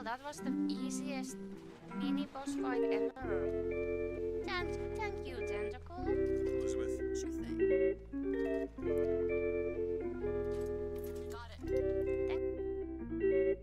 Well, that was the easiest mini boss fight ever. Thank you, Tentacle. Elizabeth. Sure thing. Got it.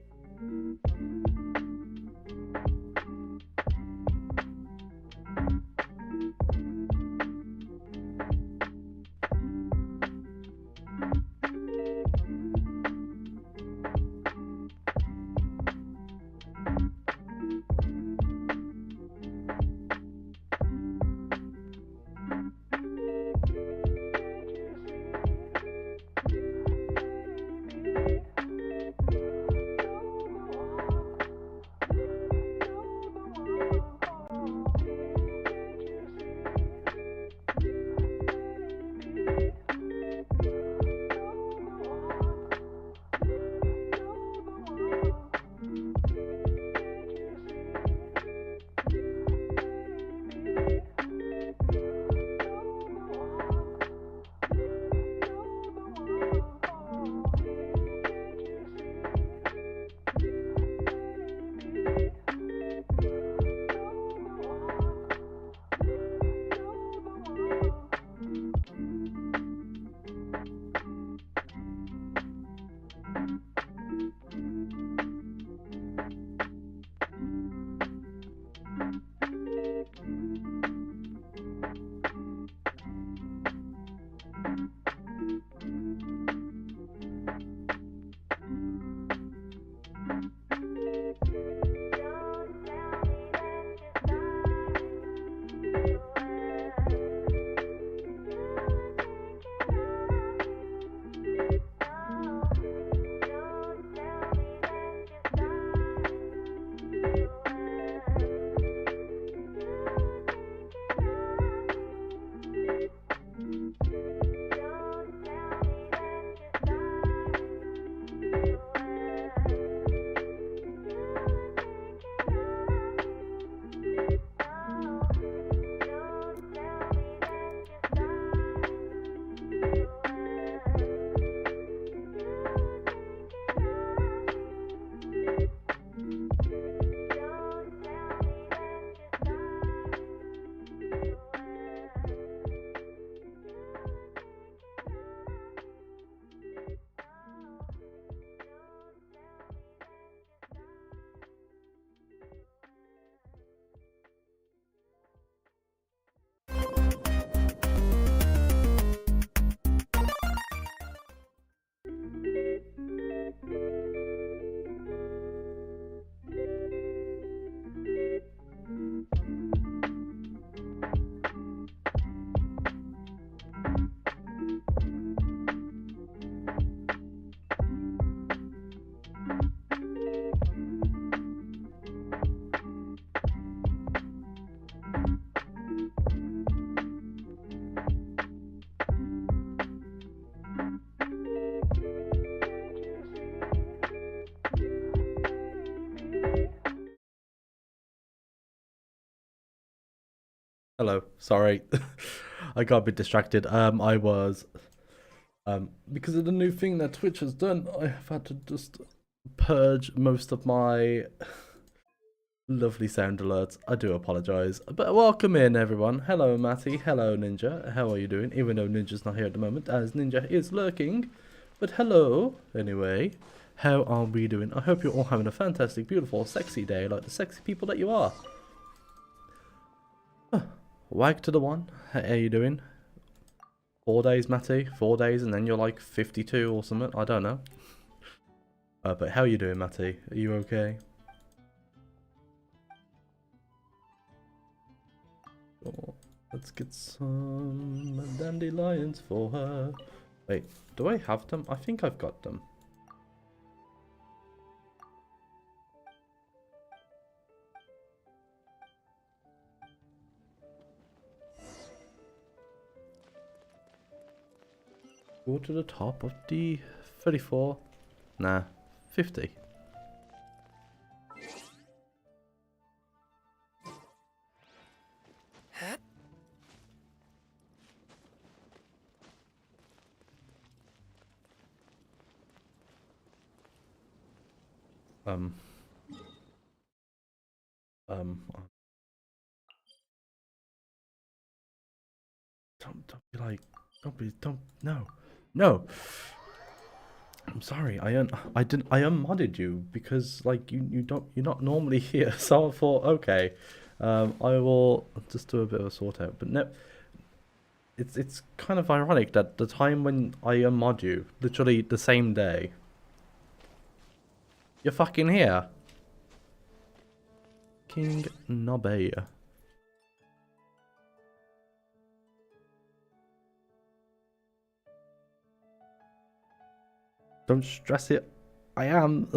Hello, sorry. I got a bit distracted. I was because of the new thing that Twitch has done, I have had to just purge most of my lovely sound alerts. I do apologize. But welcome in everyone. Hello Matty, hello Ninja. How are you doing? Even though Ninja's not here at the moment, as Ninja is lurking. But hello, anyway. How are we doing? I hope you're all having a fantastic, beautiful, sexy day like the sexy people that you are. Wag to the one. How are you doing? 4 days, Matty? 4 days and then you're like 52 or something? I don't know. But how are you doing, Matty? Are you okay? Oh, let's get some dandelions for her. Wait, do I have them? I think I've got them. Go to the top of the 34. Nah, 50. um, don't be like, no. I'm sorry. I unmodded you because like you're not normally here. So I thought, okay, I will just do a bit of a sort out. But no, it's kind of ironic that the time when I unmod you, literally the same day, you're fucking here. King Nobby. Don't stress it. I am.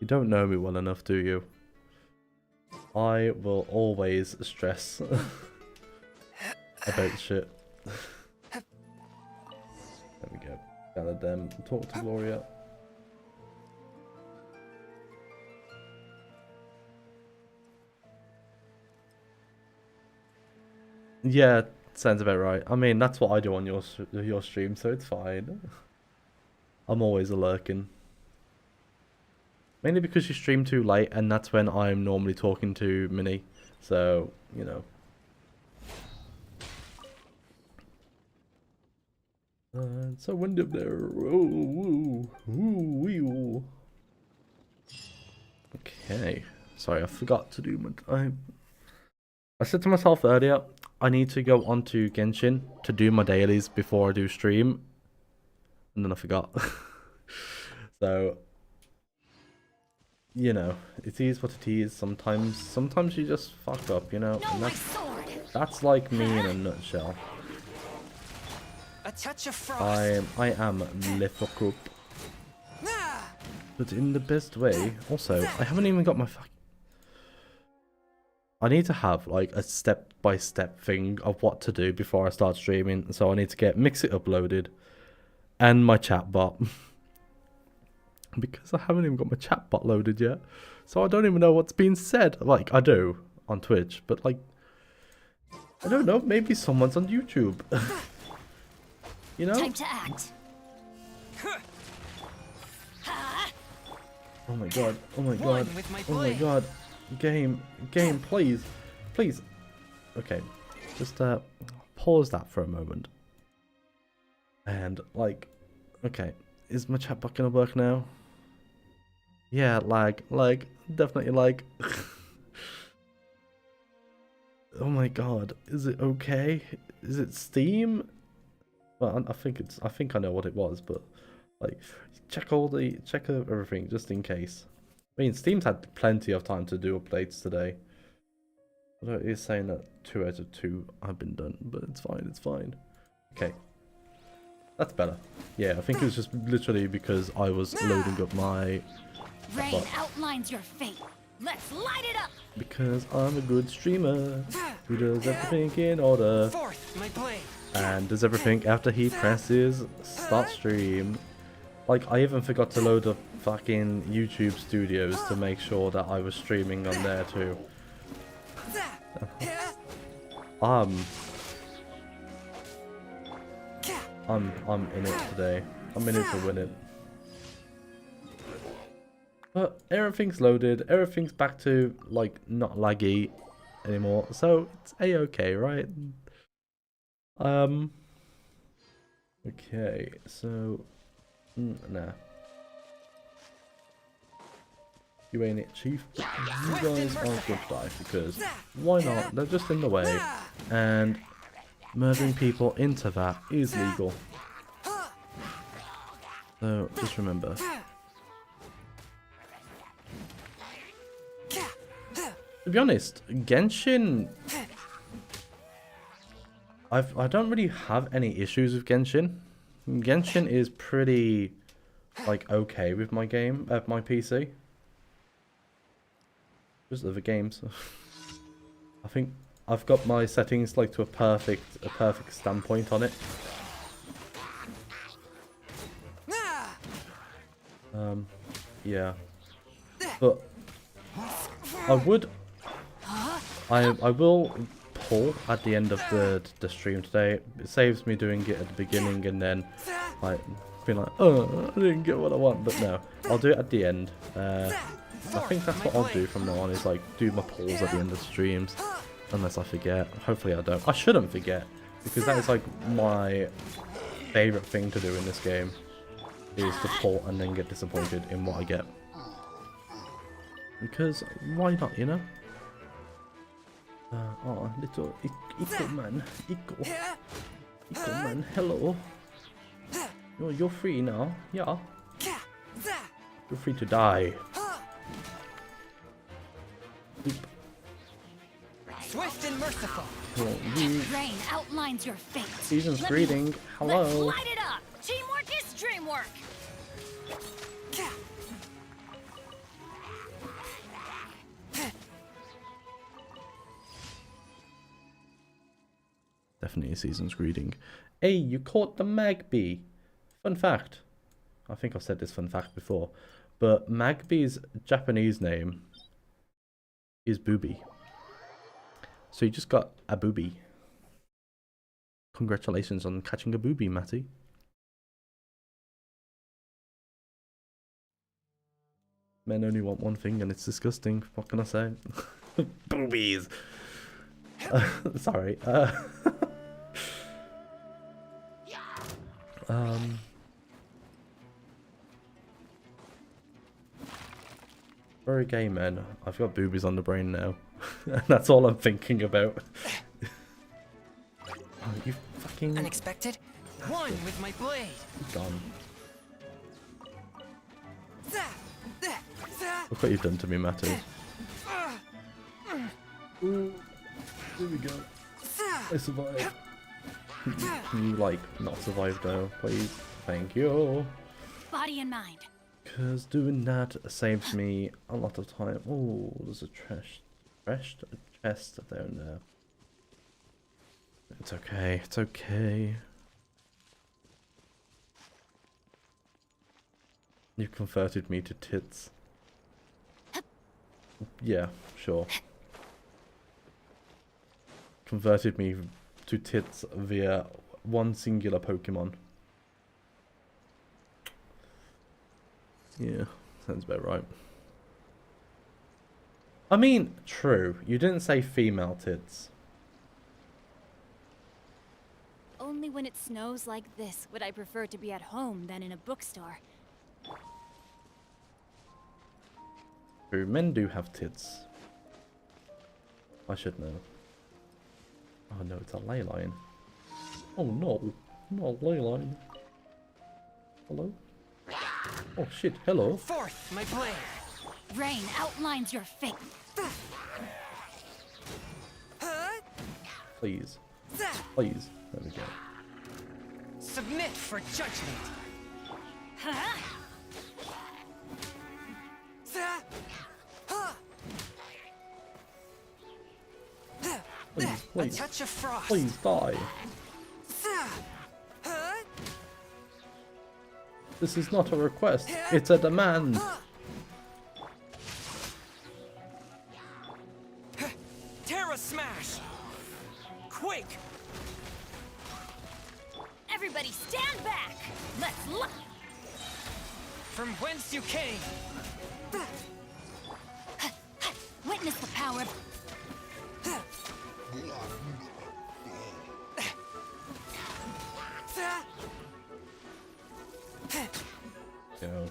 You don't know me well enough, do you? I will always stress about shit. There we go. Gather them. Talk to Gloria. Yeah, sounds about right. I mean, that's what I do on your stream, so it's fine. I'm always lurking. Mainly because you stream too late, and that's when I'm normally talking to Minnie. So, you know. It's so windy up there. Okay. Sorry, I forgot to do my... I said to myself earlier, I need to go onto Genshin to do my dailies before I do stream. And then I forgot. So... You know, it is what it is. Sometimes you just fuck up, you know. And that's like me in a nutshell. A touch of frost. I am little coop, but in the best way. Also, I haven't even got my fuck. I need to have like a step-by-step thing of what to do before I start streaming. So I need to get Mixit uploaded and my chat bot. Because I haven't even got my chat bot loaded yet. So I don't even know what's being said. Like, I do on Twitch, but like, I don't know, maybe someone's on YouTube. You know? Time to act. Oh my god, oh my god, oh my god. Game, please. Please. Okay, just pause that for a moment. And like, okay, is my chat bot gonna work now? Yeah, lag, definitely lag. Oh my god, is it okay? Is it Steam? Well, I think I know what it was, but like, check everything just in case. I mean, Steam's had plenty of time to do updates today. Although it is saying that 2 out of 2 have been done, but it's fine. Okay. That's better. Yeah, I think it was just literally because I was loading up my... Rain outlines your fate. Let's light it up. Because I'm a good streamer who does everything in order and does everything after he presses start stream. Like, I even forgot to load up fucking YouTube Studios to make sure that I was streaming on there too. I'm in it today. I'm in it to win it. But everything's loaded, everything's back to, like, not laggy anymore, so it's a-okay, right? Okay, so, nah. You ain't it, Chief. You guys are good to die, because why not? They're just in the way, and murdering people into that is legal. So, just remember. To be honest, Genshin... I don't really have any issues with Genshin. Genshin is pretty, like, okay with my game, my PC. Just other games. I think I've got my settings, like, to a perfect standpoint on it. Yeah. But I will pull at the end of the stream today. It saves me doing it at the beginning and then like being like, oh, I didn't get what I want. But no, I'll do it at the end. I think that's what I'll do from now on, is like do my pulls at the end of streams, unless I forget. Hopefully I don't. I shouldn't forget, because that is like my favorite thing to do in this game, is to pull and then get disappointed in what I get. Because why not, you know? Oh, little Eco man, Eco man, hello. You're free now, yeah. You're free to die. Oop. Swift and merciful. Well, you. Rain outlines your fate. Season's Let greeting. Let's Hello. light it up. Teamwork is dreamwork. Definitely a season's greeting. Hey, you caught the Magpie. Fun fact. I think I've said this fun fact before, but Magpie's Japanese name is Booby. So you just got a booby. Congratulations on catching a booby, Matty. Men only want one thing and it's disgusting. What can I say? Boobies. Sorry. Very gay, man. I've got boobies on the brain now. That's all I'm thinking about. Oh, you fucking... Unexpected. One with my blade. Gone. Look what you've done to me, Matty. Ooh, here we go. I survived. Can you, like, not survive though, please? Thank you. Body and mind. Because doing that saves me a lot of time. Oh, there's a chest down there. It's okay, it's okay. You converted me to tits. Yeah, sure. Converted me to tits via one singular Pokemon. Yeah, sounds about right. I mean, true. You didn't say female tits. Only when it snows like this would I prefer to be at home than in a bookstore. True, men do have tits. I should know. Oh no, it's a ley line. Oh no, not a ley line. Hello? Oh shit, hello. Forth, my blade. Rain outlines your fate. Please. Please. There we go. Submit for judgment. Huh? Please, A please. touch of frost. Please die. This is not a request, it's a demand. Terra smash. Quake. Everybody stand back. Let's look. From whence you came. Witness the power. Go.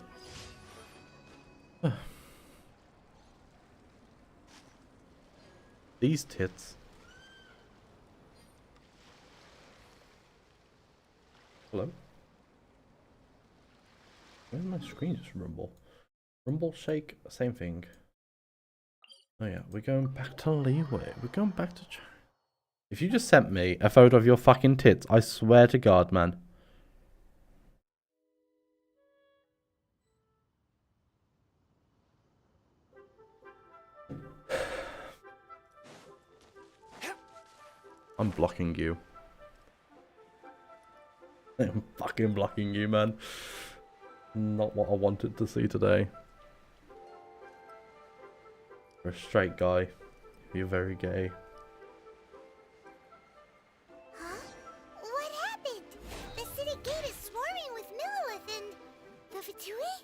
These tits. Hello? Where's my screen just rumble? Rumble, shake, same thing. Oh yeah, we're going back to Leeway. We're going back to China. If you just sent me a photo of your fucking tits, I swear to God, man. I'm blocking you. I'm fucking blocking you, man. Not what I wanted to see today. You're a straight guy. You're very gay. Huh? What happened? The city gate is swarming with Millilith and the Fatui?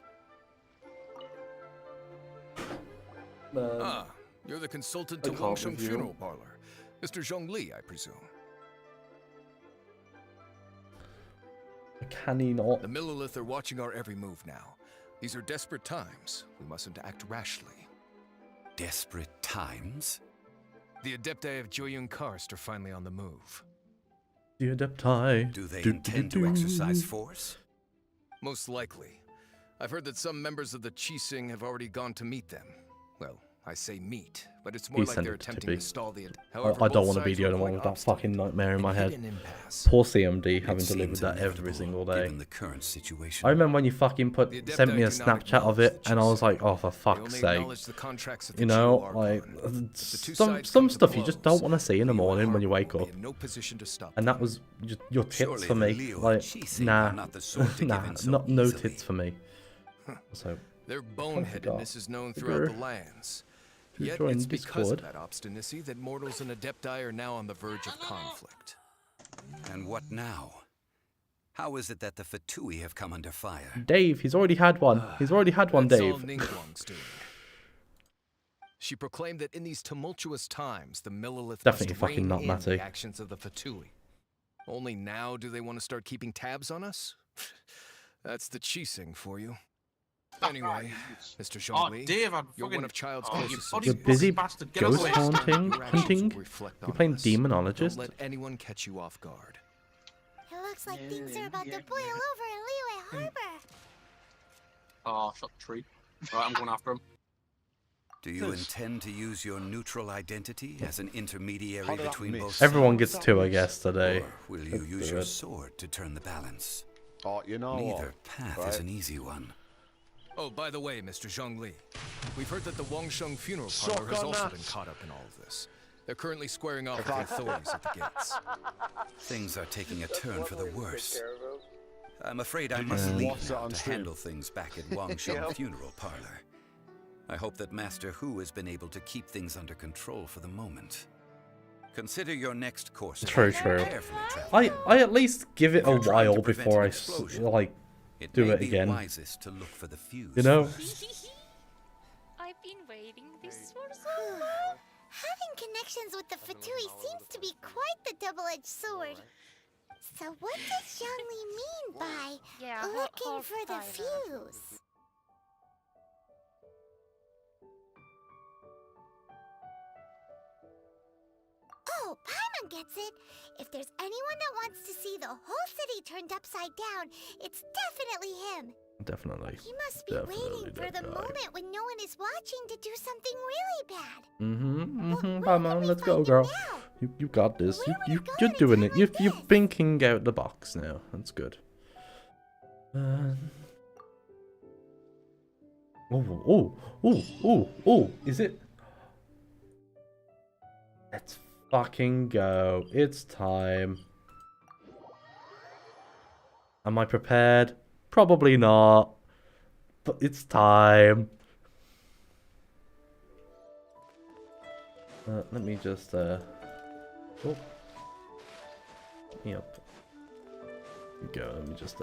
Ah, you're the consultant to I can't Wangsheng review. Funeral Parlor. Mr. Zhongli, I presume. Can he not? The Millilith are watching our every move now. These are desperate times. We mustn't act rashly. Desperate times? The Adepti of Joyun Karst are finally on the move. The Adepti. Do they intend to exercise force? Most likely. I've heard that some members of the Qixing have already gone to meet them. Well, I say meet, but it's more He like sent they're it to attempting Tippy. to stall the... I don't want to be the only one with that fucking nightmare in my head. Poor CMD having It to live with seems that every inevitable, single day. Given the current situation. I remember when you fucking The Adepti sent me a do not Snapchat of acknowledge it, the and I was Qixing. like, oh, for They fuck's only sake. acknowledge the contracts at the You know, Chiu like, Archon. If the two some sides come to stuff you just don't blows, want to see in the Leo morning when you Harbor wake will up. be in no position to stop And them. that was just your tits Surely for the me. Leo Like, Qixing nah, are not the sort to nah, give in so no easily. tits for me. So, Their boneheadedness is known Figure throughout the lands. to Yet join it's because of Discord. that obstinacy that mortals and Adepti are now on the verge of conflict. And what now? How is it that the Fatui have come under fire? Dave, he's already had one. He's already had one, That's all Dave. Ningguang's doing. She proclaimed that in these tumultuous times, the Millilith Definitely must fucking rein not in Matty. the actions of the Fatui. Only now do they want to start keeping tabs on us? That's the Qixing for you. Anyway, Mr. Zhongli, Dave, I'd you're fucking... one of Child's Oh, you closest bloody You're associates. busy bastard, get ghost away. haunting, Your actions hunting. will reflect You're on playing us. demonologist. Don't let anyone catch you off guard. It looks like things are about to boil over in Liyue Harbor. Oh, shot the tree. Right, I'm going after him. Do you intend to use your neutral identity as an intermediary How did that between miss? both Everyone sides? gets two, I guess, today. Or will you Let's use do your it. sword to turn the balance? Oh, you know Neither what? path right? is an easy one. Oh, by the way, Mr. Zhongli, we've heard that the Wangsheng Funeral Suck Parlor has on also that. been caught up in all of this. They're currently squaring off with the authorities at the gates. Things are taking a turn for the worse. I'm afraid I Did must you leave watch that now on to stream? handle things back at Wangsheng Funeral Parlor. I hope that Master Hu has been able to keep things under control for the moment. Consider your next course. of True, action true. carefully, traveler. I at least give it If a you're trying while to prevent before an I explosion, like It do may it be again. wisest to look for the fuse. You know? first. I've been waiting this for so Whew. long. Having connections with the Fatui seems to be quite the double-edged sword. So what does Zhongli mean by Yeah, looking hold for the fire. fuse? Oh, Paimon gets it. If there's anyone that wants to see the whole city turned upside down, it's definitely him. Definitely. He must be Definitely waiting for that the guy. moment when no one is watching to do something really bad. Mm-hmm. where Come can on, we let's go, find him girl. now? You got this. Where would he go You're at a doing time it. like You're this? thinking out the box now. That's good. Oh! Is it? Let's fucking go. It's time. Am I prepared? Probably not. But it's time. Let me just, oh. Yep. Go, let me just,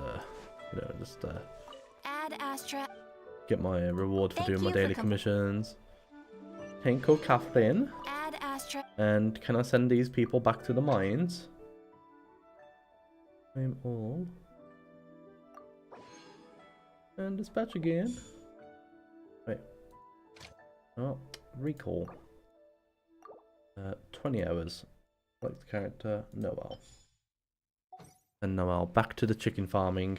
Add Astra. get my reward for Thank doing my you for daily commissions. Tinkle Kathleen. Add Astra. And can I send these people back to the mines? I'm all. And dispatch again. Wait. Oh, recall. 20 hours. Like the character Noel. And Noel back to the chicken farming.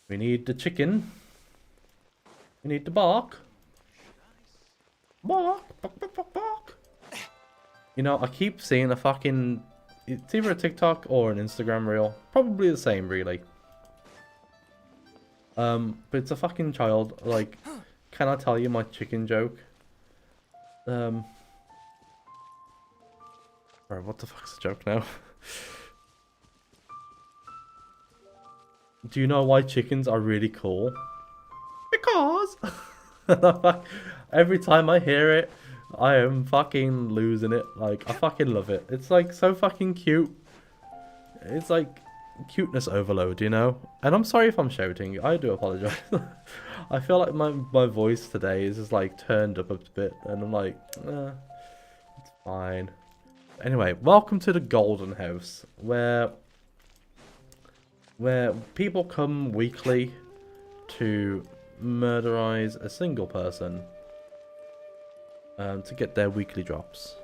We need the chicken. We need the bark. Bark, bark, bark, bark, bark. You know, I keep seeing a fucking... It's either a TikTok or an Instagram reel. Probably the same, really. But it's a fucking child. Like, can I tell you my chicken joke? Bro, what the fuck's the joke now? Do you know why chickens are really cool? Because every time I hear it, I am fucking losing it. Like, I fucking love it. It's like so fucking cute. It's like cuteness overload, you know? And I'm sorry if I'm shouting. I do apologize. I feel like my voice today is just like turned up a bit, and I'm like, it's fine. Anyway, welcome to the Golden House, where people come weekly to murderize a single person to get their weekly drops.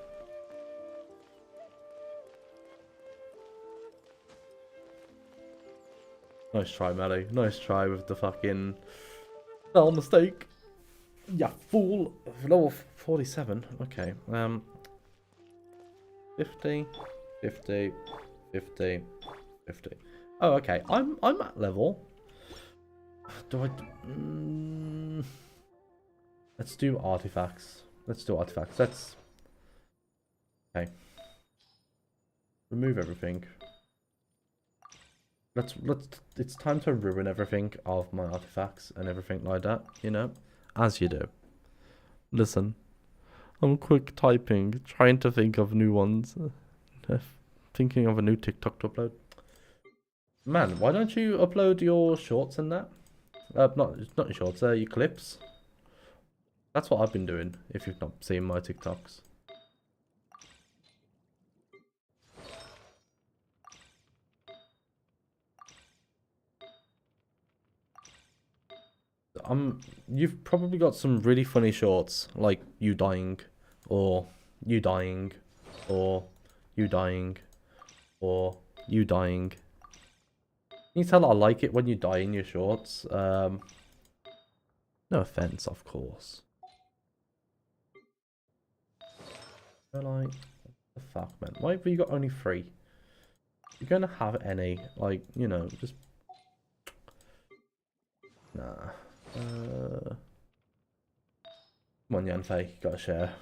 Nice try, Melly. Nice try with the fucking spell mistake. Yeah, fool. Level 47. Okay. 50, 50, 50, 50. Oh, okay. I'm at level. Do I? Let's do artifacts. Let's do artifacts. Let's. Okay. Remove everything. Let's. It's time to ruin everything of my artifacts and everything like that. You know, as you do. Listen, I'm quick typing, trying to think of new ones. Thinking of a new TikTok to upload. Man, why don't you upload your shorts and that? Not your shorts, your clips. That's what I've been doing, if you've not seen my TikToks. You've probably got some really funny shorts, like you dying, or you dying, or you dying, or you dying. You can tell I like it when you die in your shorts. No offense, of course. But like, what the fuck, man? Why have you got only 3? You're gonna have any, like, you know, just... Nah. Come on, Yanfei, you gotta share.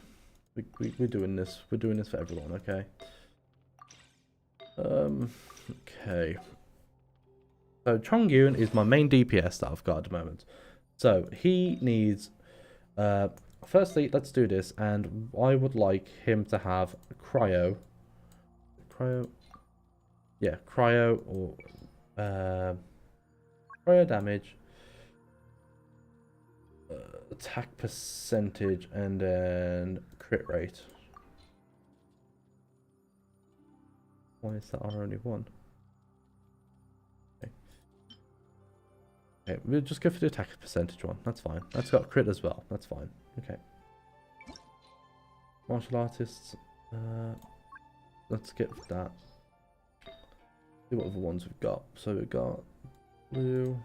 We're doing this. We're doing this for everyone, okay? Okay. So Chongyun is my main DPS that I've got at the moment. So he needs... firstly, let's do this, and I would like him to have cryo. Yeah, cryo or cryo damage, attack percentage, and then crit rate. Why is that our only one? Okay. Okay, we'll just go for the attack percentage one. That's fine. That's got crit as well. That's fine. Okay. Martial artists. Let's get that. See what other ones we've got. So we've got blue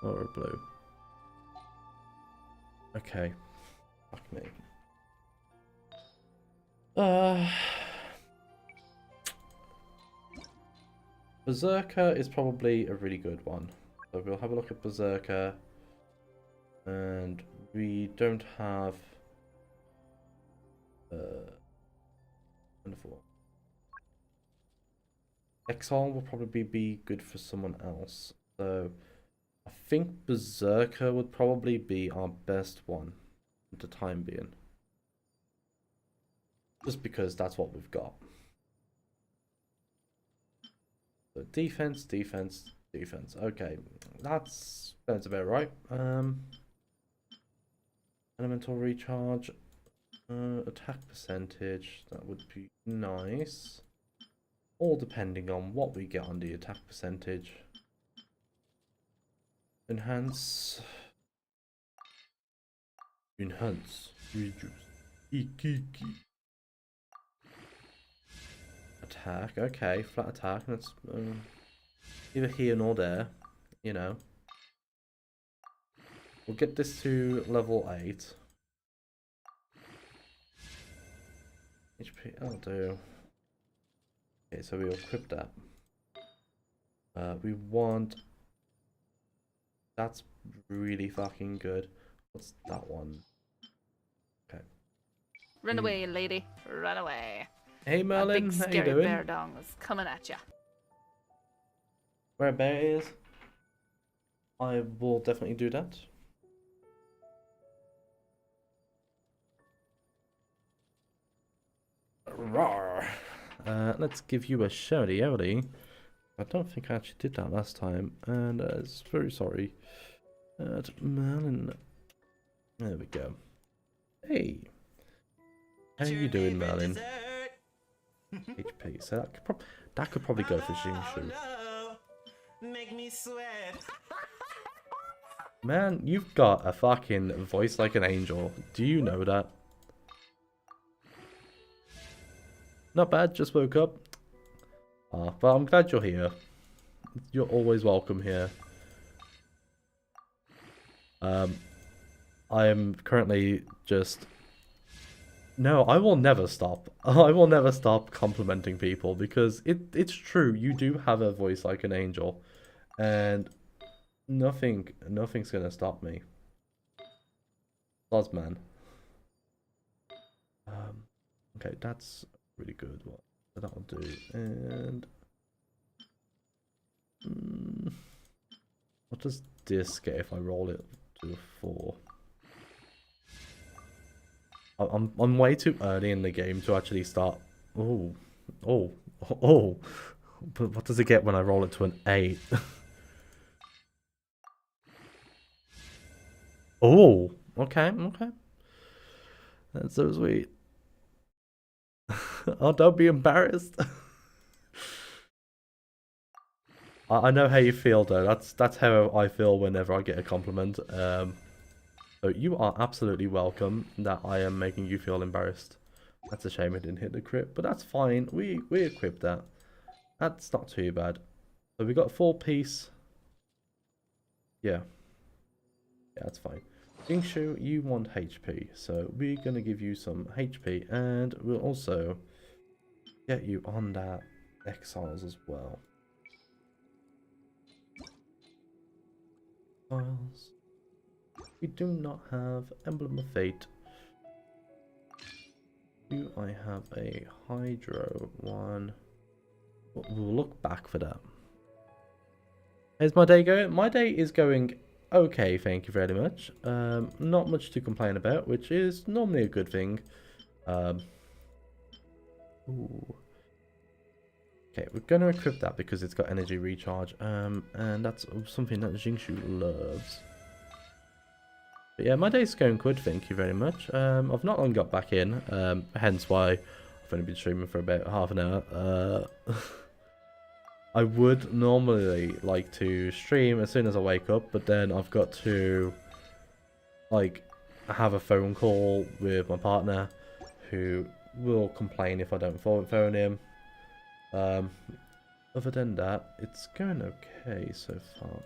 or blue. Okay. Fuck me. Berserker is probably a really good one. So we'll have a look at Berserker. And we don't have wonderful. Exile will probably be good for someone else. So I think Berserker would probably be our best one at the time being. Just because that's what we've got. So defense, defense, defense. Okay, that's about right. Elemental recharge, attack percentage. That would be nice. All depending on what we get on the attack percentage. Enhance. Enhance. Attack. Okay, flat attack. That's either here nor there. You know. We'll get this to level 8. HP. I'll do. Okay, so we'll equip that. We want... That's really fucking good. What's that one? Okay. Run away, lady. Run away. Hey Merlin, big, how you scary doing? bear dong is coming at ya. Where a bear is? I will definitely do that. Roar. Let's give you a shouty outy. I don't think I actually did that last time, and it's very sorry. Merlin. There we go. Hey. How you doing, Merlin? HP. So that could probably go for Jingshu. Make me sweat. Man, you've got a fucking voice like an angel. Do you know that? Not bad, just woke up. But I'm glad you're here. You're always welcome here. I am currently just... No, I will never stop. I will never stop complimenting people because it's true. You do have a voice like an angel. And nothing's gonna stop me. Osman. Okay, that's really good. What that'll do. And what does this get if I roll it to a 4? I'm way too early in the game to actually start. Oh. But what does it get when I roll it to an 8? Oh, okay. That's so sweet. Oh, don't be embarrassed. I know how you feel though. That's how I feel whenever I get a compliment. So you are absolutely welcome that I am making you feel embarrassed. That's a shame it didn't hit the crit, but that's fine. We equipped that. That's not too bad. So we got 4-piece. Yeah, that's fine. Jingshu, you want HP, so we're gonna give you some HP, and we'll also get you on that exiles as well. Files. We do not have Emblem of Fate. Do I have a Hydro one? We'll look back for that. How's my day going? My day is going okay, thank you very much. Not much to complain about, which is normally a good thing. Ooh. Okay, we're going to equip that because it's got energy recharge, and that's something that Jingshu loves. But yeah, my day's going good, thank you very much. I've not long got back in, hence why I've only been streaming for about half an hour. I would normally like to stream as soon as I wake up, but then I've got to like have a phone call with my partner who will complain if I don't phone him. Other than that, it's going okay so far.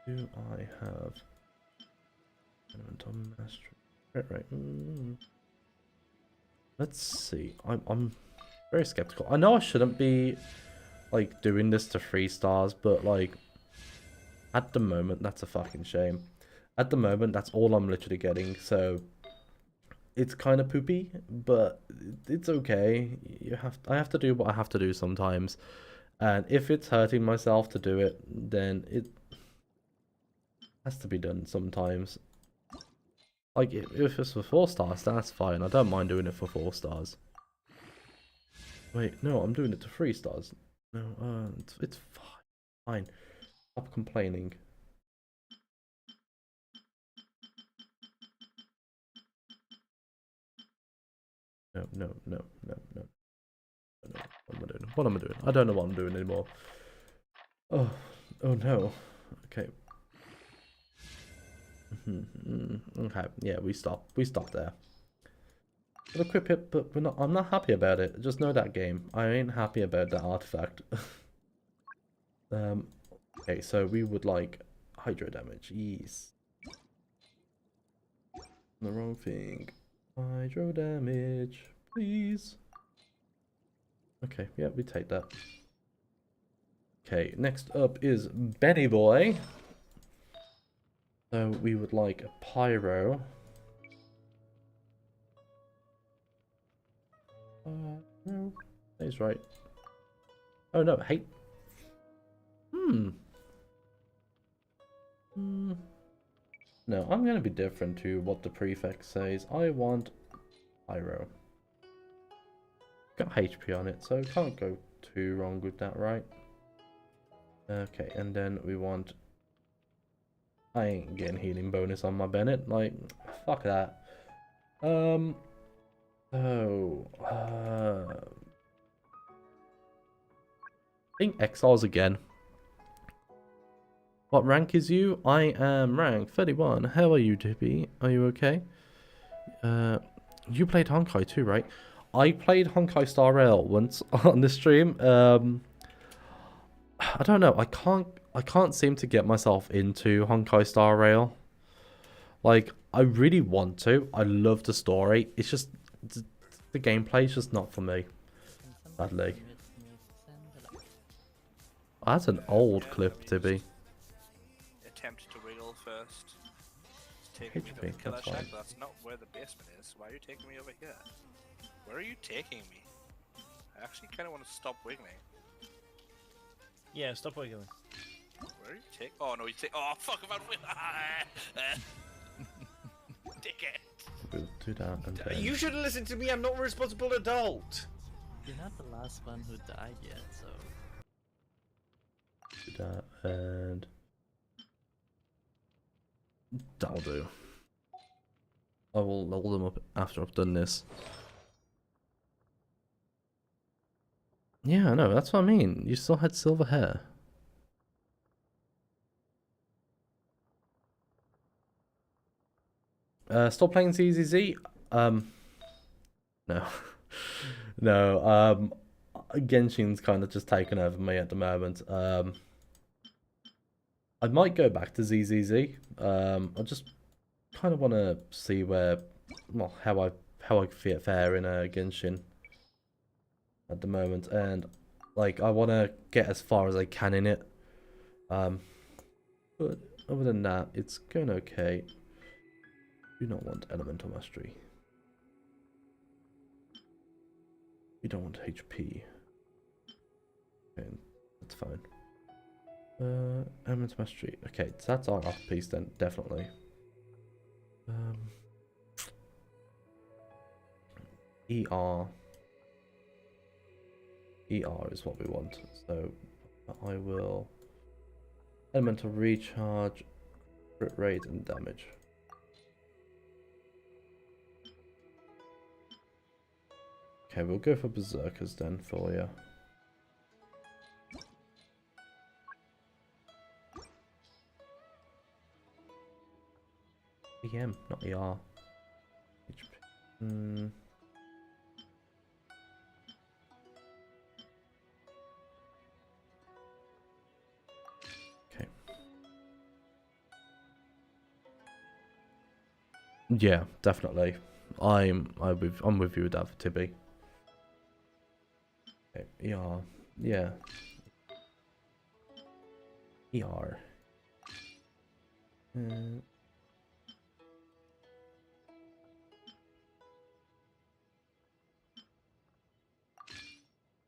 Do I have element on mastery? Right. Let's see. I'm very skeptical. I know I shouldn't be like doing this to 3 stars, but like at the moment that's a fucking shame. At the moment that's all I'm literally getting, so it's kind of poopy, but it's okay. I have to do what I have to do sometimes, and if it's hurting myself to do it, then it has to be done sometimes. Like if it's for 4 stars, that's fine. I don't mind doing it for 4 stars. Wait, no, I'm doing it to 3 stars. No, it's fine. Stop complaining. No. What am I doing? I don't know what I'm doing anymore. Oh no. Okay. Okay, yeah, we stop there. We'll equip it, but I'm not happy about it. Just know that game. I ain't happy about that artifact. Okay, so we would like hydro damage. Yes. The wrong thing. Hydro damage, please. Okay, yeah, we take that. Okay, next up is Benny Boy. So we would like a pyro. No, he's right. Oh no, hate. No, I'm gonna be different to what the prefix says. I want pyro. Got HP on it, so can't go too wrong with that, right? Okay, and then we want... I ain't getting healing bonus on my Bennett. Like, fuck that. I think Exiles again. What rank is you? I am rank 31. How are you, Dippy? Are you okay? You played Honkai too, right? I played Honkai Star Rail once on the stream. I don't know. I can't seem to get myself into Honkai Star Rail. Like, I really want to. I love the story. It's just the gameplay is just not for me. Sadly. That's an old clip, Tibby. Attempt to wiggle first. It's taking me to HP, the killer that's shack. fine. That's not where the basement is. Why are you taking me over here? Where are you taking me? I actually kind of want to stop wiggling. Yeah, stop wiggling. Where are you taking? Oh no, you take. Oh fuck! About dickhead. We'll do that and then... You should listen to me. I'm not a responsible adult. You're not the last one who died yet, so... do that and... That'll do. I will level them up after I've done this. Yeah, I know, that's what I mean. You still had silver hair. Stop playing ZZZ? No. No, Genshin's kind of just taken over me at the moment. I might go back to ZZZ. I just kind of want to see where, well, how I fare in Genshin at the moment, and like I want to get as far as I can in it. But other than that, it's going okay. Do not want elemental mastery. You don't want HP. Okay, that's fine. Elemental mastery. Okay, so that's our upper piece then, definitely. ER. ER is what we want. So I will elemental recharge, crit rate, and damage. Okay, we'll go for berserkers then for you. EM, not ER. HP. Okay. Yeah, definitely. I'm with you with that for Tibby. Okay, ER. Yeah. ER.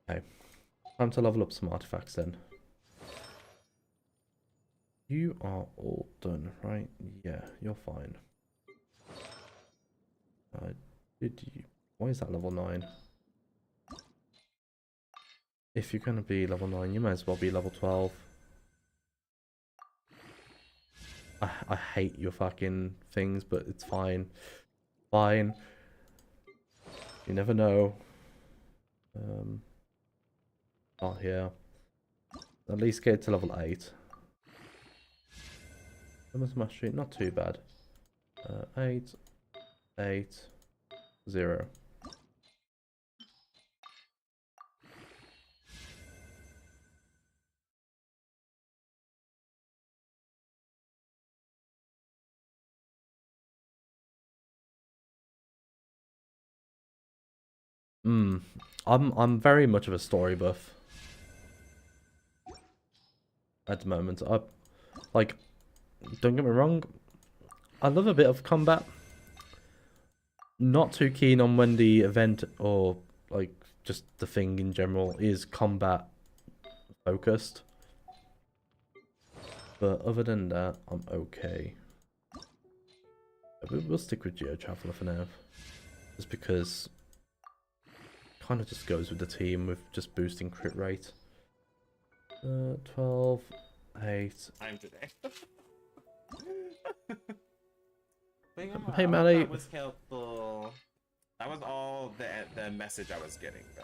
Okay. Time to level up some artifacts then. You are all done, right? Yeah, you're fine. Did you... Why is that level 9? If you're going to be level 9, you might as well be level 12. I hate your fucking things, but it's fine. Fine. You never know. Oh, here. At least get to level 8. Elemental mastery, not too bad. 8, 8, 0. I'm very much of a story buff at the moment. Like, don't get me wrong, I love a bit of combat. Not too keen on when the event or like just the thing in general is combat focused. But other than that, I'm okay. We'll stick with Geo Traveler for now, just because kind of just goes with the team with just boosting crit rate. 12, 8. Time today. Hey, Maddie. That was helpful. That was all the message I was getting, though.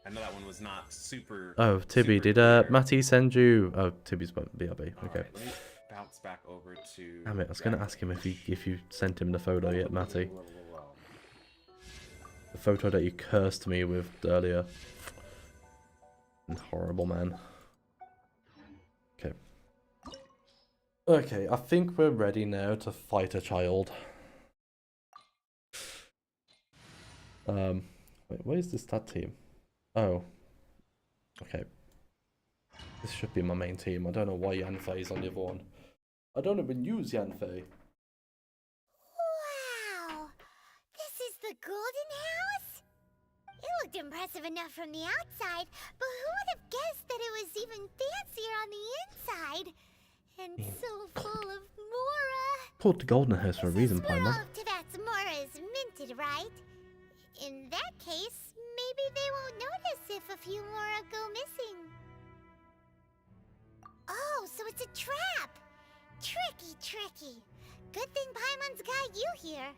I know that one was not super. Oh, Tibby, super did clear. Matty send you? Oh, Tibby's BRB. Okay. Alright, let me bounce back over to. Damn it! I was gonna ask him if you sent him the photo yet, Matty. The photo that you cursed me with earlier. Horrible, man. Okay. Okay, I think we're ready now to fight a child. Wait, where's this stat team? Oh. Okay. This should be my main team. I don't know why Yanfei is on the other one. I don't even use Yanfei. Wow! This is the Golden House? It looked impressive enough from the outside, but who would have guessed that it was even fancier on the inside? And so full of Mora. Called the Golden House for a reason, Where Paimon. all of Tibet's Mora is minted, right? In that case, maybe they won't notice if a few Mora go missing. Oh, so it's a trap! Tricky, tricky. Good thing Paimon's got you here.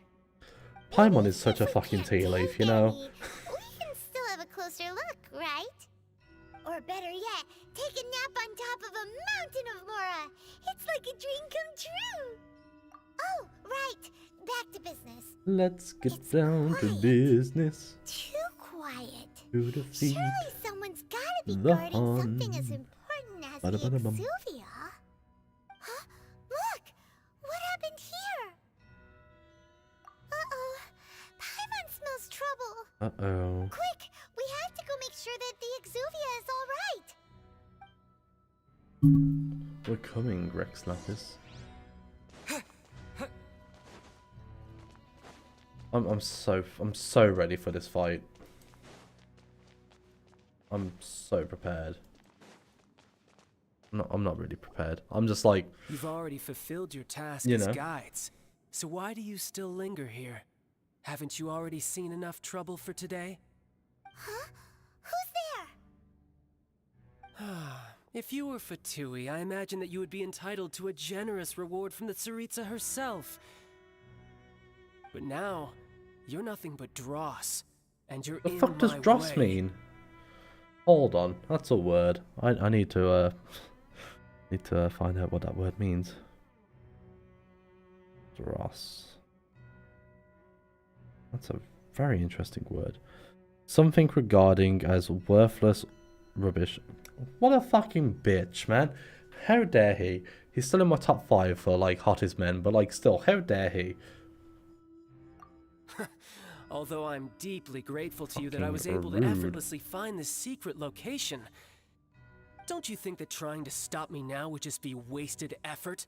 Paimon is such a fucking tea leaf, you know. We can still have a closer look, right? Or better yet, take a nap on top of a mountain of Mora. It's like a dream come true. Oh, right. Back to business. Let's get down to business. Too quiet. To defeat Surely someone's gotta be the guarding something as Hun. important as the Ba-da-ba-da-bum. Exuvia. Huh? Look! What happened here? Uh-oh. Paimon smells trouble. Uh-oh. Quick! We have to go make sure that the Exuvia is alright. We're coming, Rex Lapis. I'm so ready for this fight. I'm so prepared. I'm not really prepared. I'm just like, You've already fulfilled your task You as know. guides, so why do you still linger here? Haven't you already seen enough trouble for today? Huh? Who's there? If you were Fatui, I imagine that you would be entitled to a generous reward from the Tsaritsa herself. But now, you're nothing but dross, and you're the in fuck does my dross way. mean? Hold on, that's a word. I need to find out what that word means. Dross. That's a very interesting word. Something regarding as worthless rubbish. What a fucking bitch, man. How dare he? He's still in my top 5 for like hottest men, but like still, how dare he? Although I'm deeply grateful to you that I was Fucking able to rude. effortlessly find this secret location. Don't you think that trying to stop me now would just be wasted effort?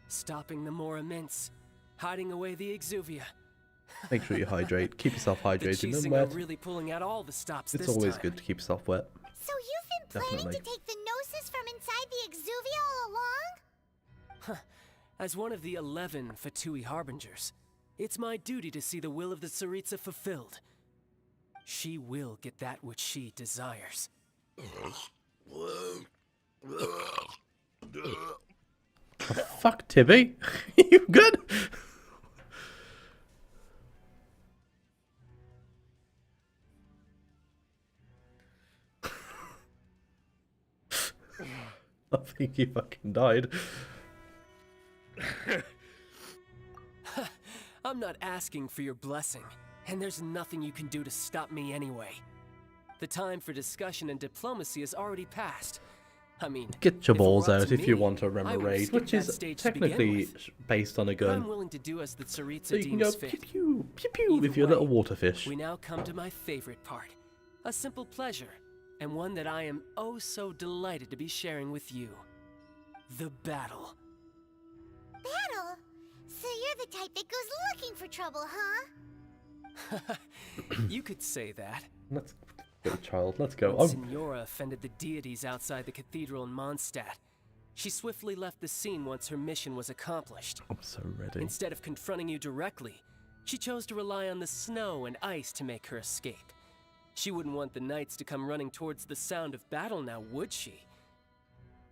Stopping the more immense, hiding away the Exuvia. Make sure you hydrate. Keep yourself The hydrated and Cheesing are wet. really pulling out all the stops It's this always time. good to keep yourself wet. So you've been planning Definitely. to take the Gnosis from inside the Exuvia all along? As one of the 11 Fatui Harbingers, it's my duty to see the will of the Tsaritsa fulfilled. She will get that which she desires. Fuck, Tibby. You good? I think he fucking died. I'm not asking for your blessing, and there's nothing you can do to stop me anyway. The time for discussion and diplomacy has already passed. I mean, Get your if it were balls up out to if you me, want to I remember would raid, skip which that is stage to begin technically with. based on a I'm gun. willing to do as the Tsaritsa So you can go deems pew fit. pew, pew pew with Either your little way, water fish. We now come to my favorite part. A simple pleasure, and one that I am oh so delighted to be sharing with you. The battle. Battle? So you're the type that goes looking for trouble, huh? You could say that. Let's go, child. Let's go. When Signora offended the deities outside the cathedral in Mondstadt, she swiftly left the scene once her mission was accomplished. I'm so ready. Instead of confronting you directly, She chose to rely on the snow and ice to make her escape. She wouldn't want the knights to come running towards the sound of battle now, would she?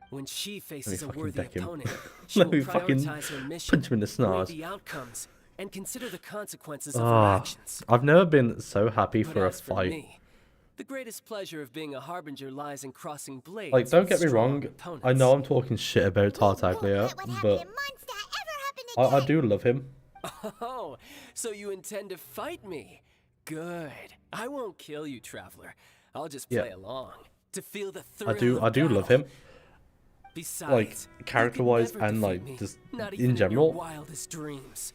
When she faces a worthy opponent, she will prioritize her mission, punch him in the weigh snars. the outcomes, and consider the consequences of her actions. I've never been so happy But for a as for fight. me, the greatest pleasure of being a harbinger lies in crossing blades. Like, don't with get me strong wrong, opponents. I know I'm talking shit about Tartaglia, but I do love him. Oh, so you intend to fight me? Good. I won't kill you, traveler. I'll just play along to feel the thrill. I do love him. Besides, Like, character-wise and like just in general. Wildest dreams.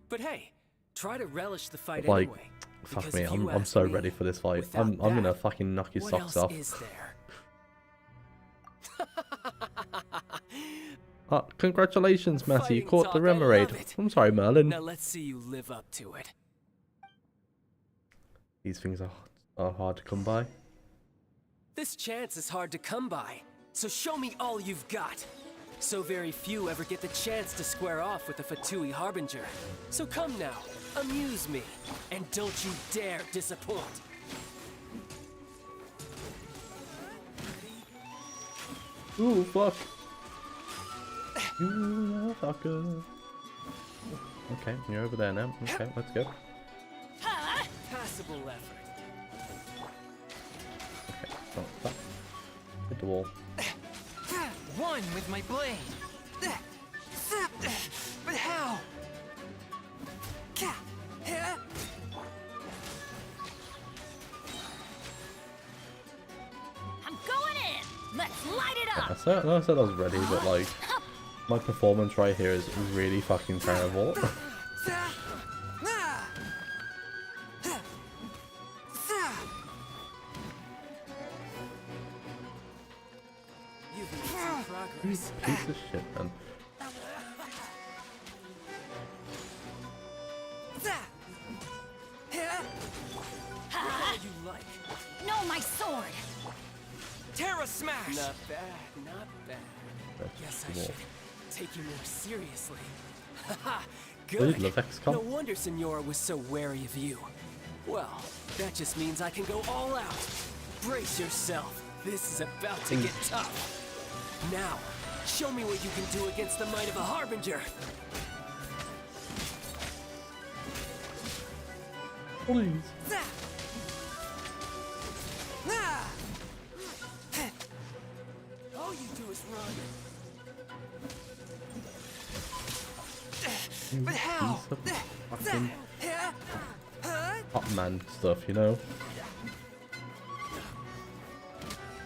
But hey, try to relish the fight Like, anyway. fuck me, I'm so ready for this fight. I'm gonna fucking knock his socks off. Is there? Congratulations, Matty, you Fighting caught the talk, I Remoraid. love it. I'm sorry, Merlin. Now let's see you live up to it. These things are hard to come by. This chance is hard to come by, so show me all you've got. So very few ever get the chance to square off with the Fatui Harbinger. So come now, amuse me, and don't you dare disappoint. Ooh, fuck. You fucker. Okay, you're over there now. Okay, let's go. Passable effort. Okay, stop. Hit the wall. One with my blade. But how? I'm going in. Let's light it up. I said I was ready, but like, my performance right here is really fucking terrible. You've made some progress. Piece of shit, man. What do you like? No, my sword. Terra Smash! Not bad, not bad. Guess I should take you more seriously. Haha, good. Love XCOM. No wonder Senora was so wary of you. Well, that just means I can go all out. Brace yourself. This is about to get tough. Now, show me what you can do against the might of a Harbinger. Please. All you do is run. But how? Fucking hot man stuff, you know?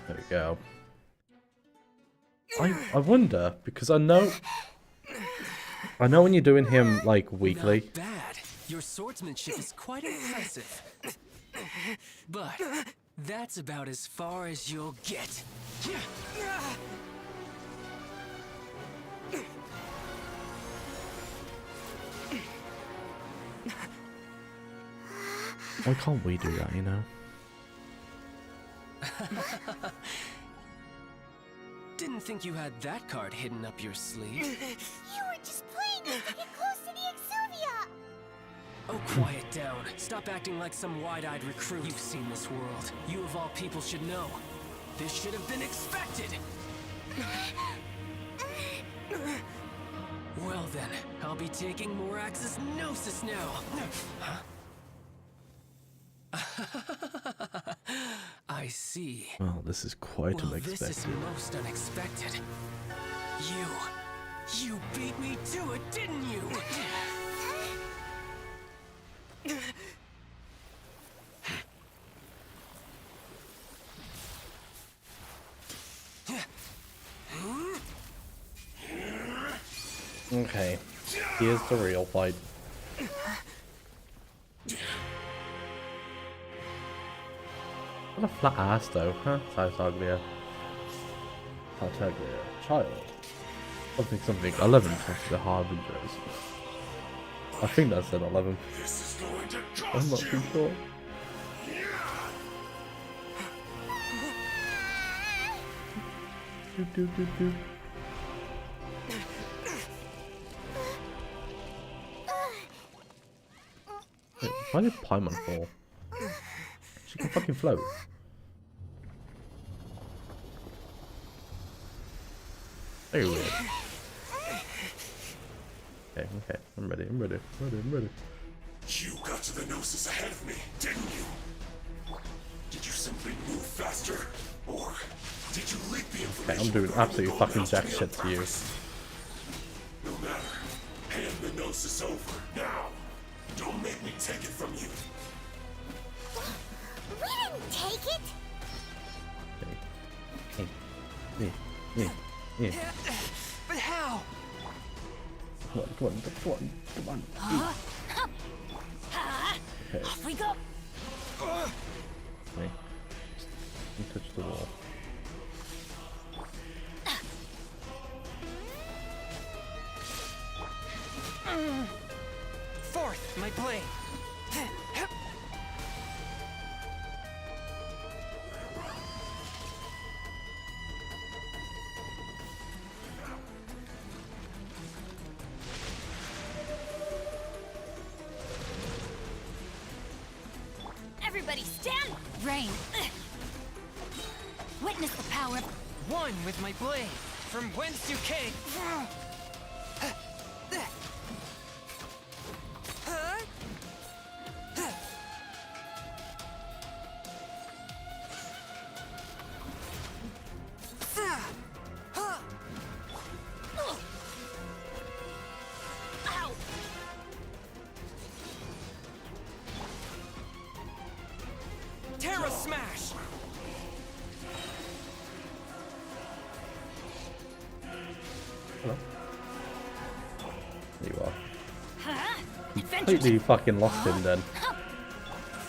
There we go. I wonder, because I know when you're doing him like weekly. Not bad. Your swordsmanship is quite impressive. But that's about as far as you'll get. Why can't we do that, you know? Didn't think you had that card hidden up your sleeve. You were just playing it to get close to the Exuvia! Oh, quiet down. Stop acting like some wide-eyed recruit. You've seen this world. You of all people should know. This should have been expected. Well then, I'll be taking Morax's Gnosis now. I see. Well, this is quite Well, unexpected. this is most unexpected. You beat me to it, didn't you? Okay, here's the real fight. What a flat ass though, huh? Tartaglia. Tartaglia, child. Something, 11 for the Harbingers. I think that's an 11. I'm not too sure. Do. Why did Paimon fall? She can fucking float. Very weird. Okay, I'm ready. You got to the Gnosis ahead of me, didn't you? Did you simply move faster? Or did you leak the information? Okay, I'm doing absolutely fucking jack shit to you. No matter. Hand the Gnosis over, now. Don't make me take it from you. We didn't take it! But how? Come on. Okay. Off we go. Okay. Don't touch the wall. Forth, my blade. Everybody stand! Rain. Witness the power. One with my blade. From whence you came. Terra Smash! Hello. There you are. Completely fucking lost him then.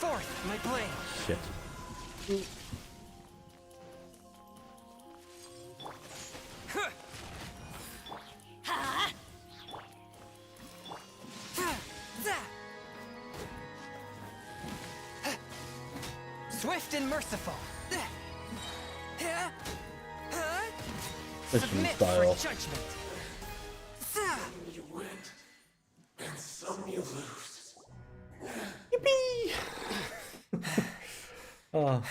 Forth, my blade. Shit. Swift and merciful. Mission Submit style. for judgment. You win, and some you lose. Yippee! Oh,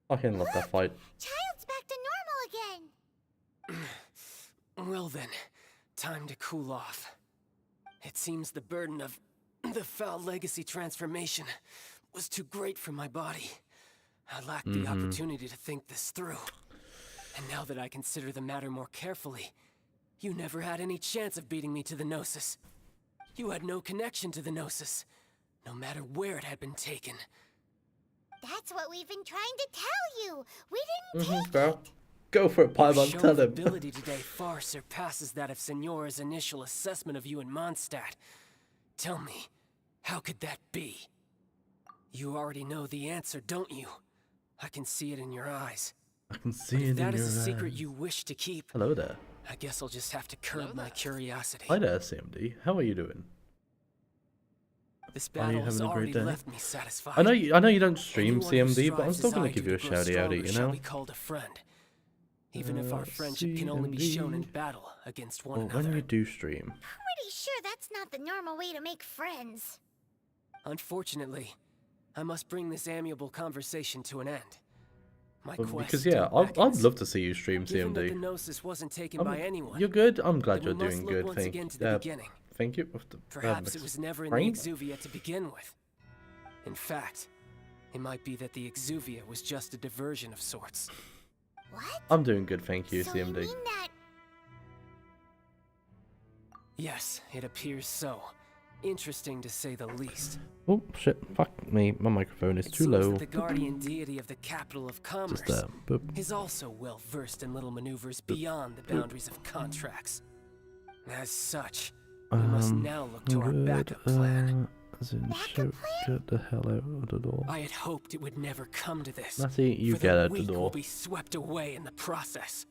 fucking love that fight. Child's back to normal again. Well then, time to cool off. It seems the burden of the foul legacy transformation was too great for my body. I lacked the opportunity to think this through. And now that I consider the matter more carefully, you never had any chance of beating me to the Gnosis. You had no connection to the Gnosis, no matter where it had been taken. That's what we've been trying to tell you. We didn't take Bro. it. Go for it, Paimon, Your tell him. ability today far surpasses that of Signora's initial assessment of you in Mondstadt. Tell me, how could that be? You already know the answer, don't you? I can see it in your eyes. I can see But it if in that your is a secret eyes. you wish to keep, Hello there. I guess I'll just have to curb my curiosity. Hi there, CMD. How are you doing? This Are you battle has having a already great day? left me satisfied. I know you don't stream Anyone who CMD, but I'm strives still as gonna I give do you a to grow shouty outy, stronger you shall know? be called a friend, even if our friendship can only be shown in battle against one Well, another. when you do stream. Pretty sure that's not the normal way to make friends. Unfortunately, I must bring this amiable conversation to an end. My Well, quest because yeah, still I'd beckons. love to see you stream Given that the CMD. Gnosis wasn't taken by anyone, You're good. I'm glad then you're we must doing look good. once Thank again to the beginning. Thank you. Perhaps it was never in the Frank? Exuvia to begin with. In fact, it might be that the Exuvia was just a diversion of sorts. What? I'm doing good, thank you, So CMD. you mean that Yes, it appears so. Interesting to say the least. Oh shit! Fuck me. My microphone is It too seems low. that the guardian deity of the capital of commerce boop. is also well versed in little maneuvers beyond the boundaries of contracts. As such, we must now look to our backup plan. As in, shoot, get the hell out of the door. I had hoped it would never come to this. Matty, you for get the out the weak door. will be swept away in the process.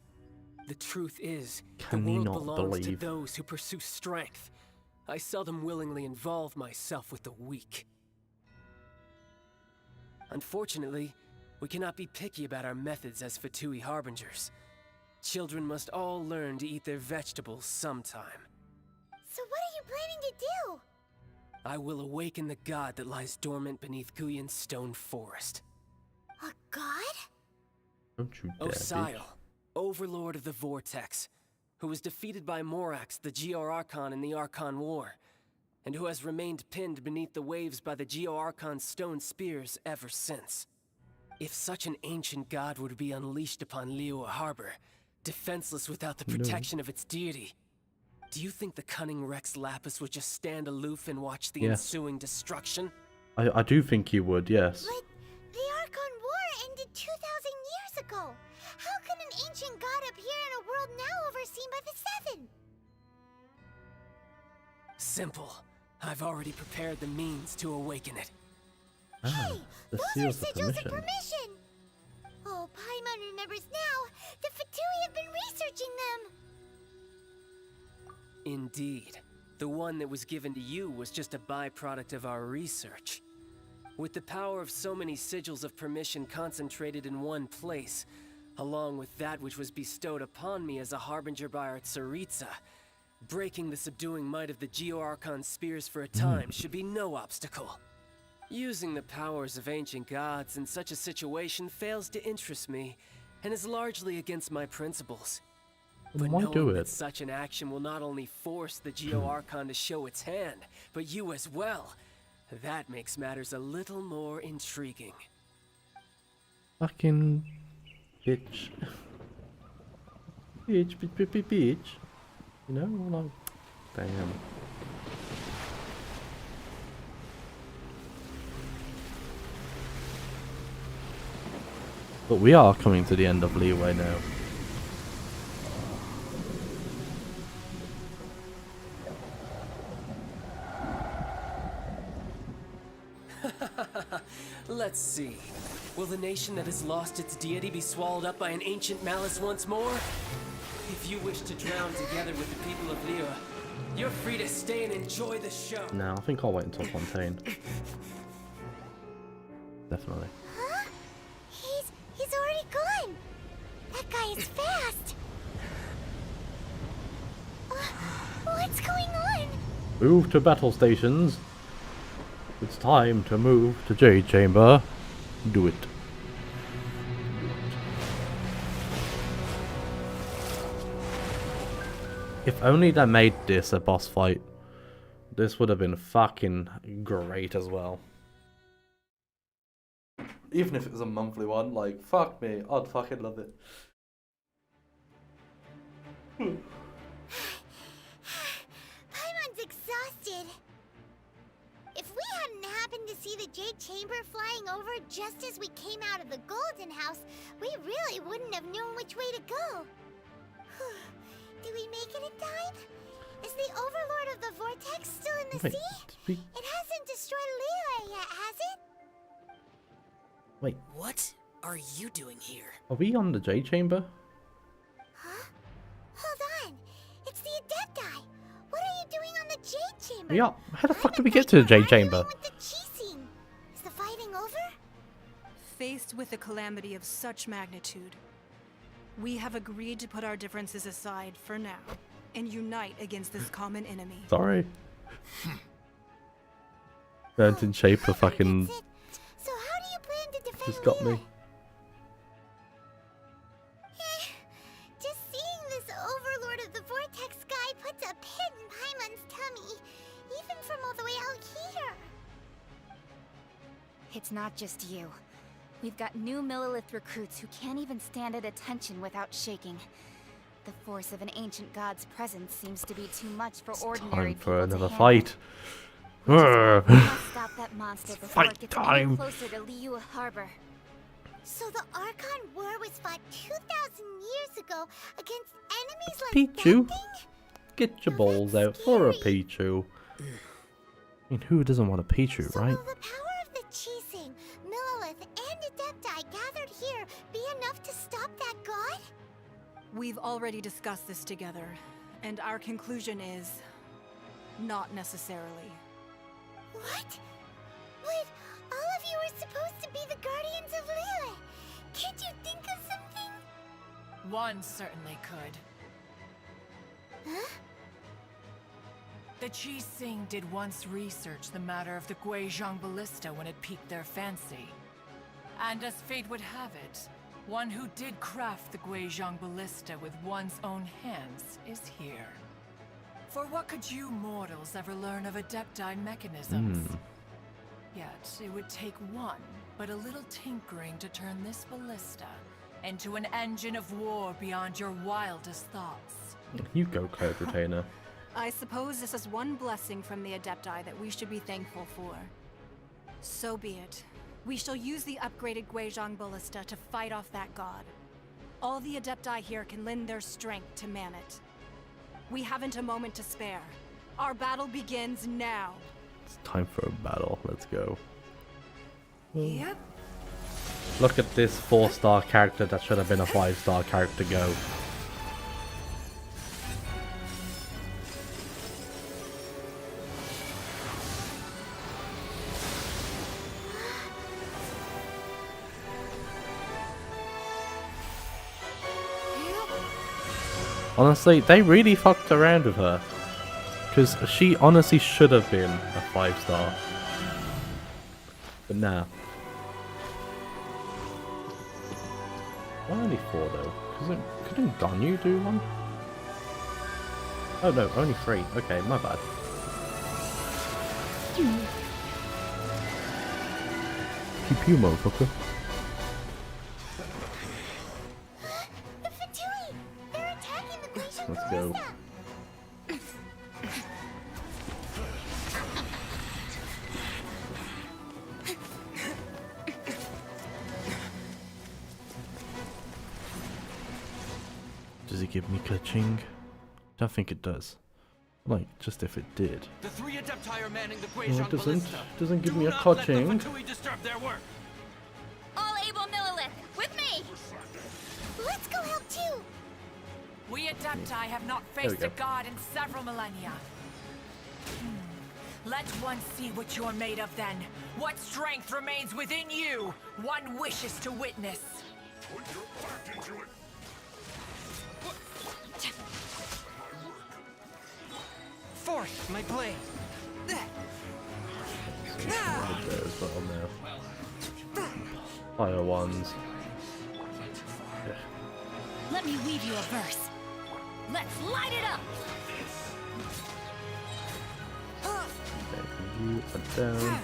The truth is, Can the you world not belongs believe? to those who pursue strength. I seldom willingly involve myself with the weak. Unfortunately, we cannot be picky about our methods as Fatui Harbingers. Children must all learn to eat their vegetables sometime. So what are you planning to do? I will awaken the god that lies dormant beneath Guyon's stone forest. A god? Don't you dare, bitch. Osial, overlord of the Vortex, who was defeated by Morax, the Geo-Archon in the Archon War, and who has remained pinned beneath the waves by the Geo-Archon's stone spears ever since. If such an ancient god were to be unleashed upon Liyue Harbor, defenseless without the protection of its deity, do you think the cunning Rex Lapis would just stand aloof and watch the ensuing destruction? I do think he would, yes. But the Archon War ended 2,000 years ago. How can an ancient god appear in a world now overseen by the Seven? Simple. I've already prepared the means to awaken it. Hey, the those seals are of sigils permission. of permission! Oh, Paimon remembers now. The Fatui have been researching them. Indeed. The one that was given to you was just a byproduct of our research. With the power of so many sigils of permission concentrated in one place, along with that which was bestowed upon me as a harbinger by our Tsaritsa, breaking the subduing might of the Geo-Archon spears for a time should be no obstacle. Using the powers of ancient gods in such a situation fails to interest me, and is largely against my principles. But Why do knowing that it? such an action will not only force the Geo-Archon to show its hand, but you as well, that makes matters a little more intriguing. Fucking bitch. Bitch. You know, like, damn. But we are coming to the end of Liyue now. Let's see. Will the nation that has lost its deity be swallowed up by an ancient malice once more? If you wish to drown together with the people of Liyue, you're free to stay and enjoy the show. No, I think I'll wait until Fontaine. Definitely. Huh? He's already gone. That guy is fast. What's going on? Move to battle stations. It's time to move to Jade Chamber. Do it. If only they made this a boss fight, this would have been fucking great as well. Even if it was a monthly one, like, fuck me, I'd fucking love it. Paimon's exhausted. If we hadn't happened to see the Jade Chamber flying over just as we came out of the Golden House, we really wouldn't have known which way to go. Did we make it in time? Is the Overlord of the Vortex still in the sea? It hasn't destroyed Liyue yet, has it? Wait. What are you doing here? Are we on the Jade Chamber? Huh? Hold on. It's the Adepti. What are you doing on the Jade Chamber? Yeah. How the fuck did we get to the Jade Chamber? Is the fighting over? Faced with a calamity of such magnitude, we have agreed to put our differences aside for now and unite against this common enemy. Sorry. Burnt in shape for fucking. So how do you plan to defend Just got me. Just seeing this Overlord of the Vortex guy puts a pit in Paimon's tummy, even from all the way out here. It's not just you. We've got new Millilith recruits who can't even stand at attention without shaking. The force of an ancient god's presence seems to be too much for ordinary Time for people another to fight. We must stop that monster before it gets any time. closer to Liyue Harbor. So the Archon War was fought 2,000 years ago against enemies like Pichu. that thing? Get your balls out for a Pichu. I mean, who doesn't want a Pichu, right? Will the power of the Chising, Millilith, and Adepti gathered here be enough to stop that god? We've already discussed this together, and our conclusion is not necessarily. What? But all of you were supposed to be the guardians of Liyue. Can't you think of something? One certainly could. Huh? The Qi Sing did once research the matter of the Guizhong ballista when it piqued their fancy. And as fate would have it, one who did craft the Guizhong ballista with one's own hands is here. For what could you mortals ever learn of Adepti mechanisms? Yet, it would take one, but a little tinkering to turn this ballista into an engine of war beyond your wildest thoughts. You go, Code Retainer. I suppose this is one blessing from the Adepti that we should be thankful for. So be it. We shall use the upgraded Guizhong ballista to fight off that god. All the Adepti here can lend their strength to man it. We haven't a moment to spare. Our battle begins now. It's time for a battle. Let's go. Yep. Look at this 4-star character that should have been a 5-star character go. Honestly, they really fucked around with her. Because she honestly should have been a 5-star. But nah. Why only 4 though? Couldn't Ganyu do one? Oh no, only 3. Okay, my bad. Pew pew, motherfucker. Let's go. Does it give me ka-ching? Don't think it does. Like, just if it did. The 3 Adepti are manning the No, Guizhong it doesn't. ballista. Doesn't give me a Do not let the ka-ching. Fatui disturb their work. All able Millilith, with me! Let's go help too! We Adepti have not There we faced go. a god in several millennia. Let one see what you're made of then. What strength remains within you? One wishes to witness. Put your back into it. Force my blade. There as well now. Fire ones. Yeah. Let me weave you a verse. Let's light it up! Okay, you are down.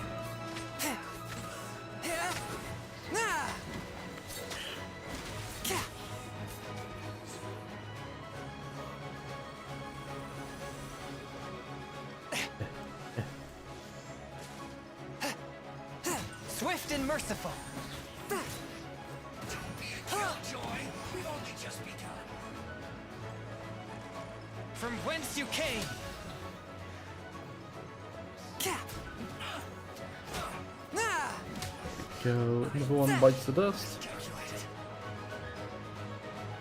Swift and merciful. From whence you came. Go. Another one bites the dust.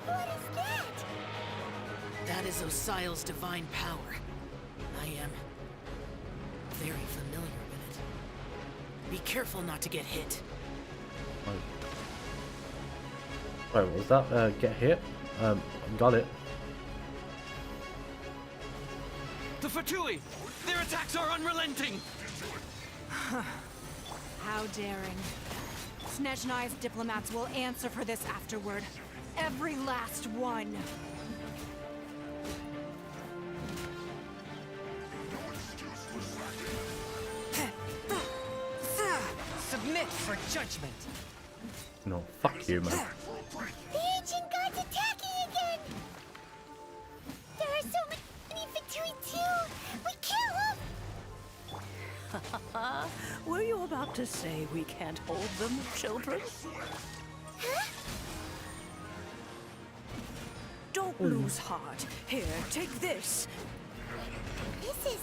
What is that? That is Osial's divine power. I am very familiar with it. Be careful not to get hit. Wait, what was that? Get hit? Got it. The Fatui! Their attacks are unrelenting! How daring. Snezhnai's diplomats will answer for this afterward. Every last one. Submit for judgment. No, fuck you, man. The ancient god's attacking again! There are so many Fatui too! We can't hold... Were you about to say we can't hold them, children? Huh? Don't lose heart. Here, take this. This is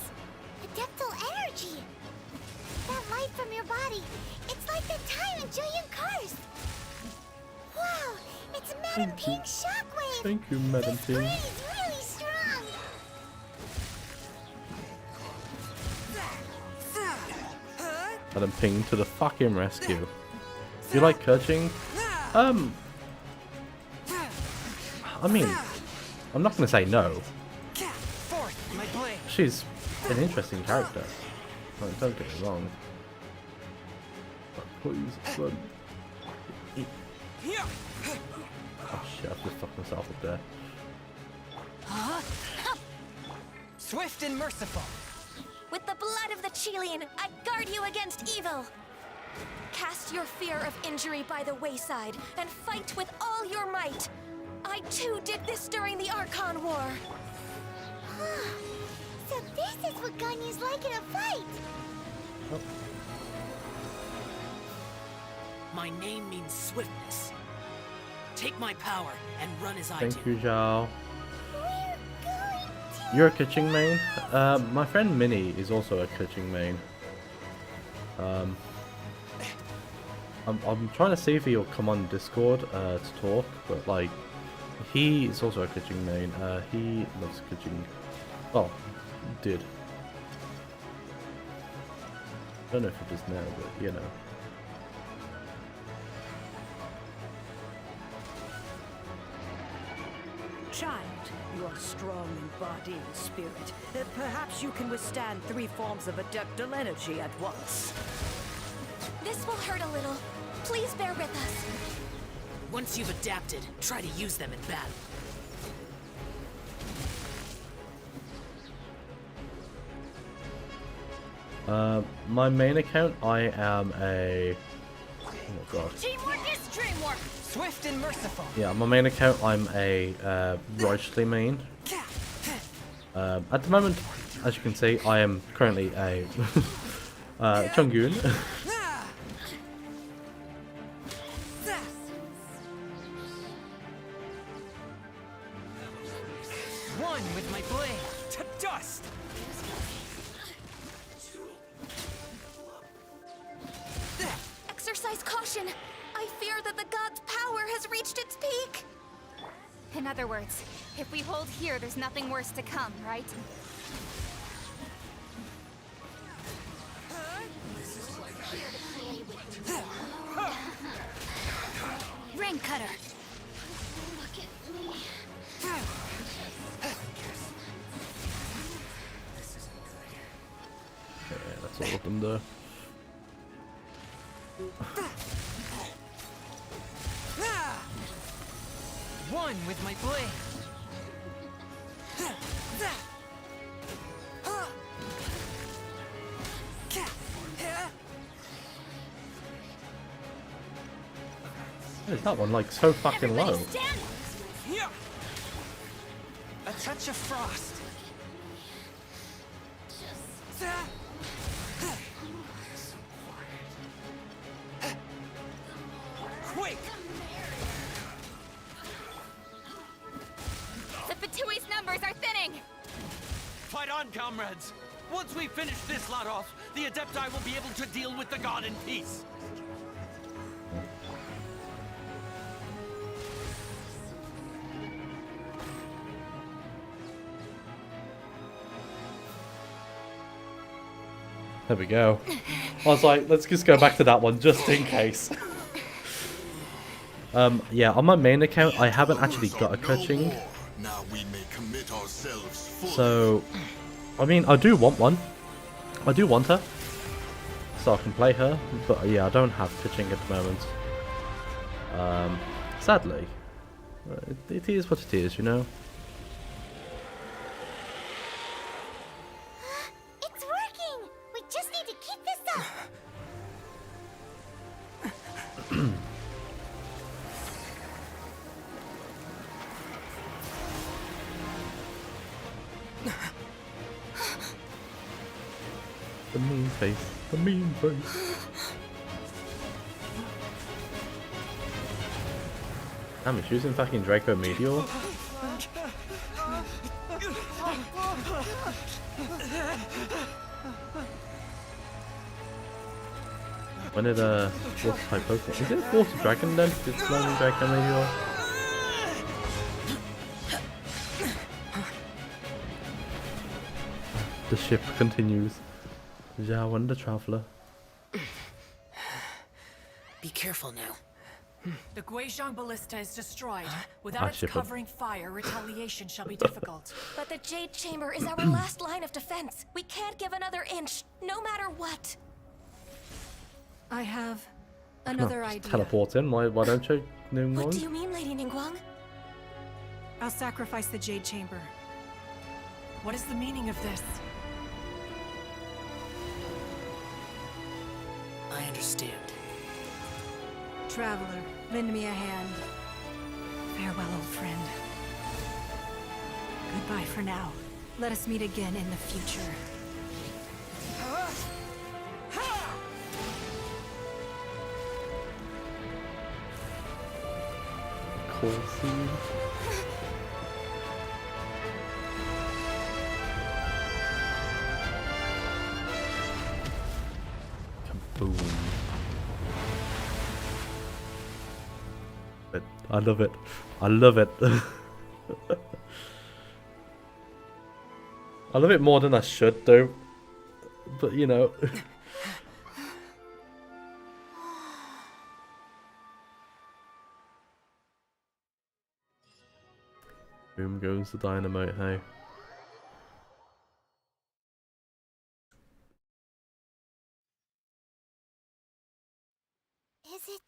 adeptal energy! That light from your body, it's like the time in Julian Karst! Wow, it's Madam Ping's shockwave! Thank you, Madam This Ping. breeze really strong! Madam Ping to the fucking rescue. You like coaching? I mean, I'm not gonna say no. Forth my blade. She's an interesting character. Like, don't get me wrong. But please run. Oh shit! I've just fucked myself up there. Swift and merciful. With the blood of the Chilean, I guard you against evil. Cast your fear of injury by the wayside and fight with all your might. I too did this during the Archon War. So this is what Ganyu's like in a fight. Oh. My name means swiftness. Take my power and run as I do. Thank you, Zhao. You're a Keqing main? My friend Minnie is also a Keqing main. I'm trying to see if he'll come on Discord to talk, but like, he is also a Keqing main. He loves Keqing. Oh, did. I don't know if it is now, but you know. Child, you are strong in body and spirit. Perhaps you can withstand 3 forms of adeptal energy at once. This will hurt a little. Please bear with us. Once you've adapted, try to use them in battle. My main account, I am a... Oh my god. Teamwork is dreamwork. Swift and merciful. Yeah, my main account, I'm a Roisley main. At the moment, as you can see, I am currently a Chongyun. One with my blade to dust. Exercise caution. I fear that the god's power has reached its peak. In other words, if we hold here, there's nothing worse to come, right? Rain cutter. Yeah, that's all of them there. One with my blade. Why is that one like so fucking low? A touch of frost. Quick! The Fatui's numbers are thinning! Fight on, comrades! Once we finish this lot off, the Adepti will be able to deal with the god in peace. There we go. I was like, let's just go back to that one just in case. Yeah, on my main account, I haven't actually got a Keqing. So, I mean, I do want one. I do want her. So I can play her. But yeah, I don't have Keqing at the moment. Sadly. It is what it is, you know. It's working! We just need to keep this up! The mean face. The mean face. Damn, it's using fucking Draco Meteor. When did water type Pokemon? Is it Water Dragon then? It's learning Draco Meteor. The ship continues. Zhao and the Traveler. Be careful now. The Guizhong Ballista is destroyed. Without I its ship 'em. covering fire, retaliation shall be difficult. But the Jade Chamber is our last line of defense. We can't give another inch, no matter what. I have another Just idea. teleport in. Why don't you? What do you mean, Lady Ningguang? I'll sacrifice the Jade Chamber. What is the meaning of this? I understand. Traveler, lend me a hand. Farewell, old friend. Goodbye for now. Let us meet again in the future. Cool scene. Kaboom. I love it. I love it. I love it more than I should do. But you know. Boom goes the dynamite, hey. Is it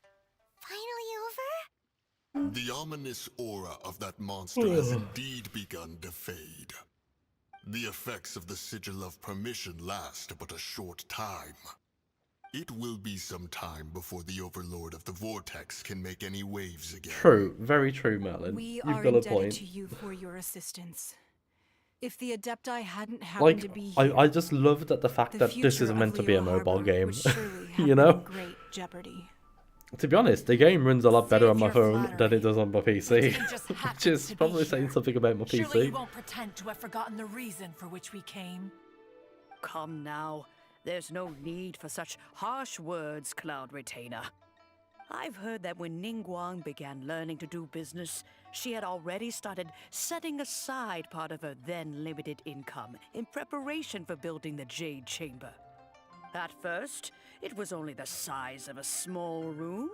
finally over? The ominous aura of that monster has indeed begun to fade. The effects of the Sigil of Permission last but a short time. It will be some time before the Overlord of the Vortex can make any waves again. True, very true, Merlin. We You've are got a indebted point. to you for your assistance. If the Adepti hadn't happened Like, to be here, I just love that the fact the that this is future meant of to be a Leo mobile Harbor game. would surely have You been know? in great jeopardy. To be honest, the game runs a lot better on my Save your phone than it does on my PC. just Which happens is to be probably here. saying something about my Surely PC. you won't pretend to have forgotten the reason for which we came. Come now. There's no need for such harsh words, Cloud Retainer. I've heard that when Ningguang began learning to do business, she had already started setting aside part of her then limited income in preparation for building the Jade Chamber. At first, it was only the size of a small room,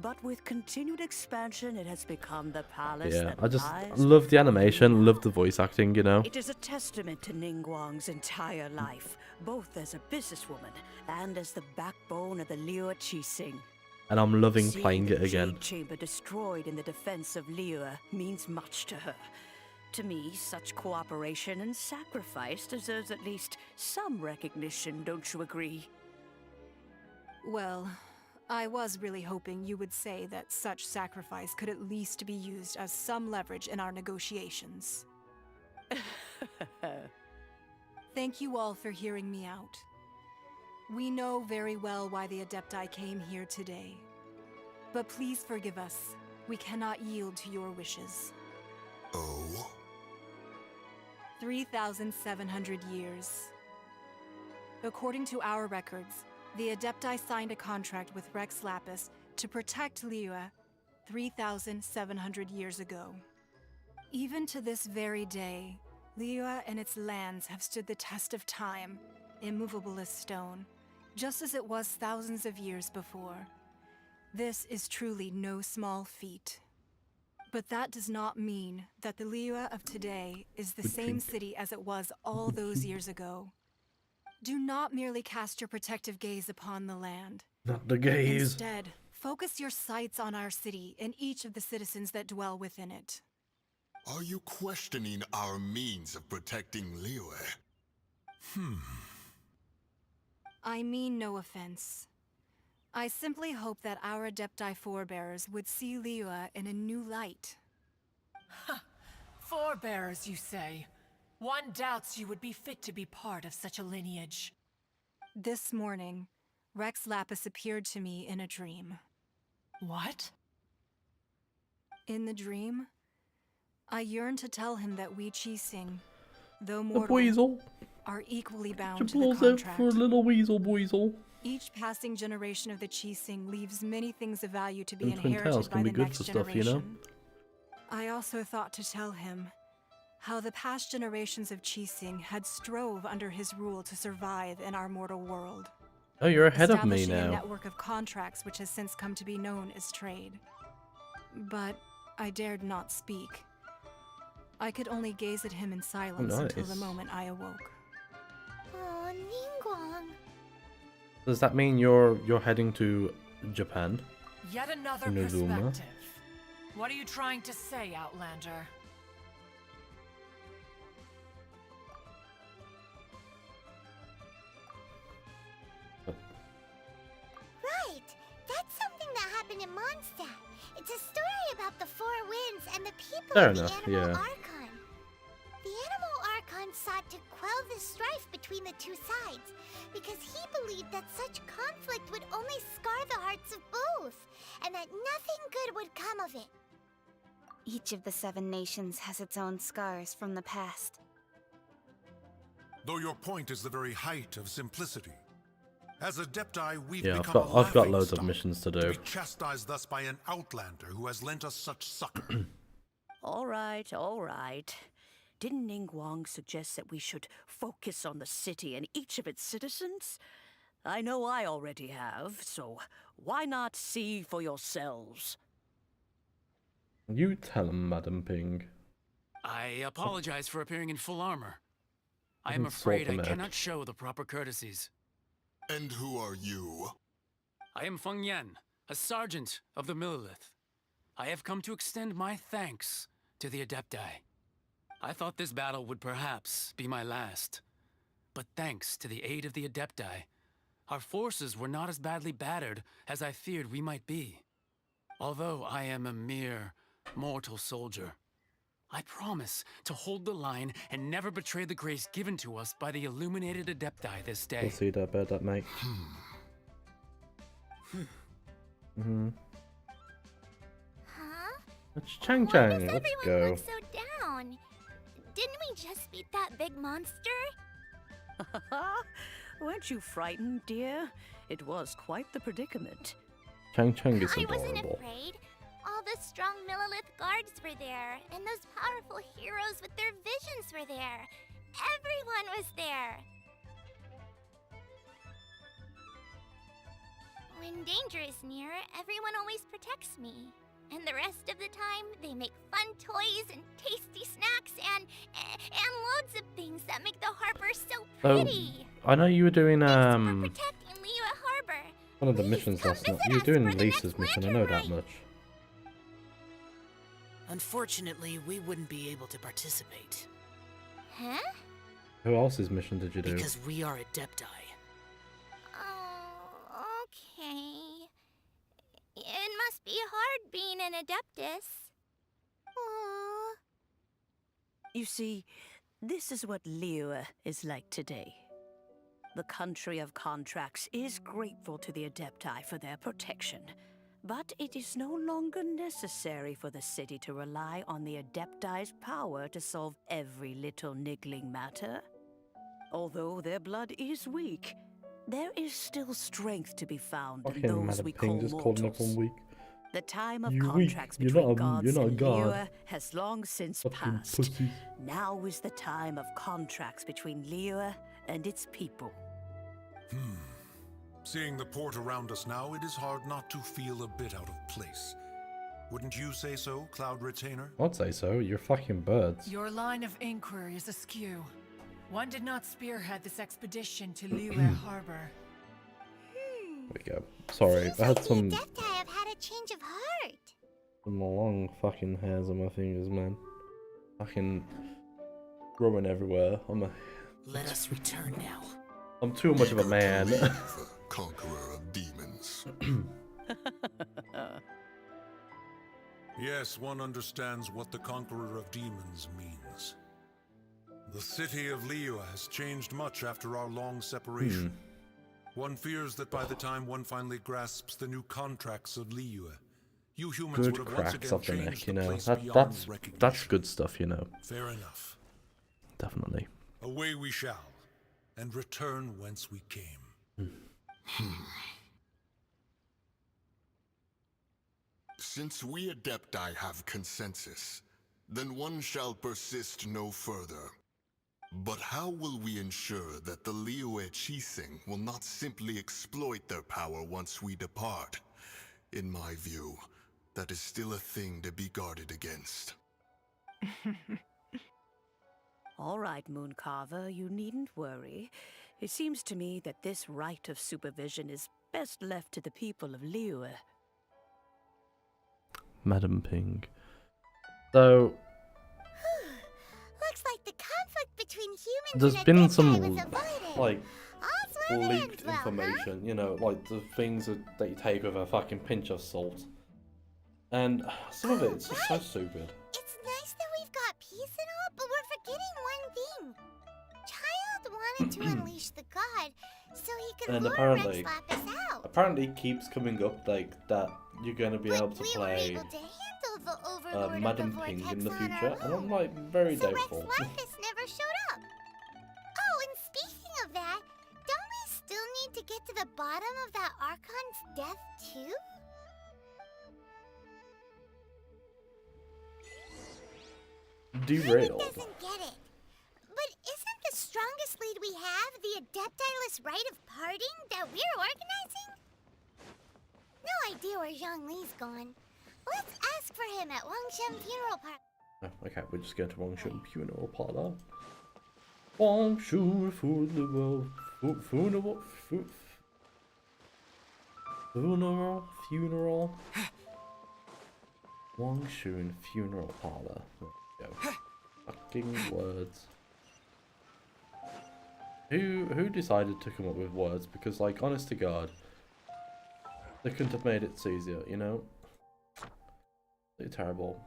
but with continued expansion, it has become the palace Yeah, that I just lies love the before animation, love the voice acting, you know. It is a testament to Ningguang's entire life, both as a businesswoman and as the backbone of the Liyue Qixing. And I'm loving Seeing playing the it again. Jade Chamber destroyed in the defense of Liyue means much to her. To me, such cooperation and sacrifice deserves at least some recognition, don't you agree? Well, I was really hoping you would say that such sacrifice could at least be used as some leverage in our negotiations. Thank you all for hearing me out. We know very well why the Adepti came here today. But please forgive us. We cannot yield to your wishes. Oh? 3,700 years. According to our records, the Adepti signed a contract with Rex Lapis to protect Liyue 3,700 years ago. Even to this very day, Liyue and its lands have stood the test of time, immovable as stone, just as it was thousands of years before. This is truly no small feat. But that does not mean that the Liyue of today is the same city as it was all those years ago. Do not merely cast your protective gaze upon the land. Not the gaze. Instead, focus your sights on our city and each of the citizens that dwell within it. Are you questioning our means of protecting Liyue? I mean no offense. I simply hope that our Adepti forebears would see Liyue in a new light. Forebears, you say? One doubts you would be fit to be part of such a lineage. This morning, Rex Lapis appeared to me in a dream. What? In the dream, I yearned to tell him that we Qixing, though A mortal, weasel. are equally bound She to the pulls out contract. for a little weasel. Each passing generation of the Qixing leaves many things of value to be And Twin inherited Towers by can be the good next for generation. stuff, you know? I also thought to tell him how the past generations of Qixing had strove under his rule to survive in our mortal world. Oh, you're ahead of me establishing a now. network of contracts which has since come to be known as trade. But I dared not speak. I could only gaze at him in silence until the nice. moment I awoke. Oh, Ningguang. Does that mean you're heading to Japan? Yet another Inazuma? perspective. What are you trying to say, Outlander? Right! That's something that happened in Mondstadt. It's a story about the Four Winds and the people Fair of the enough, Animal yeah. Archon. The Animal Archon sought to quell the strife between the two sides, because he believed that such conflict would only scar the hearts of both, and that nothing good would come of it. Each of the 7 nations has its own scars from the past. Though your point is the very height of simplicity. As Adepti, we've Yeah, become I've got a loads of laughingstock, missions to do. to be chastised thus by an outlander who has lent us such succor. All right, all right. Didn't Ningguang suggest that we should focus on the city and each of its citizens? I know I already have, so why not see for yourselves? You tell him, Madam Ping. I apologize for appearing in full armor. I am Doesn't sort afraid I them out. cannot show the proper courtesies. And who are you? I am Feng Yan, a sergeant of the Millilith. I have come to extend my thanks to the Adepti. I thought this battle would perhaps be my last. But thanks to the aid of the Adepti, our forces were not as badly battered as I feared we might be. Although I am a mere mortal soldier, I promise to hold the line and never betray the grace given to us by the illuminated Adepti this day. We'll see that about that, mate. Huh? It's Chang Why Chang. does Let's everyone go. look so down? Didn't we just beat that big monster? Weren't you frightened, dear? It was quite the predicament. Chang Chang is I wasn't adorable. afraid. All the strong Millilith guards were there, and those powerful heroes with their visions were there. Everyone was there. When danger is near, everyone always protects me. And the rest of the time, they make fun toys and tasty snacks and loads of things that make the harbor so pretty. I know you were doing Protecting Liyue Harbor. one of the missions last night. You were doing Lisa's mission. I know that much. Unfortunately, we wouldn't be able to participate. Huh? Who else's mission did you do? Because we are Adepti. Oh, okay. It must be hard being an Adeptus. Aww. You see, this is what Liyue is like today. The country of contracts is grateful to the Adepti for their protection, but it is no longer necessary for the city to rely on the Adepti's power to solve every little niggling matter. Although their blood is weak, there is still strength to be found in Fucking those Madam we Ping call just calling mortals. everyone weak. The time of You weak. contracts You're between not gods you're not a and god. Liyue has long since Fucking passed. pussy. Now is the time of contracts between Liyue and its people. Seeing the port around us now, it is hard not to feel a bit out of place. Wouldn't you say so, Cloud Retainer? I'd say so. You're fucking birds. Your line of inquiry is askew. One did not spearhead this expedition to Liyue Harbor. There we go. Sorry, I had some Adepti have had a change of heart. long fucking hairs on my fingers, man. Fucking growing everywhere. Let us return now. I'm too much of a man. Conqueror of demons. Yes, one understands what the Conqueror of Demons means. The city of Liyue has changed much after our long separation. One fears that by the time one finally grasps the new contracts of Liyue, you humans Good would have once cracks again off the changed neck, you the know. place That's beyond recognition. that's good stuff, you know. Fair enough. Definitely. Away we shall, and return whence we came. Since we Adepti have consensus, then one shall persist no further. But how will we ensure that the Liyue Qixing will not simply exploit their power once we depart? In my view, that is still a thing to be guarded against. All right, Mooncarver, you needn't worry. It seems to me that this right of supervision is best left to the people of Liyue. Madam Ping. So Looks like the conflict between humans there's and been Adepti some was avoided. like All's well that leaked ends well, information, you know, like the things that you take with a fucking pinch of salt. And some of it's just so stupid. It's nice that we've got peace and all, but we're forgetting one thing. Child wanted to unleash the god so he could And lure apparently, Rex Lapis out. apparently keeps coming up like that you're gonna be able to We play were able to handle the overlord Madam of the Ping vortex in the on future, our and I'm own. like very So doubtful. Rex Lapis never showed up. Oh, and speaking of that, don't we still need to get to the bottom of that Archon's death too? Derailed. Doesn't get it. But isn't the strongest lead we have the Adeptiless rite of parting that we're organizing? No idea where Zhongli's gone. Let's ask for him at Wangshan Funeral Park. Oh, okay, we're just going to Wangshan Funeral Parlor. Wangshan Funeral Funeral Wangshan Funeral Parlor. There we go. Fucking words. Who decided to come up with words? Because, like, honest to God, they couldn't have made it easier, you know? They're terrible.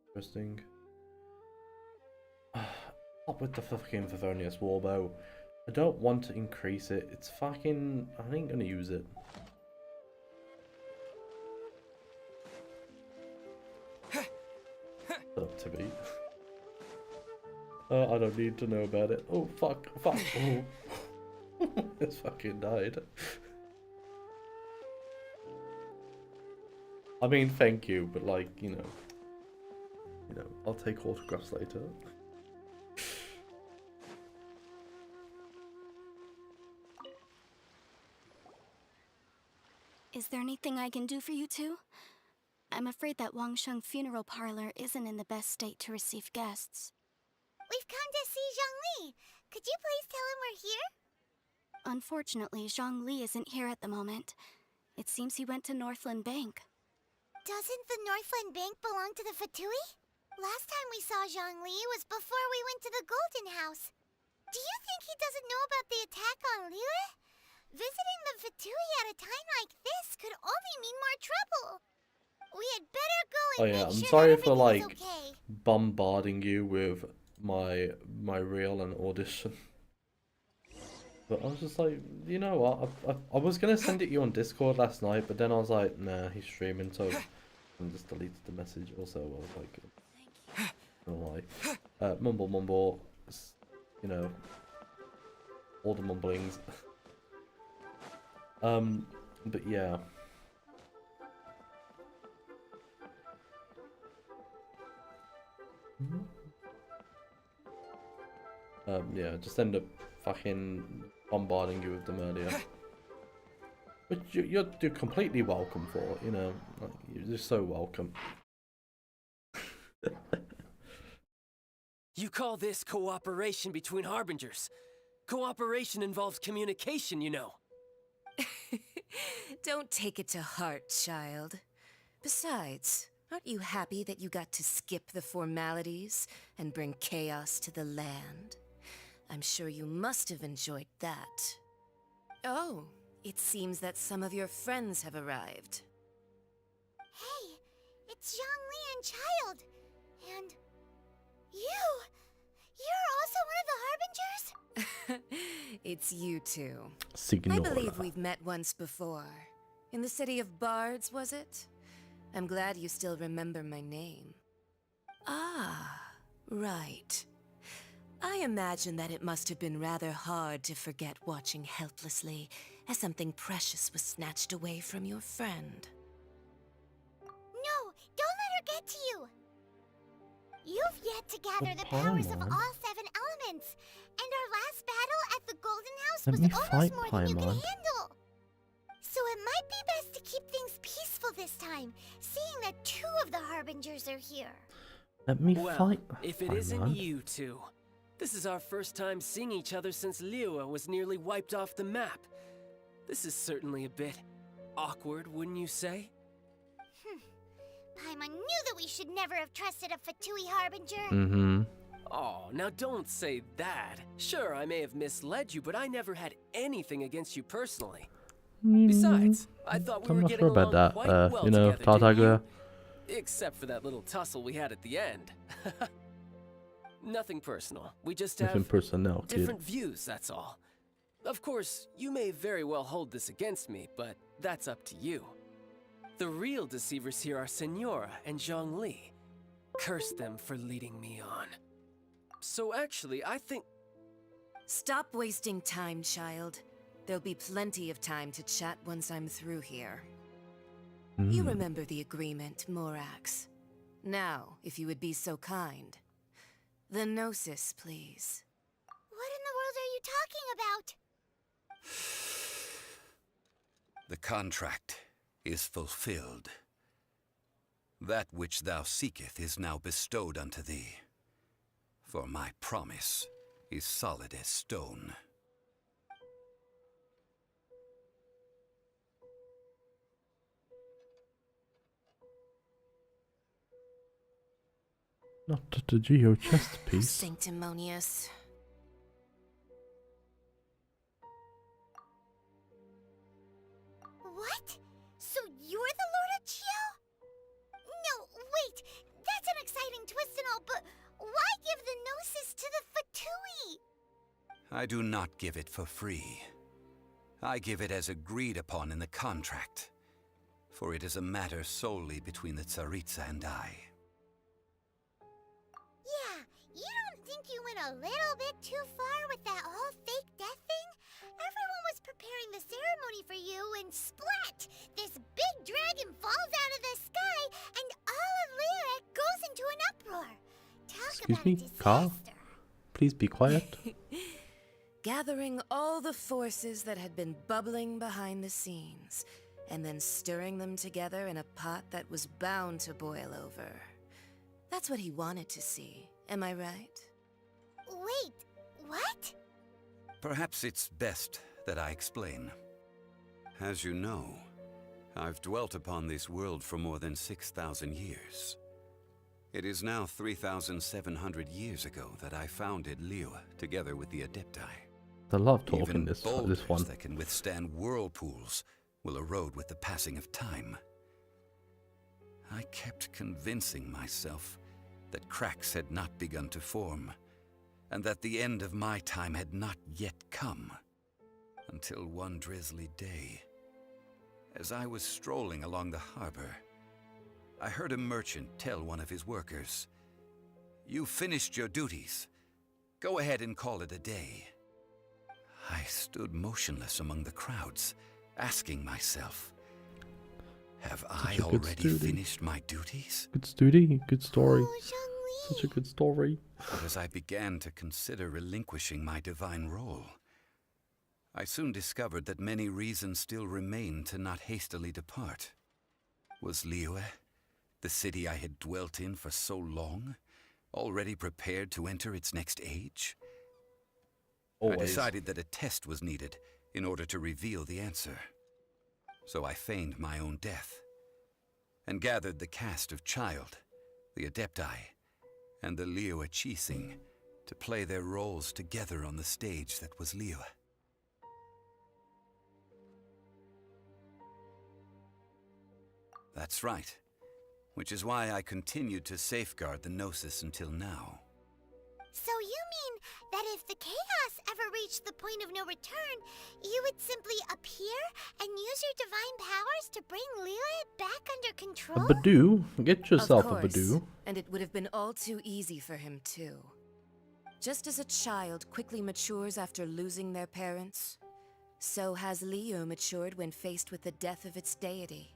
Interesting. Up with the fucking Favonius Warbow. I don't want to increase it. It's fucking... I ain't gonna use it. Shut up, Timmy. I don't need to know about it. Oh, fuck. Fuck. Oh. It's fucking died. I mean, thank you, but like, you know, I'll take autographs later. Is there anything I can do for you two? I'm afraid that Wangsheng Funeral Parlor isn't in the best state to receive guests. We've come to see Zhongli. Could you please tell him we're here? Unfortunately, Zhongli isn't here at the moment. It seems he went to Northland Bank. Doesn't the Northland Bank belong to the Fatui? Last time we saw Zhongli was before we went to the Golden House. Do you think he doesn't know about the attack on Liyue? Visiting the Fatui at a time like this could only mean more trouble. We had better go and Oh yeah, make I'm sure sorry that for like everything's okay. bombarding you with my reel and audition. But I was just like, you know what? I was gonna send it you on Discord last night, but then I was like, nah, he's streaming, so I just deleted the message. Also, I was like, oh my, mumble, you know, all the mumblings. But yeah. Yeah, just end up fucking bombarding you with them earlier. Which you're completely welcome for, you know, like, you're so welcome. You call this cooperation between Harbingers? Cooperation involves communication, you know. Don't take it to heart, child. Besides, aren't you happy that you got to skip the formalities and bring chaos to the land? I'm sure you must have enjoyed that. Oh, it seems that some of your friends have arrived. Hey, it's Zhongli and Child. And you! You're also one of the Harbingers? It's you two. Signora. I believe we've met once before. In the city of Bards, was it? I'm glad you still remember my name. Ah, right. I imagine that it must have been rather hard to forget watching helplessly as something precious was snatched away from your friend. No, don't let her get to you. You've yet to gather the powers of all 7 elements, and our last battle at the Golden House Let me was fight almost more than you can Paimon. handle. So it might be best to keep things peaceful this time, seeing that 2 of the Harbingers are here. Let me Well, fight if it isn't Paimon. you two. This is our first time seeing each other since Liyue was nearly wiped off the map. This is certainly a bit awkward, wouldn't you say? Paimon knew that we should never have trusted a Fatui Harbinger. Mm-hmm. Oh, now don't say that. Sure, I may have misled you, but I never had anything against you personally. Besides, I thought we I'm were not getting sure about along that. quite well You know, together, didn't Tartaglia. you? Except for that little tussle we had at the end. Nothing personal. We just Nothing have personnel, kid. different views, that's all. Of course, you may very well hold this against me, but that's up to you. The real deceivers here are Senora and Zhongli. Curse them for leading me on. So actually, I think... Stop wasting time, child. There'll be plenty of time to chat once I'm through here. You remember the agreement, Morax. Now, if you would be so kind. The Gnosis, please. What in the world are you talking about? The contract is fulfilled. That which thou seeketh is now bestowed unto thee. For my promise is solid as stone. Not the Geo chest piece. Sanctimonious. What? So you're the Lord of Geo? No, wait. That's an exciting twist and all, but why give the Gnosis to the Fatui? I do not give it for free. I give it as agreed upon in the contract, for it is a matter solely between the Tsaritsa and I. Yeah, you don't think you went a little bit too far with that whole fake death thing? Everyone was preparing the ceremony for you, and splat! This big dragon falls out of the sky, and all of Lyric goes into an uproar. Talk Excuse about me, a disaster. Carl? Please be quiet. Gathering all the forces that had been bubbling behind the scenes, and then stirring them together in a pot that was bound to boil over. That's what he wanted to see, am I right? Wait, what? Perhaps it's best that I explain. As you know, I've dwelt upon this world for more than 6,000 years. It is now 3,700 years ago that I founded Liyue together with the Adepti. I love talking Even this boulders one. that can withstand whirlpools will erode with the passing of time. I kept convincing myself that cracks had not begun to form, and that the end of my time had not yet come. Until one drizzly day, as I was strolling along the harbor, I heard a merchant tell one of his workers, "You finished your duties. Go ahead and call it a day." I stood motionless among the crowds, asking myself, have I a good already student. finished my duties? Good study, good story. Such a good story. But as I began to consider relinquishing my divine role, I soon discovered that many reasons still remained to not hastily depart. Was Liyue, the city I had dwelt in for so long, already prepared to enter its next age? I decided that a test was needed in order to reveal the answer. So I feigned my own death, and gathered the cast of Child, the Adepti, and the Liyue Chising to play their roles together on the stage that was Liyue. That's right, which is why I continued to safeguard the Gnosis until now. So you mean that if the chaos ever reached the point of no return, you would simply appear and use your divine powers to bring Liyue back under A control? Badoo? Get yourself Of a course, Badoo. and it would have been all too easy for him too. Just as a child quickly matures after losing their parents, So has Leo matured when faced with the death of its deity.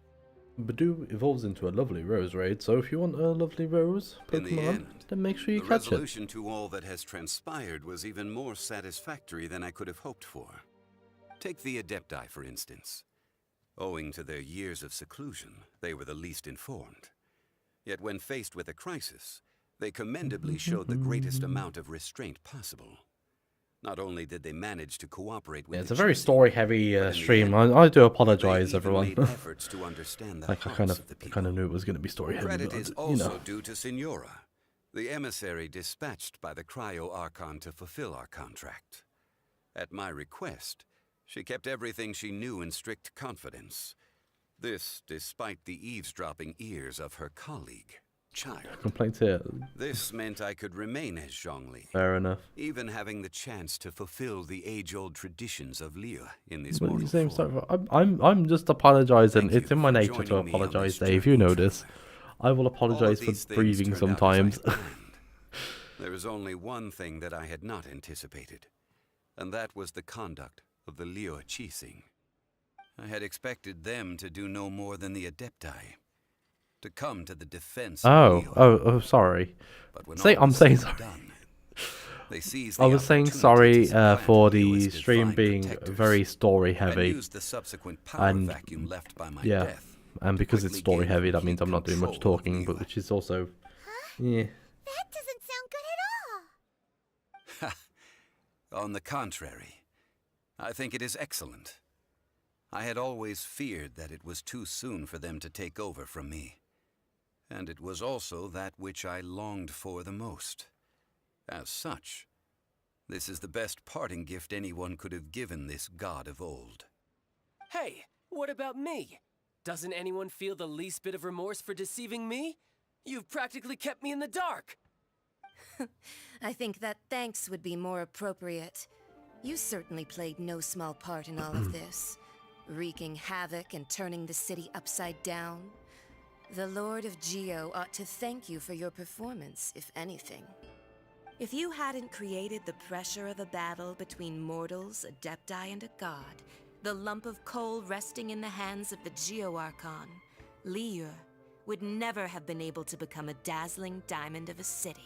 Badoo evolves into a lovely rose raid, so if you want a lovely rose In the Pokemon, end, then make sure you the catch it. resolution to all that has transpired was even more satisfactory than I could have hoped for. Take the Adepti, for instance. Owing to their years of seclusion, they were the least informed. Yet when faced with a crisis, they commendably showed the greatest amount of restraint possible. Not only did they manage to cooperate with Yeah, it's the a very choosing, story-heavy but in the stream. end, I do they apologize, even everyone. made efforts to understand the Like I hearts of the people. kind of knew it was going to be story-heavy, Credit but is you also know. due to Signora, the emissary dispatched by the Cryo Archon to fulfill our contract. At my request, she kept everything she knew in strict confidence. This despite the eavesdropping ears of her colleague, Child. Complaints here. This meant I could remain as Zhongli, Fair enough. even having the chance to fulfill the age-old traditions of Liyue in this What are you mortal saying? form. Sorry, I'm just apologizing. Thank It's you in my for nature to joining me on apologize, this Dave. You journey, know this. I will apologize for these things breathing turned out as I sometimes. had planned. There was only one thing that I had not anticipated, and that was the conduct of the Liyue Qixing. I had expected them to do no more than the Adepti, to come to the defense of Liyue. Oh, sorry. But when Say, all I'm was saying said and sorry. done, they seized I the was saying opportunity sorry to supplant for Liyue's the stream divine being protectors, very story and heavy. used the subsequent power vacuum left by my yeah, death and because it's quickly story gain heavy, that means complete I'm not doing much control of talking, but Liyue. which is also, yeah. That doesn't sound good at all. On the contrary, I think it is excellent. I had always feared that it was too soon for them to take over from me. And it was also that which I longed for the most. As such, this is the best parting gift anyone could have given this god of old. Hey, what about me? Doesn't anyone feel the least bit of remorse for deceiving me? You've practically kept me in the dark. I think that thanks would be more appropriate. You certainly played no small part in all of this, wreaking havoc and turning the city upside down. The Lord of Geo ought to thank you for your performance, if anything. If you hadn't created the pressure of a battle between mortals, Adepti, and a god, the lump of coal resting in the hands of the Geo Archon, Liyue, would never have been able to become a dazzling diamond of a city.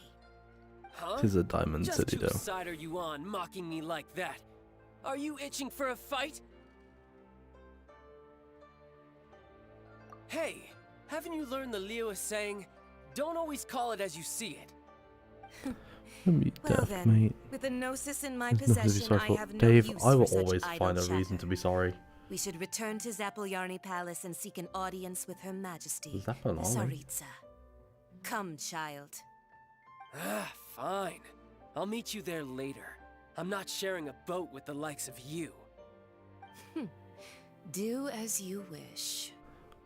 Huh? It is a diamond Just city, whose though. side are you on, mocking me like that? Are you itching for a fight? Hey, haven't you learned the Liyue saying, don't always call it as you see it? Well then, mate. with the Gnosis in my There's nothing to be possession, sorry I for. have no Dave, use I for will such always idle find a chatter. reason to be sorry. We should return to Zapolyarny Palace and seek an audience with Her Majesty, Zapolyarny? Tsaritsa. Come, child. Ah, fine. I'll meet you there later. I'm not sharing a boat with the likes of you. Do as you wish.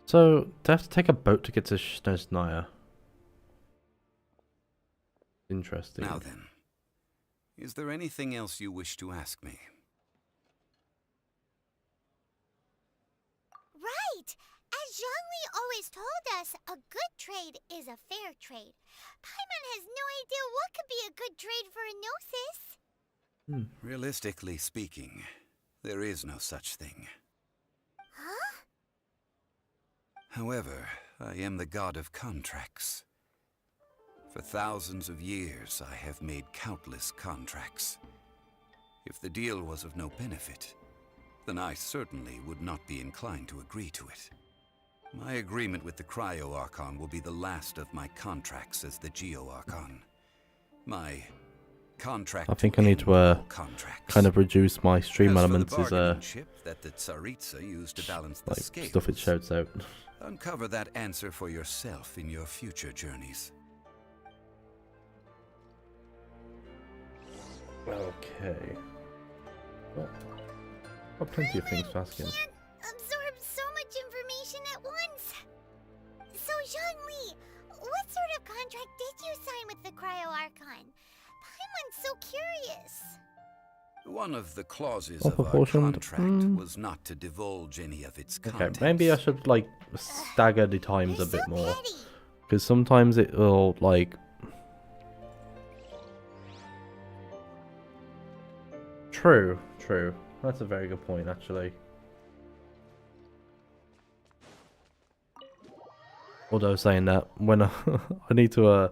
So, they have to take a boat to get to Snezhnaya. Interesting. Now then, is there anything else you wish to ask me? Right! As Zhongli always told us, a good trade is a fair trade. Paimon has no idea what could be a good trade for a Gnosis. Realistically speaking, there is no such thing. Huh? However, I am the god of contracts. For thousands of years, I have made countless contracts. If the deal was of no benefit, then I certainly would not be inclined to agree to it. My agreement with the Cryo Archon will be the last of my contracts as the Geo Archon. My contract I think I need to kind of reduce my stream As for the elements is bargaining chip that the Tsaritsa used to balance the like scales, stuff it shouts out. uncover that answer for yourself in your future journeys. Okay. Well, got plenty of things to ask him. Absorb so much information at once. So, Zhongli, what sort of contract did you sign with the Cryo Archon? Paimon's so curious. One of the clauses All of our proportioned. contract was not to divulge any of its Okay, contents. maybe I should like stagger the times a bit more, because sometimes it will like. True. That's a very good point, actually. Although saying that, when I need to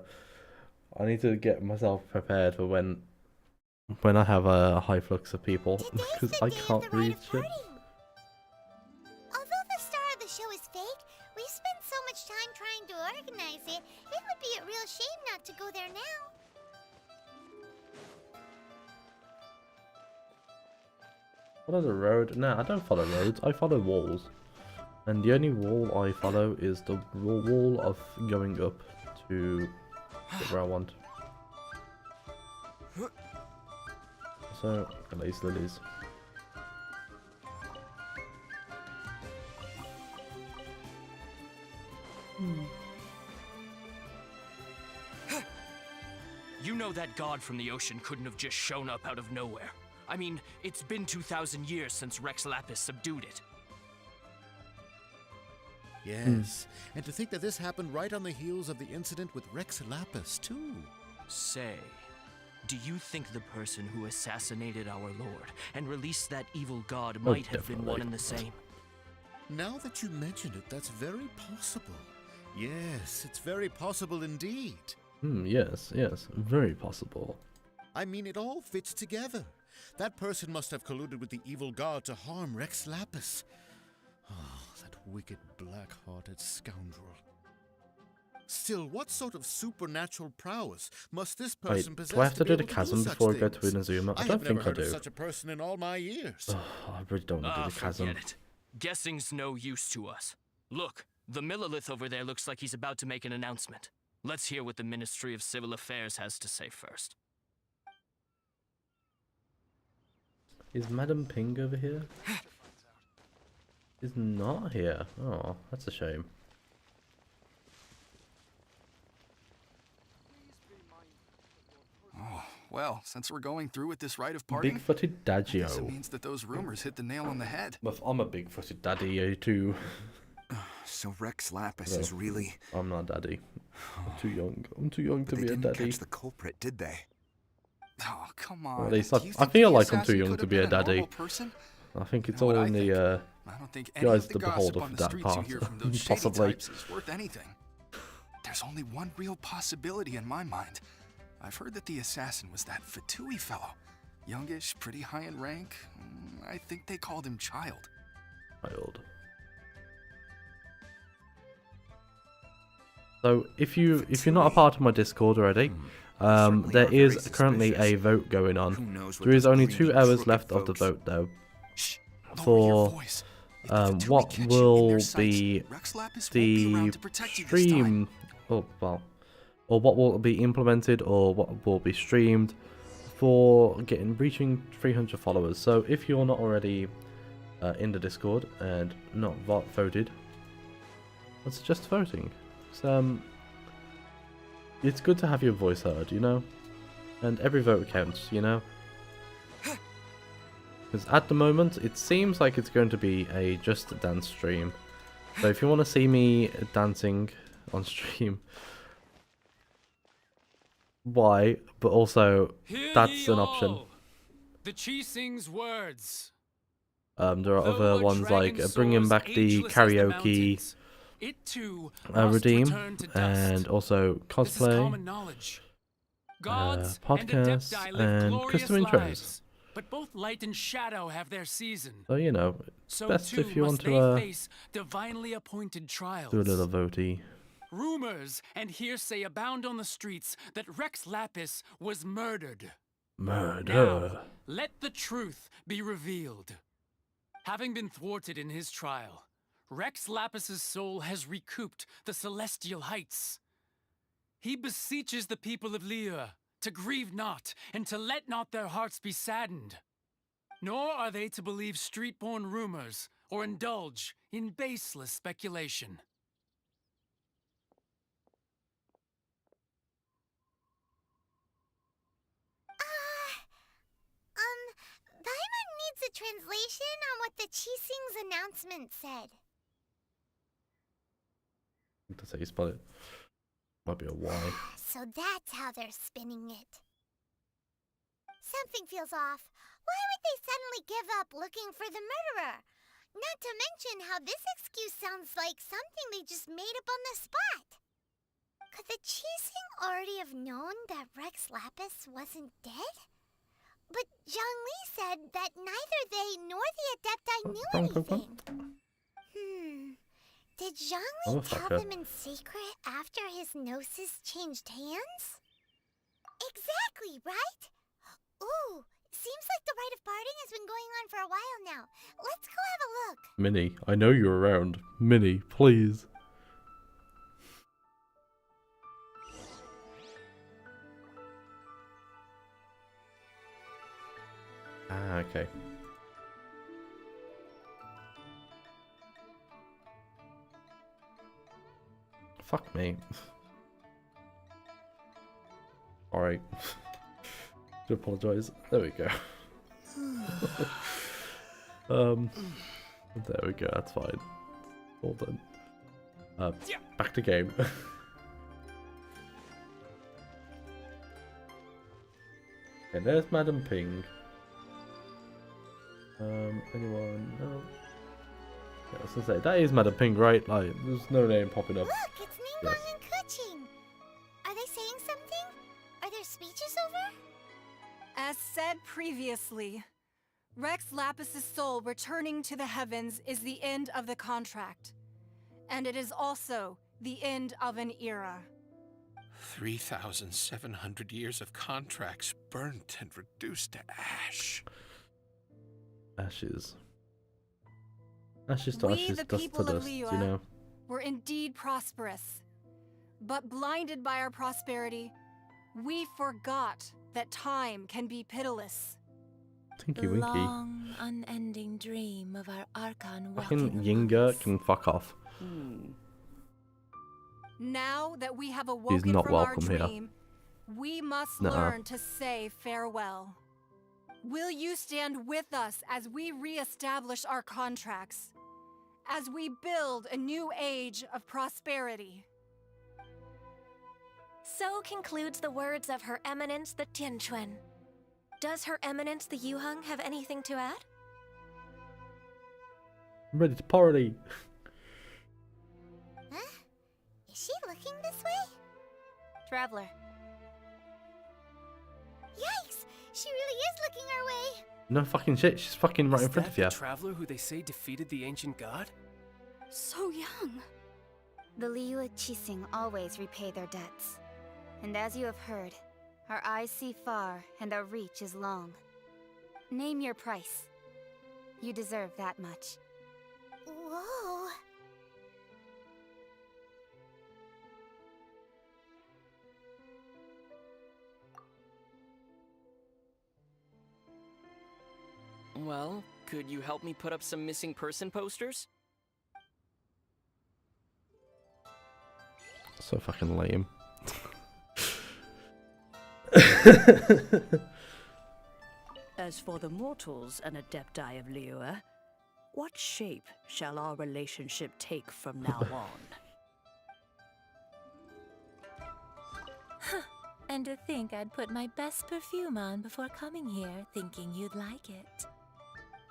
get myself prepared for when I have a high flux of people, because I can't read shit. Although the star of the show is fake, we spent so much time trying to organize it, it would be a real shame not to go there now. Follow the road? Nah, I don't follow roads, I follow walls. And the only wall I follow is the wall of going up to get where I want. So, at least lilies. You know that god from the ocean couldn't have just shown up out of nowhere. I mean, it's been 2,000 years since Rex Lapis subdued it. Yes, and to think that this happened right on the heels of the incident with Rex Lapis, too. Say, do you think the person who assassinated our lord and released that evil god might have been one and the same? Now that you mention it, that's very possible. Yes, it's very possible indeed. Yes, very possible. I mean, it all fits together. That person must have colluded with the evil god to harm Rex Lapis. Oh, that wicked, black-hearted scoundrel. Still, what sort of supernatural prowess must this person possess? Do I have to do the be able chasm do before I such go to things? Inazuma? I have don't never think I heard of do. such a person in all my years. I really don't want to do the chasm. Forget it. Guessing's no use to us. Look, the Millilith over there looks like he's about to make an announcement. Let's hear what the Ministry of Civil Affairs has to say first. Is Madam Ping over here? Is not here. Oh, that's a shame. Oh, well, since we're going through with this rite of parting, Big-footed daddy. I guess it means that those rumors hit the nail on the head. But I'm a big-footed daddy too. So Rex Lapis is really... I'm not daddy. I'm too young. I'm too young to be a daddy. They didn't catch the culprit, did they? Oh, come on. Or at least Do you I think feel the like I'm too assassin young could to have be a been daddy. normal person? I think it's You know all what in I the I don't think the any eyes of of the gossip beholder on for the that streets part. you hear from those shady Possibly. types is worth anything. There's only one real possibility in my mind. I've heard that the assassin was that Fatui fellow. Youngish, pretty high in rank. I think they called him Child. Child. So if you're not a part of my Discord already, there is currently a vote going on. There is only 2 hours left of the vote though. For what will be the stream, or what will be implemented, or what will be streamed for reaching 300 followers. So if you're not already in the Discord and not voted, I suggest voting. It's good to have your voice heard, you know, and every vote counts, you know. Because at the moment, it seems like it's going to be a just a dance stream. So if you want to see me dancing on stream, why? But also, that's an option. The Chi sings words. There are other ones like bringing back the karaoke, redeem, and also cosplay, podcasts, and custom intros. But both light and shadow have their season. So you know, it's So best too if you want must to they face divinely appointed trials. do a little votey. Rumors and hearsay abound on the streets that Rex Lapis was murdered. Murder. Now, let the truth be revealed. Having been thwarted in his trial, Rex Lapis's soul has recouped the celestial heights. He beseeches the people of Liyue to grieve not and to let not their hearts be saddened. Nor are they to believe street-born rumors or indulge in baseless speculation. Paimon needs a translation on what the Chising's announcement said. That's how you spell it. Might be a Y. So that's how they're spinning it. Something feels off. Why would they suddenly give up looking for the murderer? Not to mention how this excuse sounds like something they just made up on the spot. Could the Qixing already have known that Rex Lapis wasn't dead? But Zhongli said that neither they nor the Adepti knew anything. Did Zhongli tell them in secret after his gnosis changed hands? Exactly, right? Ooh, seems like the rite of parting has been going on for a while now. Let's go have a look. Minnie, I know you're around. Minnie, please. Ah, okay. Fuck me. Alright. Do apologise. There we go. There we go, that's fine. All done. Back to game. Okay, there's Madam Ping. Anyone? No. Yeah, I was gonna say, that is Madam Ping, right? Like, there's no name popping up. Look, it's Ningguang and Keqing. Are they saying something? Are their speeches over? As said previously, Rex Lapis's soul returning to the heavens is the end of the contract. And it is also the end of an era. 3,700 years of contracts burnt and reduced to ash. Ashes. Ashes to ashes, the dust to people of dust, you Liyue know. Were indeed prosperous. But blinded by our prosperity, we forgot that time can be pitiless. Tinky Winky. Long, unending dream of our Archon Fucking walking Yinga can fuck off. Now that we have He's awoken not from our welcome here. dream, we must Nuh-uh. learn to say farewell. Will you stand with us as we re-establish our contracts? As we build a new age of prosperity? So concludes the words of Her Eminence the Tianquan. Does Her Eminence the Yuheng have anything to add? I'm ready to party. Huh? Is she looking this way? Traveler. Yikes! She really is looking our way. No fucking shit, she's fucking right in front of you. The traveler who they say defeated the ancient god? So young. The Liyue Qixing always repay their debts. And as you have heard, our eyes see far and our reach is long. Name your price. You deserve that much. Whoa. Well, could you help me put up some missing person posters? So fucking lame. As for the mortals and Adepti of Liyue, what shape shall our relationship take from now on? And to think I'd put my best perfume on before coming here, thinking you'd like it.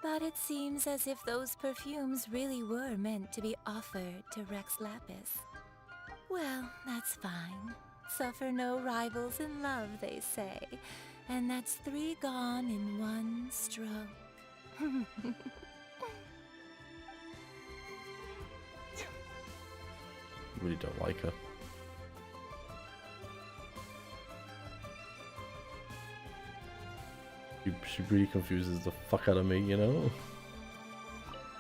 But it seems as if those perfumes really were meant to be offered to Rex Lapis. Well, that's fine. Suffer no rivals in love, they say. And that's 3 gone in 1 stroke. Really don't like her. She really confuses the fuck out of me, you know?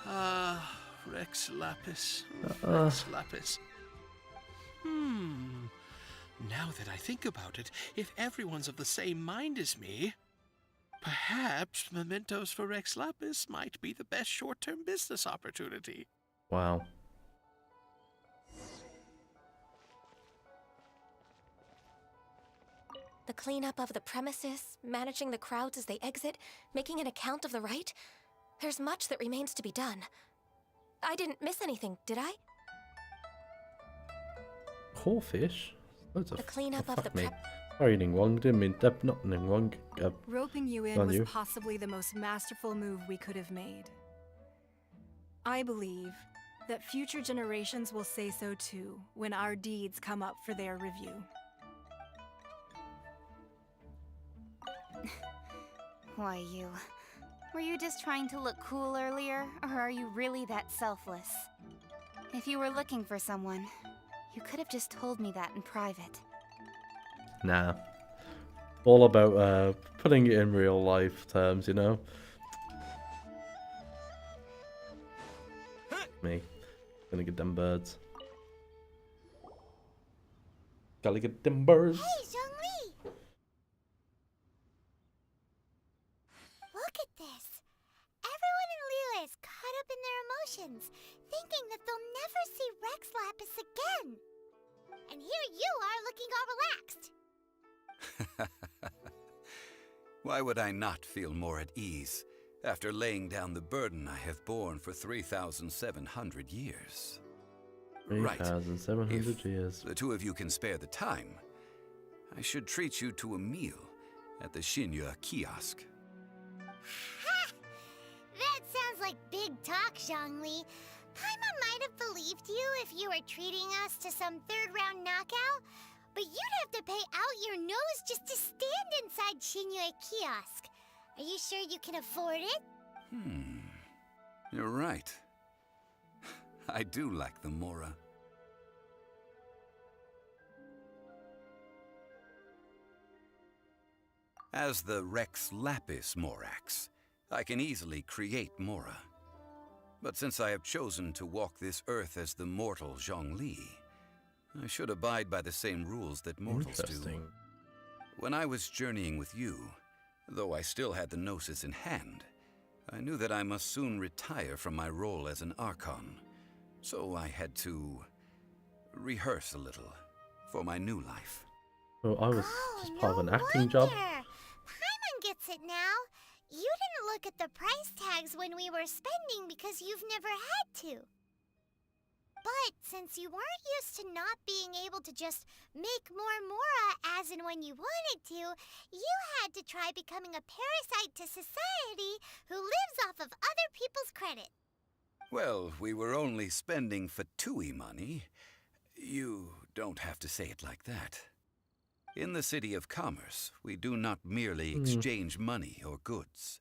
Ah, Rex Lapis. Rex Lapis. Now that I think about it, if everyone's of the same mind as me, perhaps mementos for Rex Lapis might be the best short-term business opportunity. Wow. The cleanup of the premises, managing the crowds as they exit, making an account of the rite. There's much that remains to be done. I didn't miss anything, did I? Poor fish. Loads of The cleanup oh, of the fuck me. Sorry, Ningguang, didn't mean that. Not Ningguang. Roping you in on was you. possibly the most masterful move we could have made. I believe that future generations will say so too when our deeds come up for their review. Why, you... Were you just trying to look cool earlier, or are you really that selfless? If you were looking for someone, you could have just told me that in private. Nah. All about putting it in real life terms, you know? Me. Gonna get them birds. Gotta get them birds. Hey, Zhongli! Look at this. Everyone in Liyue is caught up in their emotions, thinking that they'll never see Rex Lapis again. And here you are looking all relaxed. Why would I not feel more at ease after laying down the burden I have borne for 3,700 years? 3,700 years. The two of you can spare the time, I should treat you to a meal at the Shinya kiosk. Ha! That sounds like big talk, Zhongli. Paimon might have believed you if you were treating us to some third-round knockout, but you'd have to pay out your nose just to stand inside Shinya kiosk. Are you sure you can afford it? You're right. I do like the Mora. As the Rex Lapis Morax, I can easily create Mora. But since I have chosen to walk this earth as the mortal Zhongli, I should abide by the same rules that mortals do. When I was journeying with you, though I still had the Gnosis in hand, I knew that I must soon retire from my role as an Archon. So I had to rehearse a little for my new life. Well, I was just part of an acting job. Paimon gets it now. You didn't look at the price tags when we were spending because you've never had to. But since you weren't used to not being able to just make more Mora as and when you wanted to, you had to try becoming a parasite to society who lives off of other people's credit. Well, we were only spending Fatui money. You don't have to say it like that. In the City of Commerce, we do not merely exchange money or goods.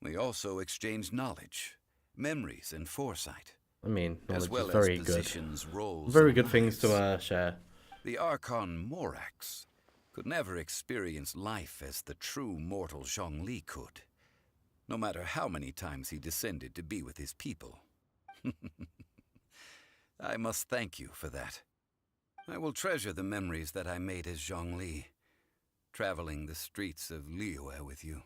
We also exchange knowledge, memories, and foresight. I mean, knowledge as well is very as positions, good. Roles, very and good things to lives. share. The Archon Morax could never experience life as the true mortal Zhongli could, no matter how many times he descended to be with his people. I must thank you for that. I will treasure the memories that I made as Zhongli, traveling the streets of Liyue with you.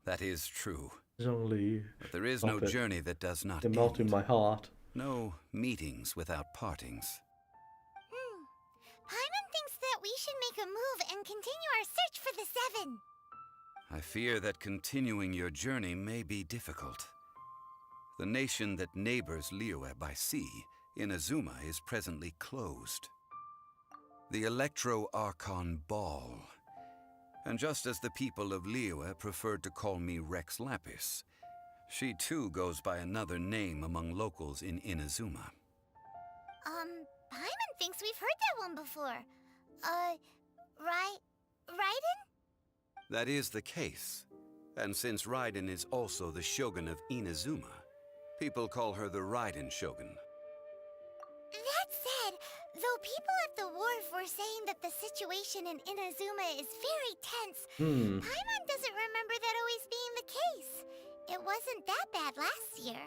That is true. Zhongli. But there is no journey that does not They melt in my heart. No meetings without partings. Paimon thinks that we should make a move and continue our search for the Seven. I fear that continuing your journey may be difficult. The nation that neighbors Liyue by sea, Inazuma, is presently closed. The Electro-Archon Ball. And just as the people of Liyue preferred to call me Rex Lapis, she too goes by another name among locals in Inazuma. Paimon thinks we've heard that one before. Raiden? That is the case. And since Raiden is also the Shogun of Inazuma, people call her the Raiden Shogun. That said, though people at the wharf were saying that the situation in Inazuma is very tense, Paimon doesn't remember that always being the case. It wasn't that bad last year.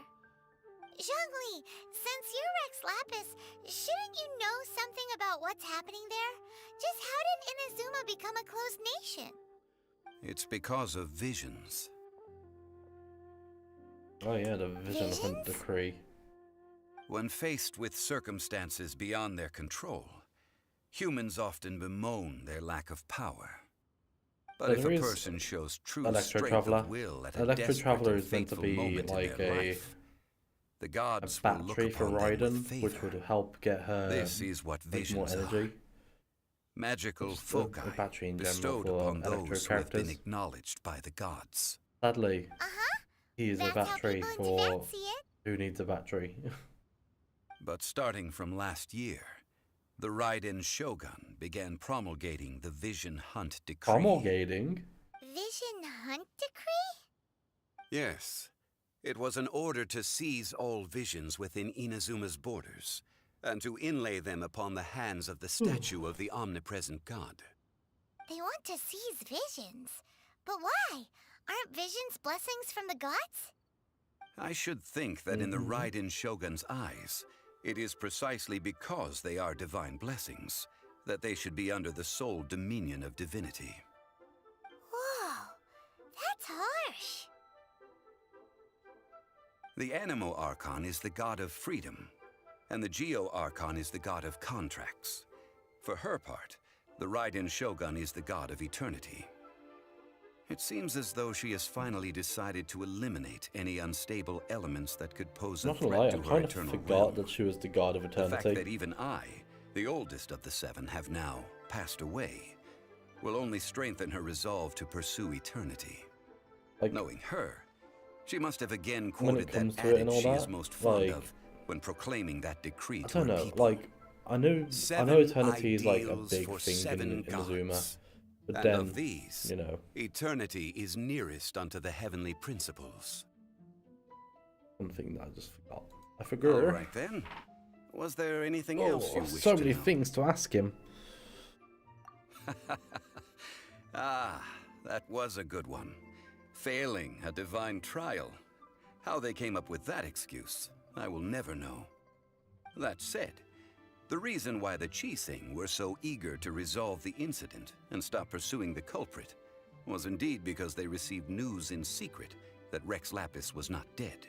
Zhongli, since you're Rex Lapis, shouldn't you know something about what's happening there? Just how did Inazuma become a closed nation? It's because of visions. Oh yeah, the Vision Hunt Decree. When faced with circumstances beyond their control, humans often bemoan their lack of power. But if a person shows true strength of will at a desperate and fateful moment in their life, the gods will look battery for upon them with Raiden, favor. which would help get her This is what visions more energy. magical Just a foci battery in general bestowed for upon electro those who have been characters. acknowledged by the gods. Sadly, he is a That's how battery people in for Tibet see it. who needs a battery. But starting from last year, the Raiden Shogun began promulgating the Vision Hunt Decree. Promulgating? Vision Hunt Decree? Yes. It was an order to seize all visions within Inazuma's borders, and to inlay them upon the hands of the statue of the omnipresent god. They want to seize visions. But why? Aren't visions blessings from the gods? I should think that in the Raiden Shogun's eyes, it is precisely because they are divine blessings that they should be under the sole dominion of divinity. Whoa, that's harsh. The Animo Archon is the god of freedom, and the Geo Archon is the god of contracts. For her part, the Raiden Shogun is the god of eternity. It seems as though she has finally decided to eliminate any unstable elements that could pose a Not gonna lie, threat I to her kind of eternal forgot realm. that she was the god of The fact eternity. that even I, the oldest of the seven, have now passed away, will only strengthen her resolve to pursue eternity. Knowing her, she must have again When it quoted comes that to it and adage all she is that, most fond like, of when proclaiming that decree I to don't her know, people. like, I know eternity is like a ideals big for thing seven in Inazuma, gods. but And then, of these, you know, eternity is nearest unto the heavenly principles. one thing that I just forgot. I All forgot. right then. Was there anything else you Oh, wish so to many know? things to ask him. Ah, that was a good one. Failing a divine trial. How they came up with that excuse, I will never know. That said, the reason why the Chising were so eager to resolve the incident and stop pursuing the culprit was indeed because they received news in secret that Rex Lapis was not dead.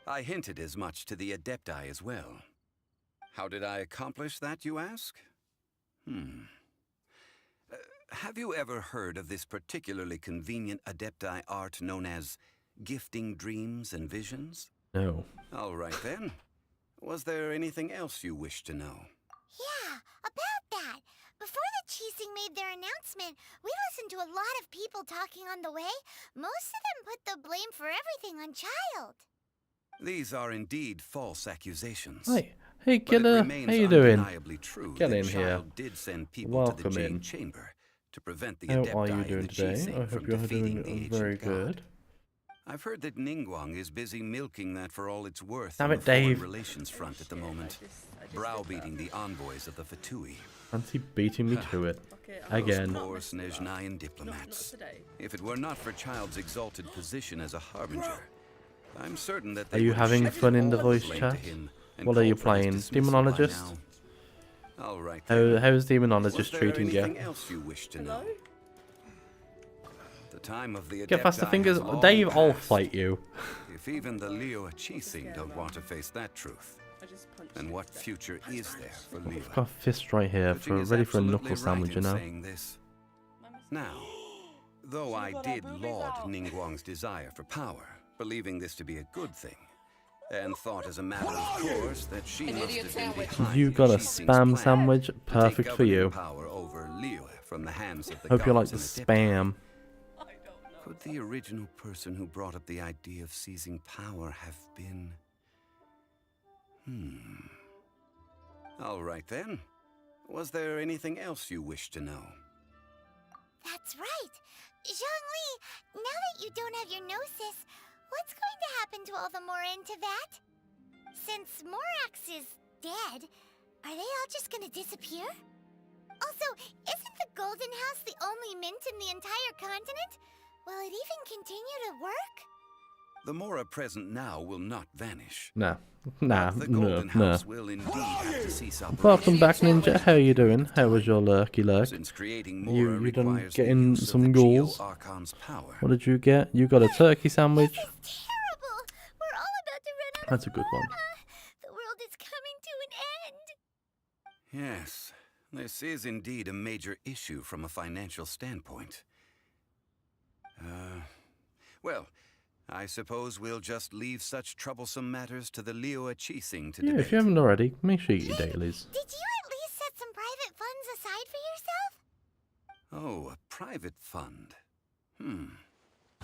I hinted as much to the Adepti as well. How did I accomplish that, you ask? Have you ever heard of this particularly convenient Adepti art known as gifting dreams and visions? No. All right then. Was there anything else you wish to know? Yeah, about that. Before the Chising made their announcement, we listened to a lot of people talking on the way. Most of them put the blame for everything on Child. These are indeed false accusations. Hey, But it killer, remains how you doing? undeniably true Get that in here. Child did send people Welcome to the Jade in. Chamber to prevent the How Adepti are you and doing the today? Chising I hope from you're defeating doing the very ancient god. good. I've heard that Ningguang is busy milking that for all it's worth Damn on it, the foreign Dave. relations front at the moment, browbeating the envoys of the Fatui. Fancy beating me to it. Again. Those poor Snezhnayan diplomats. If it were not for Child's exalted position as a harbinger, I'm certain that they Are you would have having shifted fun in the all voice blame chat? to him and What are you called for his playing? dismissal by Demonologist? now. All right then. How's Was Demonologist there treating anything you? else you wish to know? The time of the Get faster Adepti fingers. has long Dave, I'll passed. fight you. If even the Leo Chising don't want to face that truth, then what future is there for Leo? I've got a fist right here Kuching is ready for a absolutely knuckle sandwich, right you in know. saying this. Now, though I did laud Ningguang's desire for power, believing this to be a good thing, and thought as a matter of course that she must have been behind You got a Chising's spam plan sandwich, to take perfect for governing you. power over Liyue from the hands of the Hope you like gods the and Adepti. spam. Could the original person who brought up the idea of seizing power have been... All right then. Was there anything else you wish to know? That's right. Zhongli, now that you don't have your gnosis, what's going to happen to all the Mora in Tibet? Since Morax is dead, are they all just gonna disappear? Also, isn't the Golden House the only mint in the entire continent? Will it even continue to work? The Mora present now will not vanish. Nah, The Golden no. House will indeed have to cease Welcome back, operations. Ninja. How you doing? How was your lurky lurk? Since creating Mora You done requires the getting use of some the Geo ghouls? Archon's power. What did you get? You got a turkey sandwich. Terrible! We're all about to run out That's a of good one. Mora. The world is coming to an end. Yes, this is indeed a major issue from a financial standpoint. Well, I suppose we'll just leave such troublesome matters to the Liyue Chising to Yeah, debate. if you haven't already, make sure you get your dailies. Did you at least set some private funds aside for Oh, a private fund.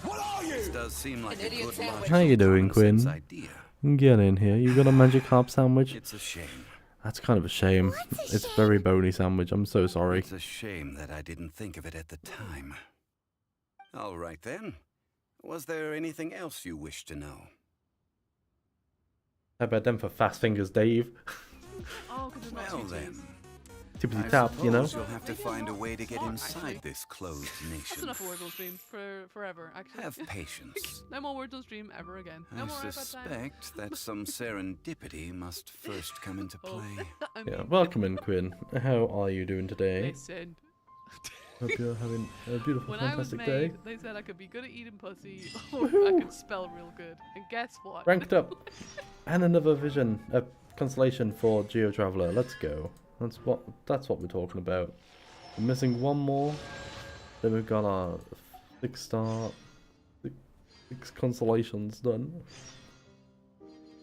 What are you? This does seem like a good logical How you doing, common-sense Quinn? idea. Get in here. You got a magic harp sandwich? It's a shame. That's kind of a shame. It's a very bony sandwich. I'm so sorry. It's a shame that I didn't think of it at the time. All right then. Was there anything else you wish to know? How about them for fast fingers, Dave? Well then. Tippity tap, you know? You'll have to find a way to get inside this closed nation. That's enough words on stream for forever, actually. Have patience. No more words on stream ever again. No I more iPad time. suspect that some serendipity must first come into play. Yeah, welcome in, Quinn. How are you doing today? Listen. Hope you're having a beautiful, When I was fantastic made, day. they said I could be good at eating pussy, or I could spell real good. And guess what? Ranked up. And another vision, a constellation for Geo Traveler. Let's go. That's what we're talking about. We're missing one more. Then we've got our 6-star, 6 constellations done.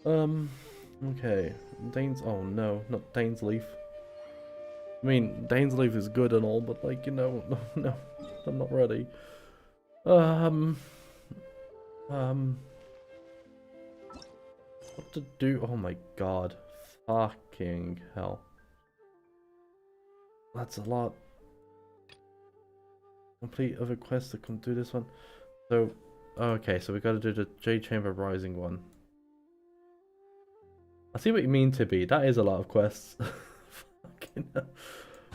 Okay. Dane's. Oh no, not Dane's Leaf. I mean, Dane's Leaf is good and all, but like, you know, no, I'm not ready. What to do? Oh my god. Fucking hell. That's a lot. Complete other quests that can do this one. So, okay, so we gotta do the Jade Chamber Rising one. I see what you mean, Tibby. That is a lot of quests. Fucking hell.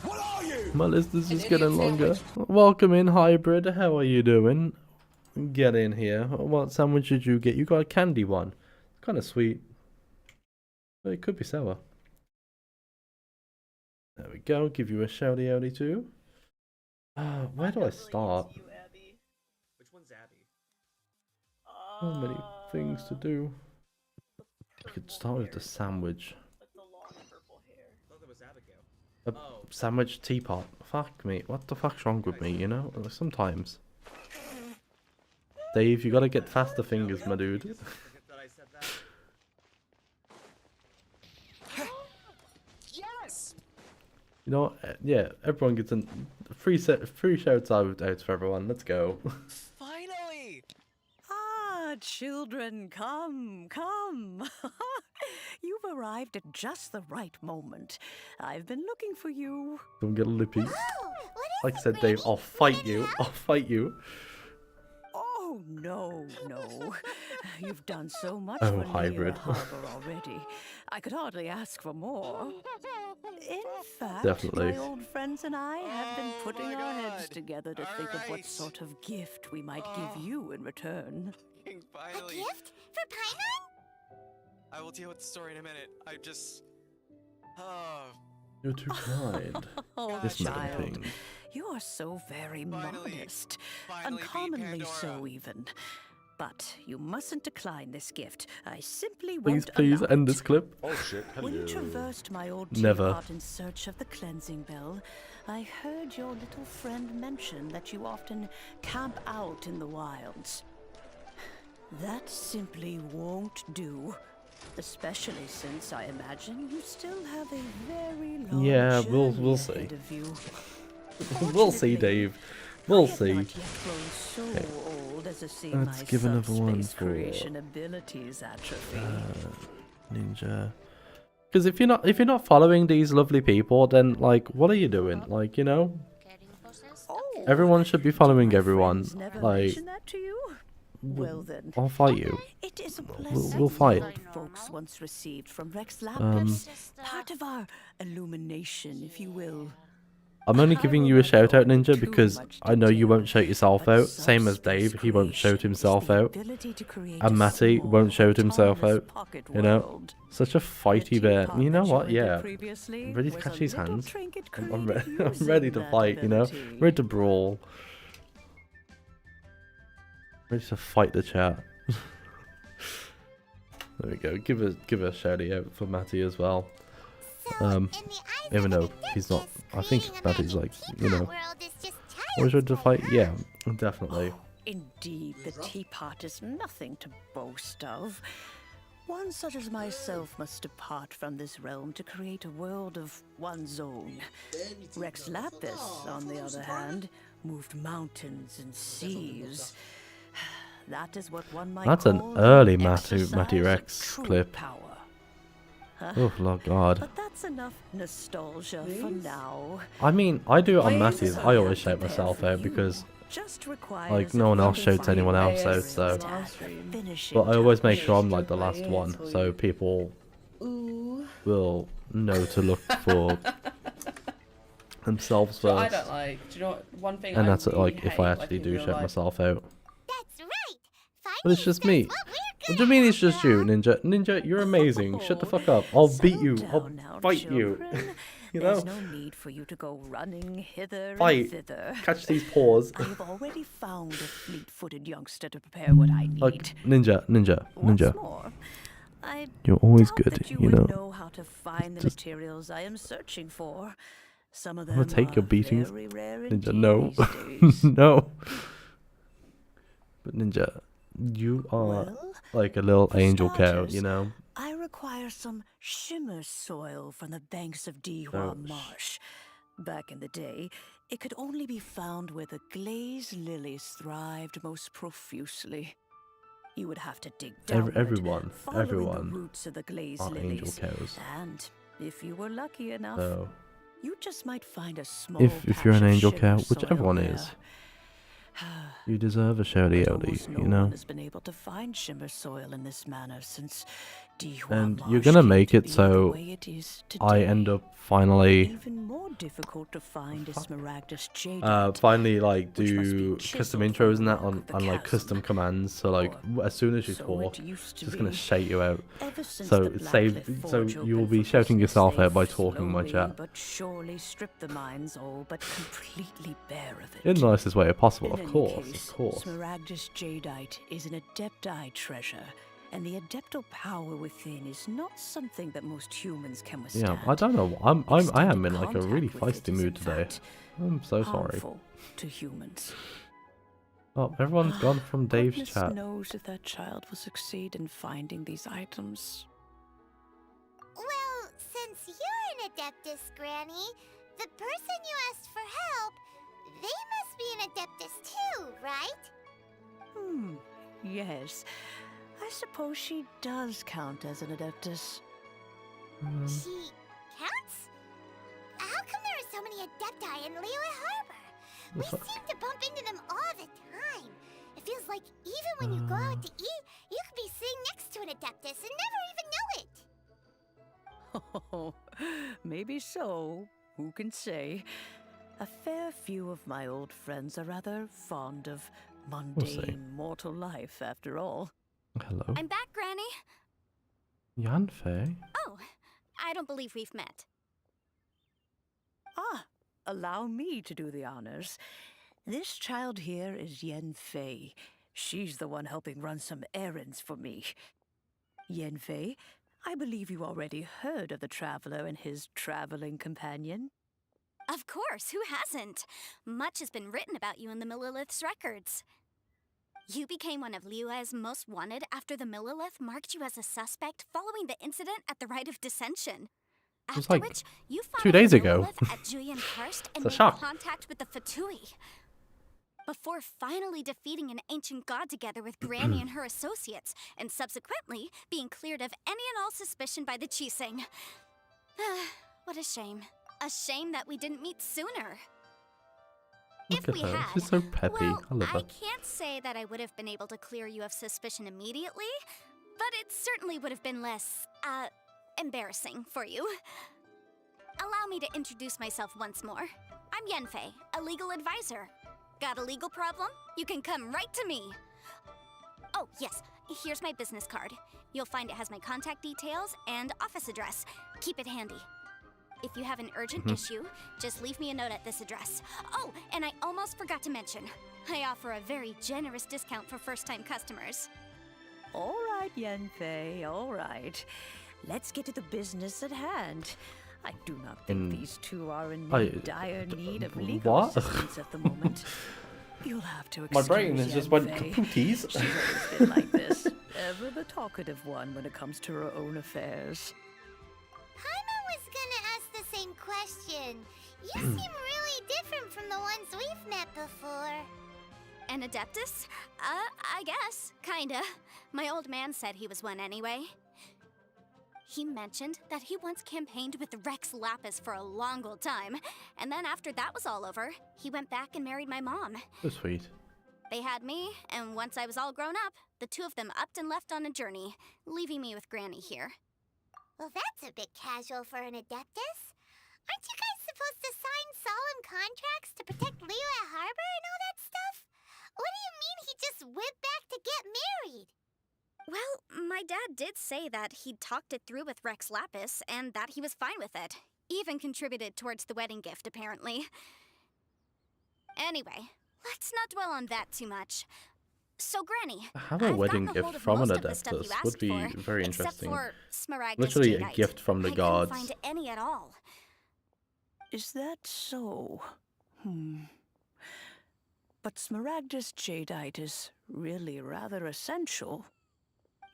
What are you? My list is just getting longer. Welcome in, Hybrid. How are you doing? Get in here. What sandwich did you get? You got a candy one. It's kind of sweet. But it could be sour. There we go. Give you a shouty outy too. Where do I start? Which one's Abby? So many things to do. I could start with the sandwich. A sandwich teapot. Fuck me. What the fuck's wrong with me, you know? Sometimes. Dave, you gotta get faster fingers, my dude. Yes. You know, yeah, everyone gets a free shouts out for everyone. Let's go. Finally! Ah, children, come, come. You've arrived at just the right moment. I've been looking for you. Don't get lippy. Like I said, Dave, I'll fight you. I'll fight you. Oh, no, no. You've done so much Oh, for Hybrid. Leo Harbor already. I could hardly ask for more. In fact, Definitely. my old friends and I have been putting our heads together to think of what sort of gift we might give you in return. Finally. A gift? For Paimon? I will deal with the story in a minute. I just... You're too kind. Oh, This Madam child, Ping. you are so very modest. finally beat Uncommonly Pandora. so, even. But you mustn't decline this gift. I simply Please, won't please allow end it. this clip. Oh shit, When you traversed my old Never. teapot in search of the cleansing bell, I heard your little friend mention that you often camp out in the wilds. That simply won't do. Especially since I imagine you still have a very long Yeah, we'll journey see. ahead of you. We'll see, Dave. We'll see. Not yet grown so Okay. old as to see Let's my give another one subspace for creation abilities atrophy. Ninja. Because if you're not following these lovely people, then like, what are you doing? Like, you know, everyone should be following everyone. Never Like, mentioned that to you? Well then, I'll fight you. it is a We'll blessing fight. old folks once received from Rex Lapis. Part of our illumination, if you will. I'm only giving you a shout out, Ninja, because I know you won't shout yourself out. Same as Dave, he won't shout himself out. And Matty won't shout himself out. You know, such a fighty bear. You know what? Yeah, I'm ready to catch these hands. I'm ready to fight. You know, ready to brawl. Ready to fight the chat. There we go. Give a shouty out for Matty as well. Even though he's not, I think Matty's like, you know, always ready to fight. Yeah, definitely. Indeed, the teapot is nothing to boast of. one such as myself must depart from this realm to create a world of one's own. Rex Lapis, on the other hand, moved mountains and seas. That is what one might That's call an early exercise Matty of Rex true clip. Power. Oh, Lord God. But that's enough nostalgia for now. I mean, I do it on Please? Matthews. I always shout myself out because, like, no one else shouts anyone else out, so. But I always make sure I'm, like, the last one, so people will know to look for themselves So I first. don't like. Do you know what? One thing. And I that's, really like, if hate, I like, actually in do real shout life. myself out. But it's just me. What do you mean it's just you, Ninja? Ninja, you're amazing. Shut the fuck up. I'll beat you. I'll fight you. You know? There's no need for you to go running hither Fight. and thither. Catch these paws. I have already found a fleet-footed youngster to prepare what I need. Like, Ninja. What's more, I You're always doubt good, that you you would know. know how to find the Just- materials I am searching for. Some of I'm them gonna take your are beatings. very rare Ninja, indeed no. these days. No. But Ninja, you are Well, like a little for angel cow, starters, you know? I require some shimmer soil from the banks of Dihua Oh, Marsh. Back in the day, it could only be found where the glazed lilies thrived most profusely. You would have to dig downward, Everyone following the roots of the glazed are angel lilies. cows. And if you were lucky enough, So, you just might find a small if you're an patch of angel shimmer cow, which soil everyone there. is, you deserve a shouty outy, No you one know? has been able to find shimmer soil in this manner since Dihua And Marsh you're gonna came make to it be the so way it is I today. end up finally Even more difficult to find is Smaragdus jadeite. finally like which must be do custom chiseled intros from and that the rock on, of the on like custom commands, so like as soon as you so talk, it used to it's just gonna be. shake you out. Ever since So the it's saved, Blackcliff so Forge you'll opened be for shouting business, yourself out by they've talking in my slowly chat but surely stripped the mines all but completely bare of it. in the nicest way possible, In of any course, case, of course. Smaragdus jadeite is an adepti treasure, and the adeptal power within is not something that most humans can withstand. Yeah, I don't know. I am in like a really feisty mood today. I'm so sorry. Harmful to humans. Oh, everyone's gone from Dave's Goodness chat. knows if that child will succeed in finding these items. Well, since you're an Adeptus, Granny, the person you asked for help, they must be an Adeptus too, right? Yes. I suppose she does count as an Adeptus. She counts? How come there are so many Adepti in Liyue Harbor? We seem to bump into them all the time. It feels like even when you go out to eat, you could be sitting next to an Adeptus and never even know it. Oh, maybe so. Who can say? A fair few of my old friends are rather fond of mundane mortal life, after all. Hello, I'm back, Granny. Yanfei. Oh, I don't believe we've met. Ah, allow me to do the honors. This child here is Yen Fei. She's the one helping run some errands for me. Yen Fei, I believe you already heard of the traveler and his traveling companion. Of course, who hasn't? Much has been written about you in the Millilith's records. You became one of Liyue's most wanted after the Millilith marked you as a suspect following the incident at the Rite of Dissension. It was After like which, you fought 2 off days the ago. Millilith at Julian Karst and It's a made shock. contact with the Fatui. Before finally defeating an ancient god together with Granny and her associates, and subsequently being cleared of any and all suspicion by the Chising. What a shame. A shame that we didn't meet sooner. Look If at we her. had, She's so peppy. well, I love her. I can't say that I would have been able to clear you of suspicion immediately, but it certainly would have been less, embarrassing for you. Allow me to introduce myself once more. I'm Yanfei, a legal advisor. Got a legal problem? You can come right to me. Oh, yes, here's my business card. You'll find it has my contact details and office address. Keep it handy. If you have an urgent issue, just leave me a note at this address. Oh, and I almost forgot to mention, I offer a very generous discount for first-time customers. All right, Yen Fei, all right. Let's get to the business at hand. I do not think these two are in dire need of legal what? assistance at the moment. You'll have to My excuse brain has just Yen went Fei. kapooties. She's always been like this, Ever the talkative one when it comes to her own affairs. Paimon was gonna ask the same question. You seem really different from the ones we've met before. An Adeptus? I guess. Kinda. My old man said he was one anyway. He mentioned that he once campaigned with Rex Lapis for a long old time, and then after that was all over, he went back and married my mom. So sweet. They had me, and once I was all grown up, the two of them upped and left on a journey, leaving me with Granny here. Well, that's a bit casual for an Adeptus. Aren't you guys supposed to sign solemn contracts to protect Liyue Harbor and all that stuff? What do you mean he just went back to get married? Well, my dad did say that he'd talked it through with Rex Lapis, and that he was fine with it. Even contributed towards the wedding gift, apparently. Anyway, let's not dwell on that too much. So, Granny, Have a wedding gotten a gift hold of from an most of the stuff you Adeptus would asked be for, very except interesting. for Smaragdus Literally a Jadeite. gift from the I gods. couldn't find any at all. Is that so? But Smaragdus Jadeite is really rather essential.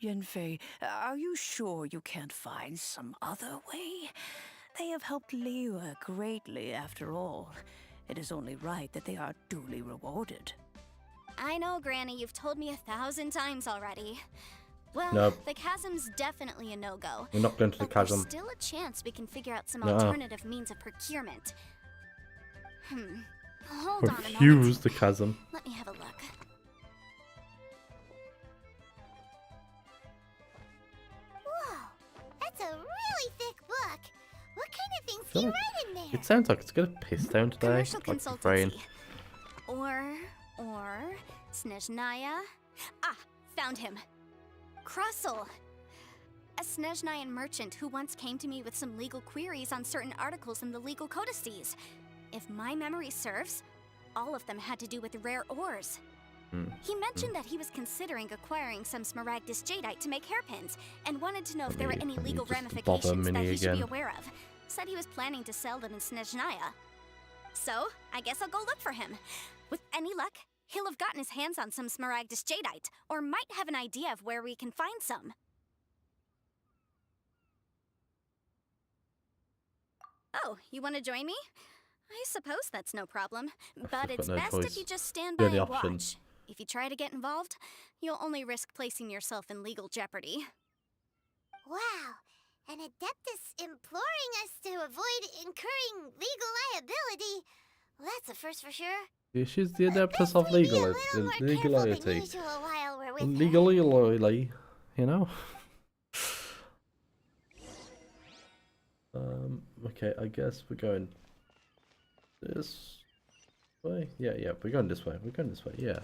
Yanfei, are you sure you can't find some other way? They have helped Liyue greatly, after all. It is only right that they are duly rewarded. I know, Granny, you've told me 1,000 times already. Well, Nope. the chasm's definitely a no-go. We're not going to the But there's chasm. still a chance we can figure out some No. alternative means of procurement. Hold on a moment. Refuse the chasm. Let me have a look. Whoa, that's a really thick book. What kind of things I do feel you like write in there? it sounds like it's gonna piss down today. Commercial Like the brain. consultancy. Or, Snezhnaya. Ah, found him. Krustle. A Snezhnayan merchant who once came to me with some legal queries on certain articles in the legal codices. If my memory serves, all of them had to do with rare ores. He mentioned that he was considering acquiring some Smaragdus Jadeite to make hairpins, and wanted to know if there were any legal ramifications that Minnie he should be again. aware of. Said he was planning to sell them in Snezhnaya. So, I guess I'll go look for him. With any luck, he'll have gotten his hands on some Smaragdus Jadeite, or might have an idea of where we can find some. Oh, you want to join me? I suppose that's no problem, but it's no best choice. if you just stand The by only and option. watch. If you try to get involved, you'll only risk placing yourself in legal jeopardy. Wow, an Adeptus imploring us to avoid incurring legal liability. Well, that's a first for sure. She's the Adeptus of legality. Usual while we're with her. Legally, you know? Okay, I guess we're going this way. Yeah, we're going this way. We're going this way, yeah.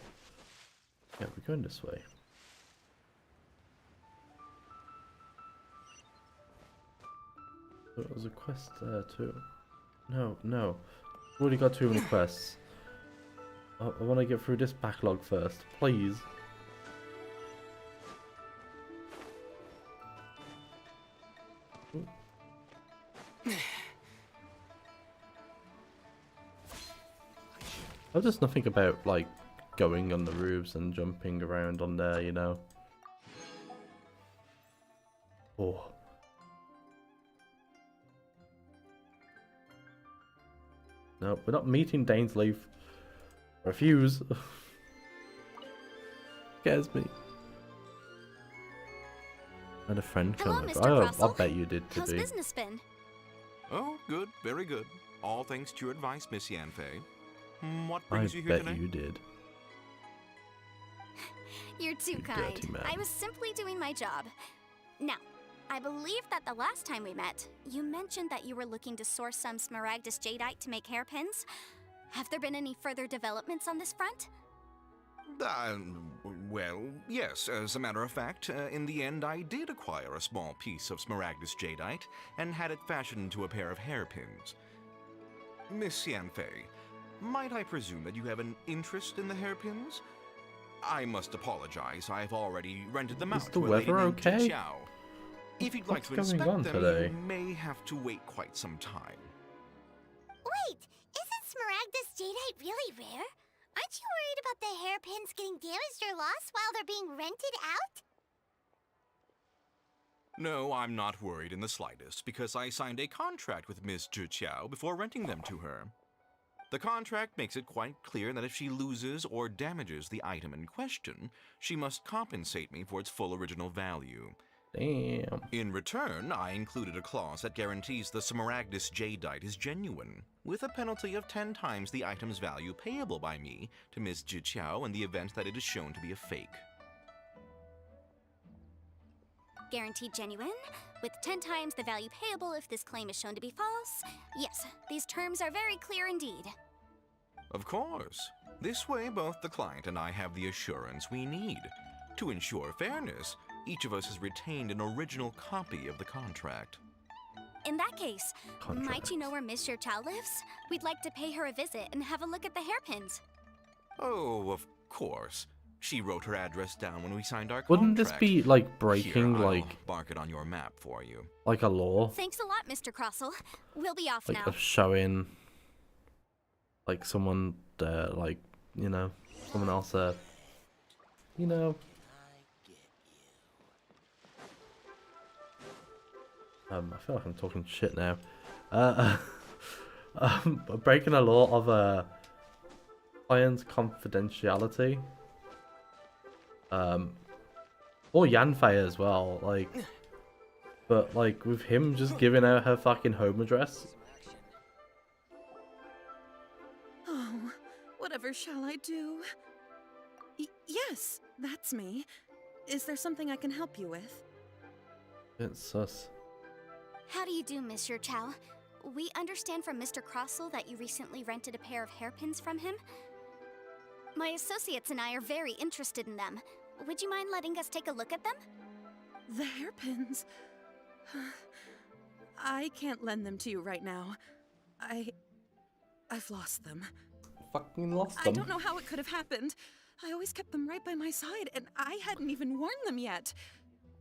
Yeah, we're going this way. There was a quest there too. No. We've already got too many quests. I want to get through this backlog first, please. Ooh. There's just nothing about, like, going on the roofs and jumping around on there, you know? Oh. No, we're not meeting Dainsleif. Refuse. Scares me. And a friend Hello, coming. Mr. I Russell. bet you did, How's Tibby. business been? Oh, good, very good. All thanks to your advice, Miss Yanfei. What I brings you here bet today? you did. You're too You kind. dirty man. I was simply doing my job. Now, I believe that the last time we met, you mentioned that you were looking to source some Smaragdus Jadeite to make hairpins. Have there been any further developments on this front? Well, yes. As a matter of fact, in the end, I did acquire a small piece of Smaragdus Jadeite and had it fashioned into a pair of hairpins. Miss Yanfei, might I presume that you have an interest in the hairpins? I must apologize. I've already rented them Is out the to a lady weather named okay? Xiao. If you'd like to What's going inspect on them, today? you may have to wait quite some time. Wait, isn't Smaragdus Jadeite really rare? Aren't you worried about the hairpins getting damaged or lost while they're being rented out? No, I'm not worried in the slightest, because I signed a contract with Miss Zhiqiao before renting them to her. The contract makes it quite clear that if she loses or damages the item in question, she must compensate me for its full original value. Damn. In return, I included a clause that guarantees the Smaragdus Jadeite is genuine, with a penalty of 10 times the item's value payable by me to Miss Zhiqiao in the event that it is shown to be a fake. Guaranteed genuine, with 10 times the value payable if this claim is shown to be false. Yes, these terms are very clear indeed. Of course. This way, both the client and I have the assurance we need. To ensure fairness, each of us has retained an original copy of the contract. In that case, might you know where Miss Zhiqiao lives? We'd like to pay her a visit and have a look at the hairpins. Oh, of course. She wrote her address down when we signed our contract. Wouldn't this be like breaking Here, I'll like mark it on your map for you. like a law? Thanks a lot, Mr. Crossell. We'll be off Like now. of showing like someone there, like, you know, someone else there. You know. I feel like I'm talking shit now. Breaking a law of client's confidentiality. Or Yanfei as well, like, but like with him just giving out her fucking home address. Oh, whatever shall I do? Yes, that's me. Is there something I can help you with? It's sus. How do you do, Miss Zhiqiao? We understand from Mr. Crossell that you recently rented a pair of hairpins from him. My associates and I are very interested in them. Would you mind letting us take a look at them? The hairpins? I can't lend them to you right now. I've lost them. Fucking lost them. I don't know how it could have happened. I always kept them right by my side, and I hadn't even worn them yet.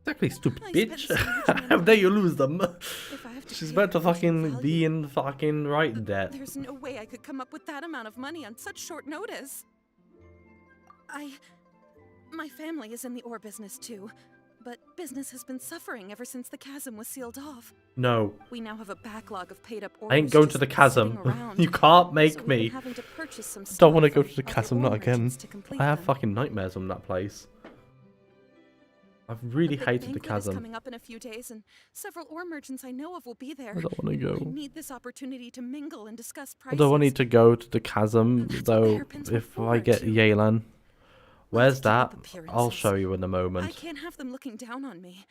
Exactly, stupid bitch. How dare you lose them? She's about to fucking be in fucking right debt. There's no way I could come up with that amount of money on such short notice. My family is in the ore business too, but business has been suffering ever since the chasm was sealed off. No. We now have a backlog of paid-up orders. I ain't going to the chasm. You can't make me. Don't want to go to the chasm, not again. I have fucking nightmares from that place. I've really hated the chasm. Coming up in a few days, and several ore merchants I know of will be there. I don't want to go. I need this opportunity to mingle and discuss I prices. don't want to go to the chasm, though, if I get Yelan. Where's that? I'll show you in a moment. I can't have them looking down on me.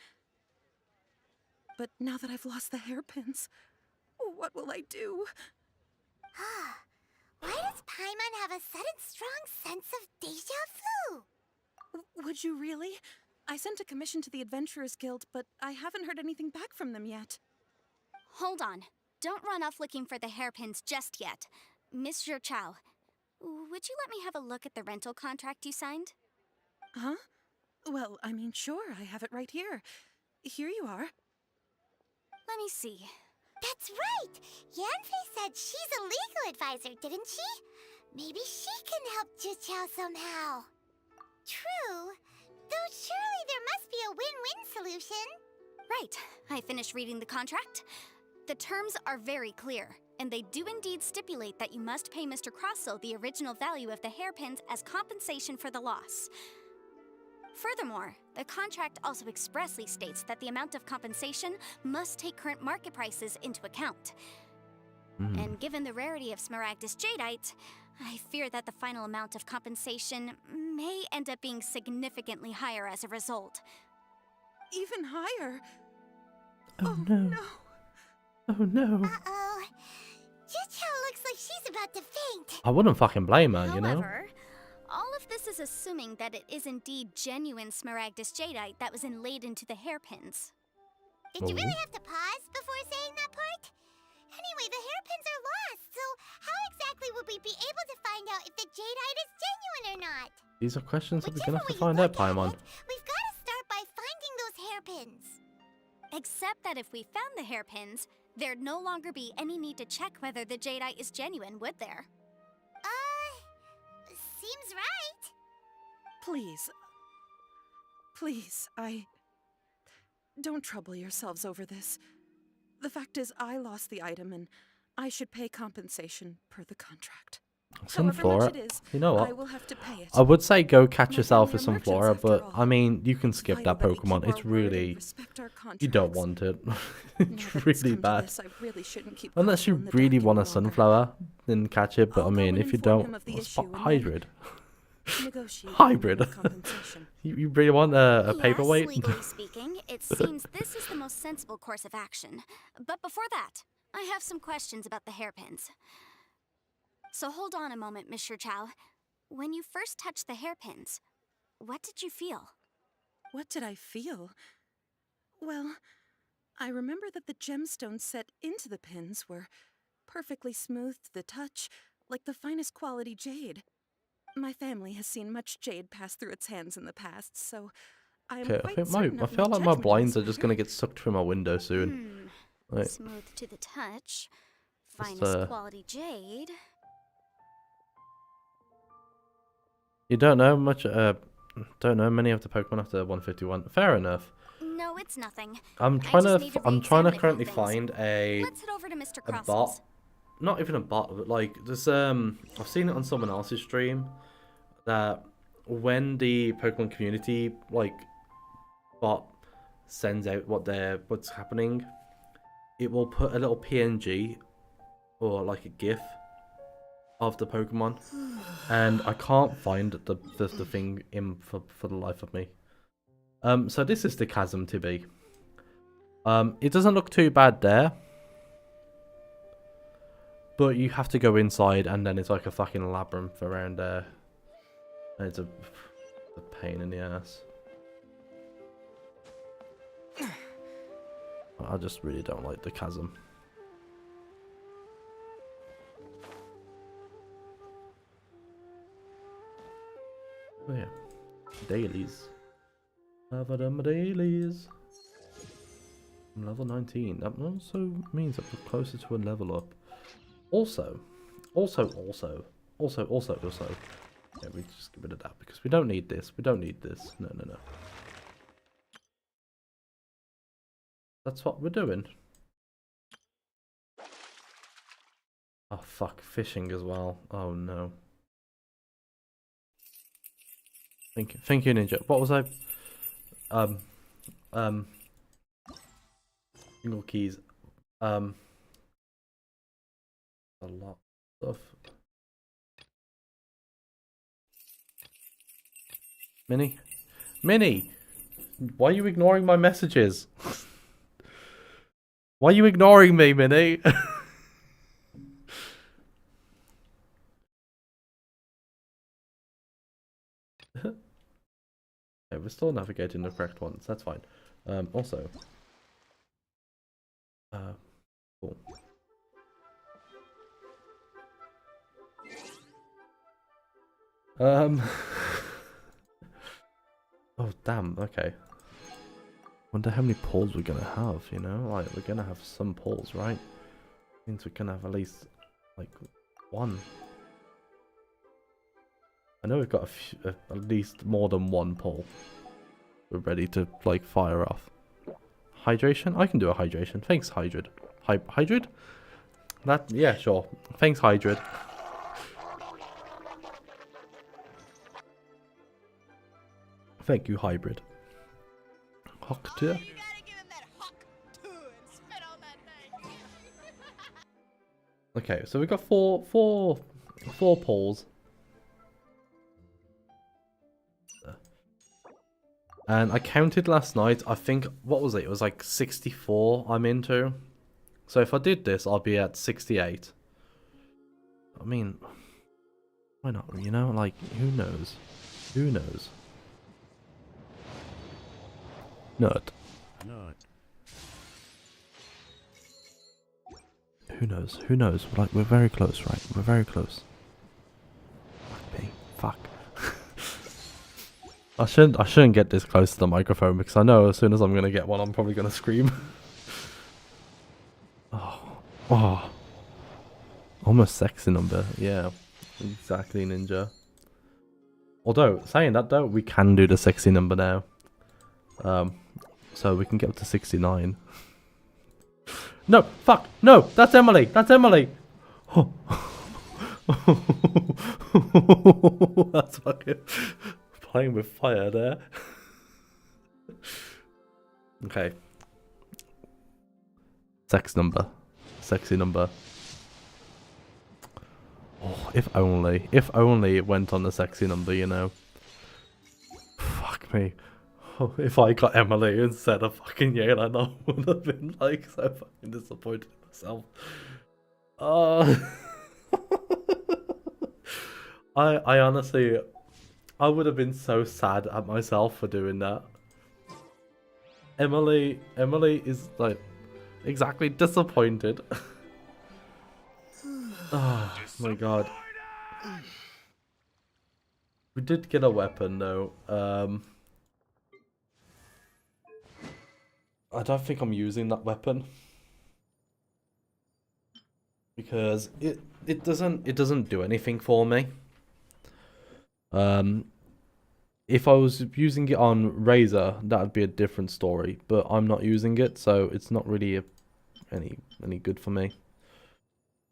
But now that I've lost the hairpins, what will I do? Why does Paimon have a sudden strong sense of déjà vu? Would you really? I sent a commission to the Adventurers Guild, but I haven't heard anything back from them yet. Hold on. Don't run off looking for the hairpins just yet. Miss Zhiqiao, would you let me have a look at the rental contract you signed? Huh? Well, I mean, sure, I have it right here. Here you are. Let me see. That's right! Yanfei said she's a legal advisor, didn't she? Maybe she can help Zhiqiao somehow. True. Though surely there must be a win-win solution. Right. I finished reading the contract. The terms are very clear, and they do indeed stipulate that you must pay Mr. Crossell the original value of the hairpins as compensation for the loss. Furthermore, the contract also expressly states that the amount of compensation must take current market prices into account. And given the rarity of Smaragdus Jadeite, I fear that the final amount of compensation may end up being significantly higher as a result. Even higher? Oh no. Oh no. Uh-oh. Zhiqiao looks like she's about to faint. I wouldn't fucking blame her, you know? However, all of this is assuming that it is indeed genuine Smaragdus Jadeite that was inlaid into the hairpins. Did you really have to pause before saying that part? Anyway, the hairpins are lost, so how exactly would we be able to find out if the Jadeite is genuine or not? These are questions that we're gonna have to find out, Paimon. We've got to start by finding those hairpins. Except that if we found the hairpins, there'd no longer be any need to check whether the Jadeite is genuine, would there? Seems right. Please. Please, don't trouble yourselves over this. The fact is, I lost the item, and I should pay compensation per the contract. Sunflora. It is, You know what? I will have to pay it. I would say go catch My yourself a family are Sunflora, merchants, but after all. I mean, you can skip that vital that we Pokemon. keep It's our word and really, respect our you don't contracts. want it. Now It's that really come to bad. this, I really shouldn't keep Unless you Cosmo in the really dark want a any longer. Sunflower, then catch it. But I I'll go mean, and if you inform don't, him of the well, issue and then hybrid. negotiate Hybrid. with compensation. You really want a Yes, paperweight? legally speaking, it seems this is the most sensible course of action. But before that, I have some questions about the hairpins. So hold on a moment, Mr. Chow. When you first touched the hairpins, what did you feel? What did I feel? Well, I remember that the gemstones set into the pins were perfectly smooth to the touch, like the finest quality jade. My family has seen much jade pass through its hands in the past, so I am Okay, quite I think certain I of feel my like my judgment in blinds this are just matter. gonna get sucked through my window soon. Right. Smooth to the touch. Just, Finest quality jade. You don't know much. Don't know many of the Pokemon after 151. Fair enough. No, it's nothing. I'm I trying just to. need to I'm trying to re-examine a few currently things. find a Let's head over to Mr. a Cross's. bot. Not even a bot, but like there's I've seen it on someone else's stream that when the Pokemon community like bot sends out what's happening, it will put a little PNG or like a GIF of the Pokemon, and I can't find the thing in for the life of me. So this is the Chasm to be. It doesn't look too bad there, but you have to go inside, and then it's like a fucking labyrinth around there, and it's a pain in the ass. I just really don't like the Chasm. Oh yeah, dailies. Have them dailies. I'm level 19. That also means that we're closer to a level up. Also. Yeah, we just get rid of that because we don't need this. We don't need this. No. That's what we're doing. Oh fuck, fishing as well. Oh no. Thank you, Ninja. What was I? Single keys. A lot of stuff. Minnie, why are you ignoring my messages? Why are you ignoring me, Minnie? Okay, we're still navigating the correct ones. That's fine. Also, cool. Oh damn. Okay. Wonder how many pulls we're gonna have. You know, like we're gonna have some pulls, right? Means we're gonna have at least like one. I know we've got at least more than one pull. We're ready to like fire off. Hydration? I can do a hydration. Thanks, Hydrid. Hydrid? That, yeah, sure. Thanks, Hydrid. Thank you, Hybrid. Hoctor. Okay, so we got four pulls. And I counted last night, I think, what was it? It was like 64 I'm into. So if I did this, I'll be at 68. I mean, why not, you know? Like, who knows? Who knows? Nut. Who knows? Who knows? Like, we're very close, right? We're very close. Fuck me. Fuck. I shouldn't get this close to the microphone because I know as soon as I'm gonna get one, I'm probably gonna scream. Oh, almost sexy number. Yeah, exactly, Ninja. Although saying that though, we can do the sexy number now. so we can get up to 69. No, fuck, no, that's Emily, that's Emily. Oh. That's fucking playing with fire there. Okay. Sex number. Sexy number. Oh, if only it went on the sexy number, you know. Fuck me. Oh, if I got Emily instead of fucking Yalen, I would have been like so fucking disappointed in myself. I honestly, I would have been so sad at myself for doing that. Emily is like exactly disappointed. Oh my god. We did get a weapon though. I don't think I'm using that weapon because it doesn't do anything for me. If I was using it on Razor, that'd be a different story. But I'm not using it, so it's not really any good for me.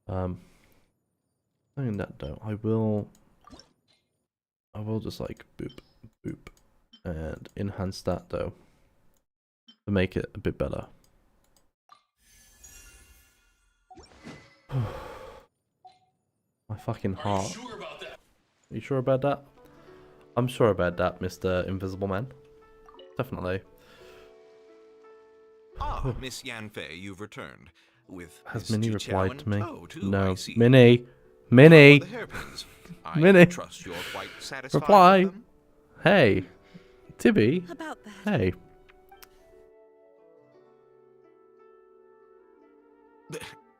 Saying that though, I will just like boop boop and enhance that though to make it a bit better. My fucking heart. Are you sure about that? I'm sure about that, Mr. Invisible Man. Definitely. Ah, Miss Yanfei, you've returned. With Has Miss Minnie Chiao replied in to me? tow, too, No. I see. Minnie! How Minnie! are the hairpins? I Minnie! trust you're quite satisfied Reply! with them? Hey! Tibby! About that. Hey!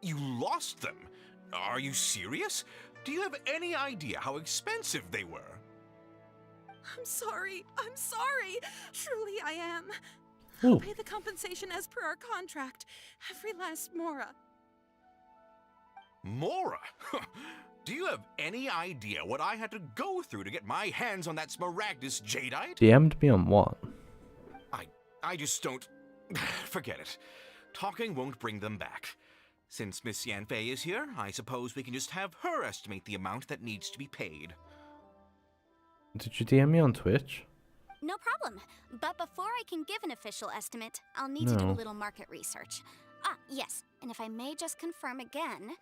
You lost them? Are you serious? Do you have any idea how expensive they were? I'm sorry. I'm sorry. Truly, I am. Ooh. I'll pay the compensation as per our contract. Every last mora. Mora? Do you have any idea what I had to go through to get my hands on that Smaragdus jadeite? DM'd me on what? I just don't... Forget it. Talking won't bring them back. Since Miss Yanfei is here, I suppose we can just have her estimate the amount that needs to be paid. Did you DM me on Twitch? No problem. But before I can give an official estimate, I'll need to do a No. little market research. Ah, yes. And if I may just confirm again,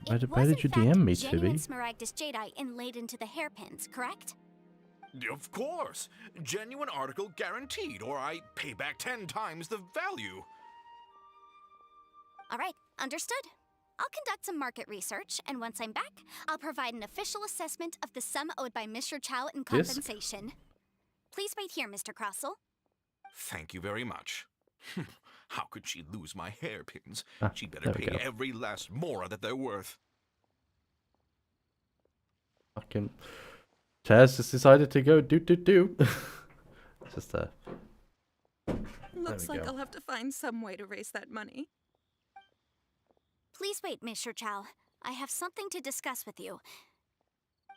Why did you DM me, genuine Tibby? Smaragdus jadeite inlaid into the hairpins, correct? Of course. Genuine article guaranteed, or I pay back 10 times the value. All right, understood. I'll conduct some market research, and once I'm back, I'll provide an official assessment of the sum owed by Mr. Chow in Yes. compensation. Please wait here, Mr. Crossell. Thank you very much. How could she lose my hairpins? Ah, She'd better there we pay go. every last mora that they're worth. Fucking Chaz just decided to go do. Just Looks we like go. I'll have to find some way to raise that money. Please wait, Mr. Chow. I have something to discuss with you.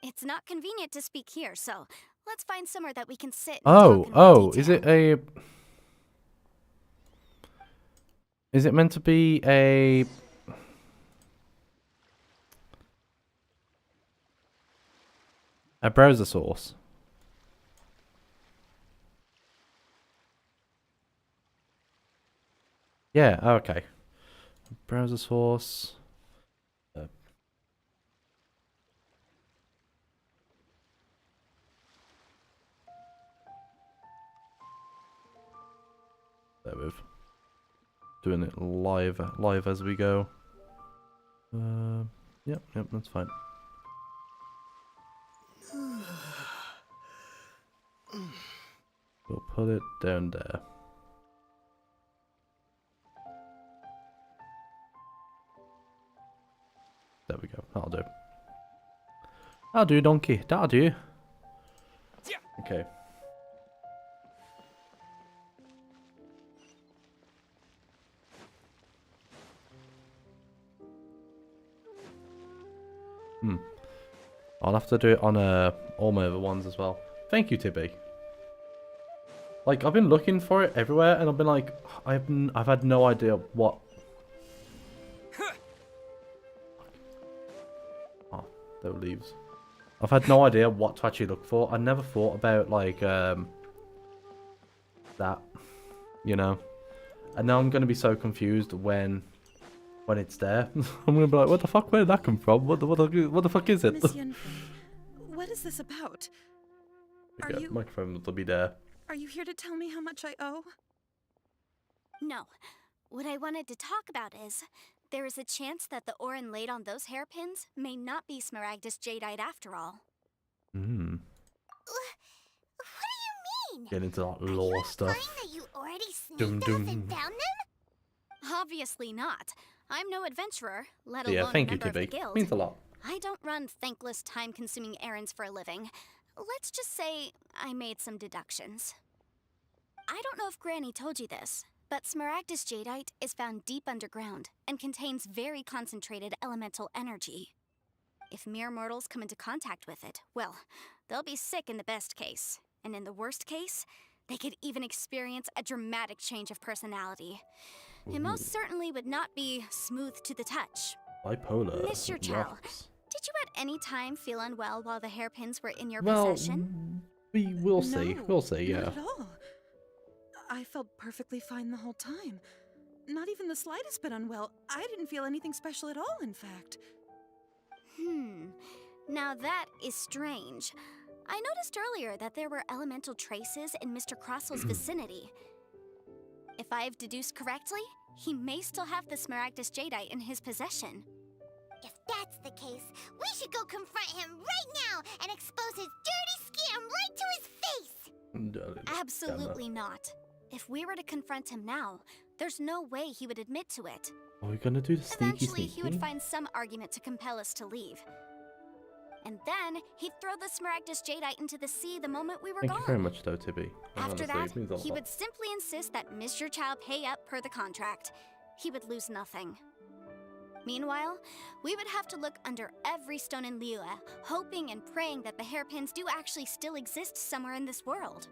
It's not convenient to speak here, so let's find somewhere that we can sit and talk in more Is it a... Is it meant to be a... a browser source? Yeah, okay. Browser source. There with. Doing it live as we go. Yep, that's fine. We'll put it down there. There we go. That'll do. That'll do, donkey. That'll do. Okay. I'll have to do it on all my other ones as well. Thank you, Tibby. Like, I've been looking for it everywhere, and I've been like, I've had no idea what. Oh, there were leaves. I've had no idea what to actually look for. I never thought about like that, you know. And now I'm gonna be so confused when it's there. I'm gonna be like, what the fuck? Where did that come from? What the fuck is it? Miss Yunfei, what is this about? Okay, microphone will be there. Are you here to tell me how much I owe? No. What I wanted to talk about is, there is a chance that the ore inlaid on those hairpins may not be Smaragdus jadeite after all. Hmm. What do you mean? Get into that lore stuff. That you already Dum sneaked dum. us and found them? Obviously not. I'm no adventurer, let Yeah, alone thank a you, member of the Tibby. guild. Means a lot. I don't run thankless, time-consuming errands for a living. Let's just say I made some deductions. I don't know if Granny told you this, but Smaragdus jadeite is found deep underground and contains very concentrated elemental energy. If mere mortals come into contact with it, well, they'll be sick in the best case. And in the worst case, they could even experience a dramatic change of personality. It most certainly would not be smooth to the touch. Bipolar. Mr. Chow, rocks. did you at any time feel unwell while the hairpins were in your Well, possession? we will see. No, We'll see. Yeah. Not at all. I felt perfectly fine the whole time. Not even the slightest bit unwell. I didn't feel anything special at all, in fact. Now that is strange. I noticed earlier that there were elemental traces in Mr. Crossel's vicinity. If I've deduced correctly, he may still have the Smaragdus jadeite in his possession. If that's the case, we should go confront him right now and expose his dirty scam right to his face! Absolutely not. If we were to confront him now, there's no way he would admit to it. Are we gonna do the sneaky Eventually, he would sneaky? find some argument to compel us to leave. And then, he'd throw the Smaragdus jadeite into the sea the moment we were Thank gone. you very much, though, Tibby. After Honestly, that, it means a he lot. would simply insist that Mr. Chow pay up per the contract. He would lose nothing. Meanwhile, we would have to look under every stone in Liyue, hoping and praying that the hairpins do actually still exist somewhere in this world.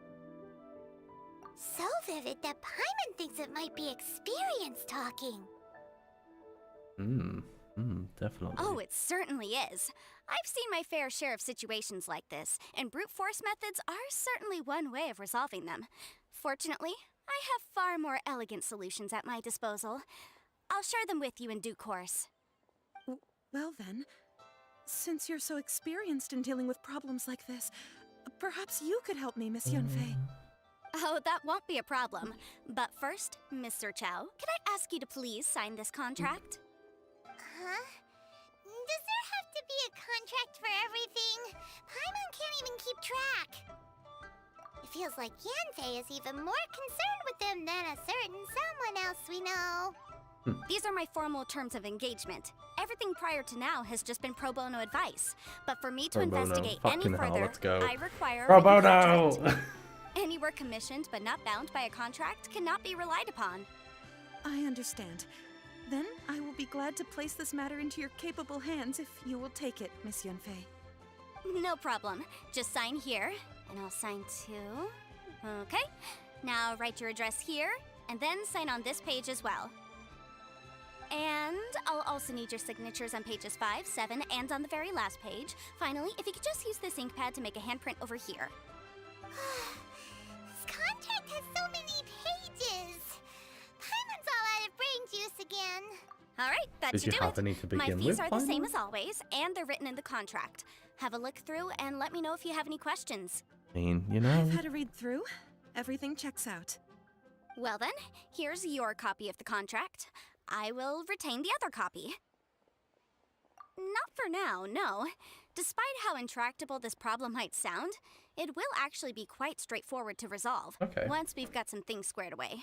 So vivid that Paimon thinks it might be experience talking. Definitely. Oh, it certainly is. I've seen my fair share of situations like this, and brute force methods are certainly one way of resolving them. Fortunately, I have far more elegant solutions at my disposal. I'll share them with you in due course. Well then, since you're so experienced in dealing with problems like this, perhaps you could help me, Miss Yunfei. Oh, that won't be a problem. But first, Mr. Chow, can I ask you to please sign this contract? Huh? Does there have to be a contract for everything? Paimon can't even keep track. It feels like Yanfei is even more concerned with them than a certain someone else we know. These are my formal terms of engagement. Everything prior to now has just been pro bono advice. But for me to Pro bono. investigate any Fucking hell, further, let's go. I require a Pro written bono! contract. Any work commissioned but not bound by a contract cannot be relied upon. I understand. Then I will be glad to place this matter into your capable hands if you will take it, Miss Yunfei. No problem. Just sign here, and I'll sign too. Okay. Now write your address here, and then sign on this page as well. And I'll also need your signatures on pages 5, 7, and on the very last page. Finally, if you could just use this ink pad to make a handprint over here. This contract has so many pages. Paimon's all out of brain juice again. All right, that Did should you do have it. any to My begin fees with, are the same finally? as always, and they're written in the contract. Have a look through and let me know if you have any questions. I mean, you know. I've had a read through. Everything checks out. Well then, here's your copy of the contract. I will retain the other copy. Not for now, no. Despite how intractable this problem might sound, it will actually be quite straightforward to resolve once we've got some things squared away.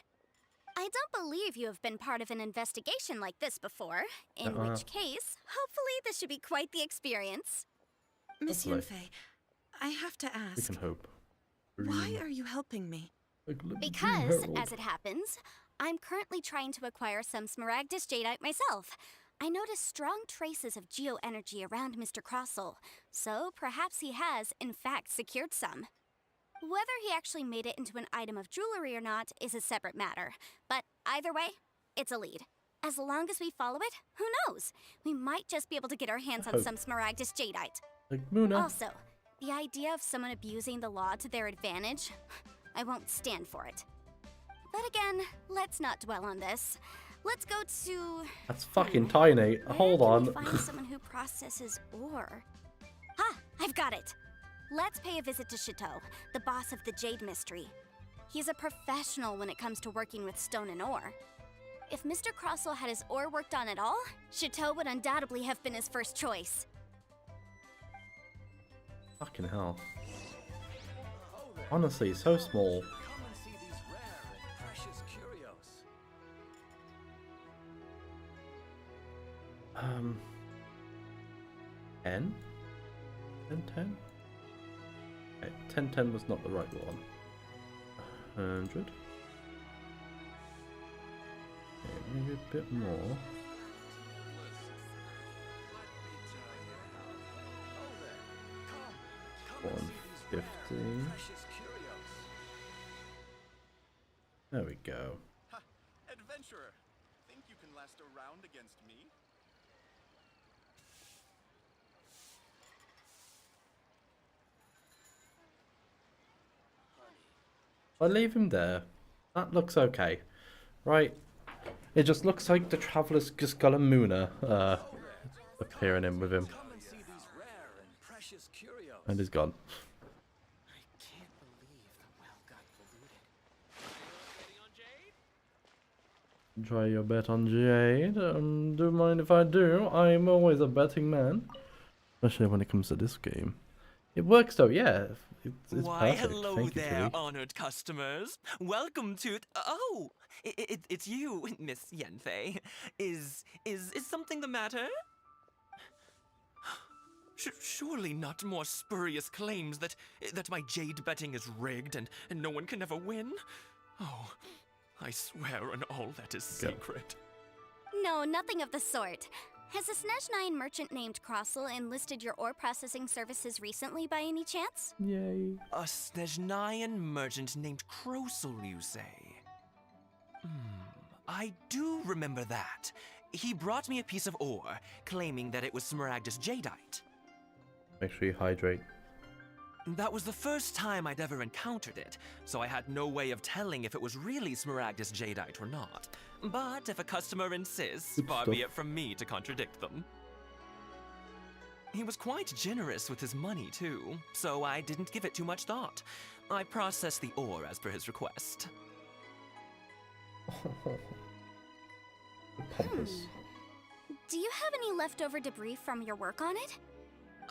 I don't believe you have been part of an investigation like this before, in which case, hopefully this should be quite the experience. Miss Hopefully. Yunfei, I have to We ask, can hope. why are you helping me? Because, as it happens, I'm currently trying to acquire some Smaragdus jadeite myself. I noticed strong traces of geoenergy around Mr. Crossel, so perhaps he has, in fact, secured some. Whether he actually made it into an item of jewelry or not is a separate matter, but either way, it's a lead. As long as we follow it, who knows? We might just be able to get our hands on some Smaragdus Jadeite. Like Muna. Also, the idea of someone abusing the law to their advantage, I won't stand for it. But again, let's not dwell on this. Let's go to... That's fucking tiny. Hold on. Find someone who processes ore. Ha! I've got it! Let's pay a visit to Chateau, the boss of the Jade Mystery. He's a professional when it comes to working with stone and ore. If Mr. Crossell had his ore worked on at all, Chateau would undoubtedly have been his first choice. Fucking hell. Honestly, so small. Um, 10? 10? Okay, 10 was not the right one. 100. Okay, maybe a bit more. 150. There we go. Ha! Adventurer! Think you can last a round against me? I'll leave him there. That looks okay. Right. It just looks like the Traveler's just got a Muna appearing in with him. And he's gone. Try your bet on Jade. Do you mind if I do? I'm always a betting man. Especially when it comes to this game. It works though, yeah. It's Why, perfect. hello Thank you, there, Tilly. honored customers. Welcome to... Oh! It's you, Miss Yenfei. Is something the matter? Surely not more spurious claims that my jade betting is rigged and no one can ever win? Oh, I swear on all that is secret. No, nothing of the sort. Has a Snezhnine merchant named Crossell enlisted your ore processing services recently by any chance? Yay. A Snezhnine merchant named Crossell, you say? I do remember that. He brought me a piece of ore, claiming that it was Smaragdus Jadeite. Make sure you hydrate. That was the first time I'd ever encountered it, so I had no way of telling if it was really Smaragdus Jadeite or not. But if a customer insists, Good far stuff. be it from me to contradict them. He was quite generous with his money, too, so I didn't give it too much thought. I processed the ore as per his request. Pompous. Do you have any leftover debris from your work on it?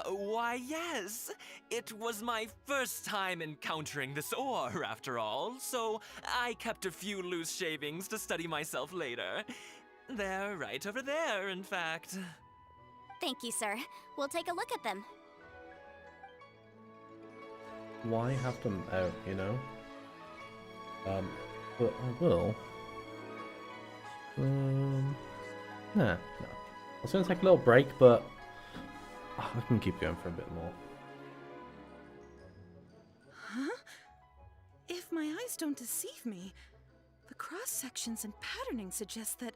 Why, yes. It was my first time encountering this ore, after all, so I kept a few loose shavings to study myself later. They're right over there, in fact. Thank you, sir. We'll take a look at them. Why have them out, you know? But I will. Nah. I was gonna take a little break, but I can keep going for a bit more. Huh? If my eyes don't deceive me, the cross-sections and patterning suggest that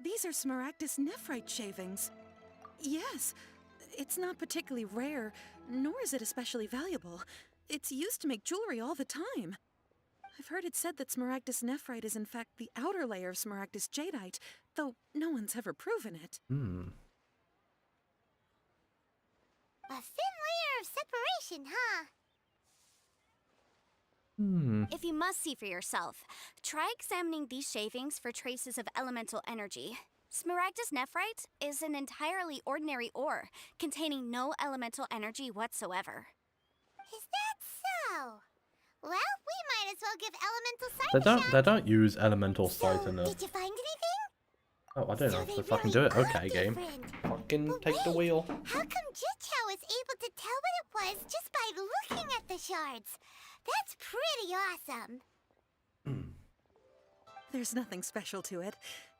these are Smaragdus nephrite shavings. Yes, it's not particularly rare, nor is it especially valuable. It's used to make jewelry all the time. I've heard it said that Smaragdus nephrite is in fact the outer layer of Smaragdus Jadeite, though no one's ever proven it. A thin layer of separation, huh? If you must see for yourself, try examining these shavings for traces of elemental energy. Smaragdus nephrite is an entirely ordinary ore, containing no elemental energy whatsoever. Is that so? Well, we might as well give elemental sight a shot. They don't use elemental sight So, enough. did you find anything? Oh, I don't know if they fucking do it. Okay, game. Fucking take the wheel. How come Jichao was able to tell what it was just by looking at the shards? That's pretty awesome. There's nothing special to it.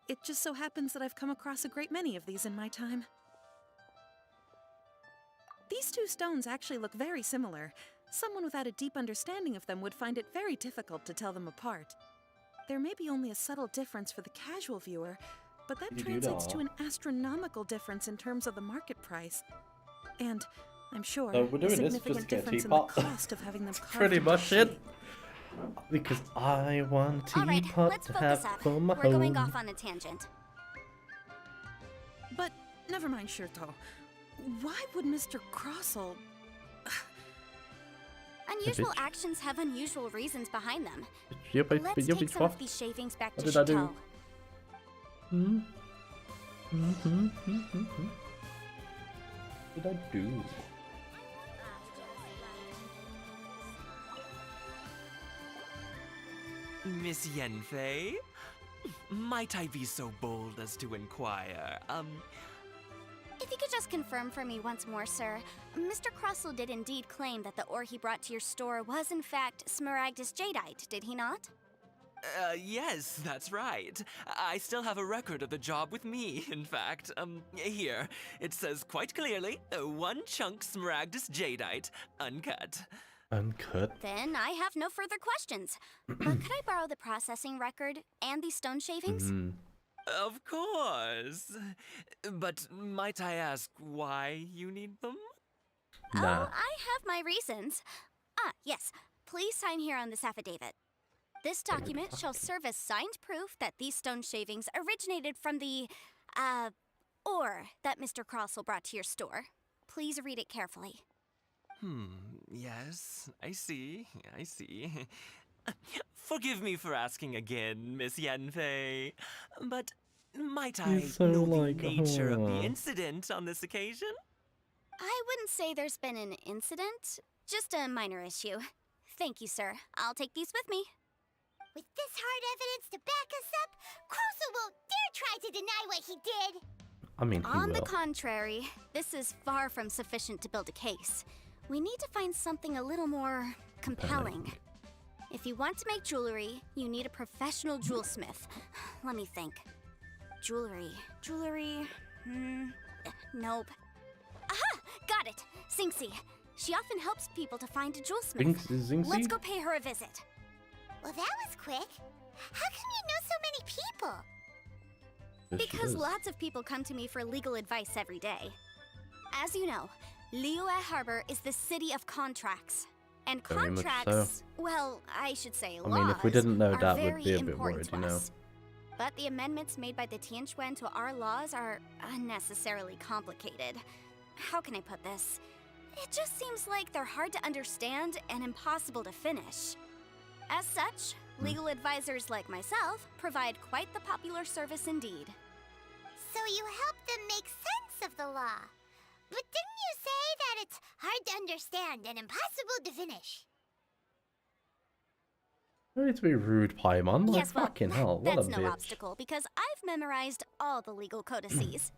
It just so happens that I've come across a great many of these in my time. These two stones actually look very similar. Someone without a deep understanding of them would find it very difficult to tell them apart. There may be only a subtle difference for the casual viewer, but that translates to an astronomical difference in terms of the market price. And I'm sure So we're a doing this just to significant get a difference in the teapot. cost of having them That's carved pretty into much shape. it. Because I want a All right, teapot let's to focus have up. for my We're going home. off on a tangent. But never mind, Shirto. Why would Mr. Crossell... Unusual bitch. actions have unusual reasons behind them. Yeah, but Let's you're take bitch some of what? these shavings back What to did I do? Chateau. What did I do? Miss Yenfei? Might I be so bold as to inquire, If you could just confirm for me once more, sir. Mr. Crossell did indeed claim that the ore he brought to your store was in fact Smaragdus Jadeite, did he not? Yes, that's right. I still have a record of the job with me, in fact. Here. It says quite clearly, 1 chunk Smaragdus Jadeite, uncut. Uncut. Then I have no further questions. But could I borrow the processing record and these stone shavings? Of course. But might I ask why you need them? Oh, I have my reasons. Ah, yes. Please sign here on this affidavit. This document shall serve as signed proof that these stone shavings originated from the, ore that Mr. Crossell brought to your store. Please read it carefully. Yes, I see. Forgive me for asking again, Miss Yenfei, but might I He's so know like, the nature of the huh. incident on this occasion? I wouldn't say there's been an incident, just a minor issue. Thank you, sir. I'll take these with me. With this hard evidence to back us up, Crossell won't dare try to deny what he did. I mean, he On will. the contrary, this is far from sufficient to build a case. We need to find something a little more compelling. If you want to make jewelry, you need a professional jewelsmith. Let me think. Jewelry. Nope. Aha! Got it! Xingxi. She often helps people to find a jewelsmith. Xingxi? Let's go pay her a visit. Well, that was quick. How come you know so many people? Yes, she Because is. lots of people come to me for legal advice every day. As you know, Liyue Harbor is the city of contracts. And Very much contracts, well, I should say I mean, if we didn't know are that, very we'd be a bit important worried, to you know. us. But the amendments made by the Tianquan to our laws are unnecessarily complicated. How can I put this? It just seems like they're hard to understand and impossible to finish. As such, legal advisors like myself provide quite the popular service indeed. So you help them make sense of the law. But didn't you say that it's hard to understand and impossible to finish? No need to be rude, Paimon. Like, Yes, well, fucking hell, what a that's no bitch. obstacle because I've memorized all the legal codices.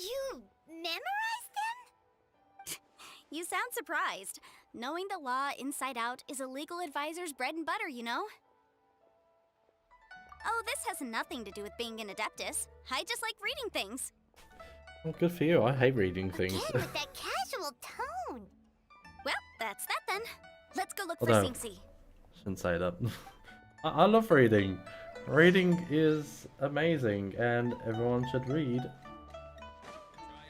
You memorized them? You sound surprised. Knowing the law inside out is a legal advisor's bread and butter, you know? Oh, this has nothing to do with being an adeptus. I just like reading things. Well, good for you. I hate reading things. Again, with that casual tone. Well, that's that then. Let's go look Although- for Xingxi. Shouldn't say that. I love reading. Reading is amazing, and everyone should read.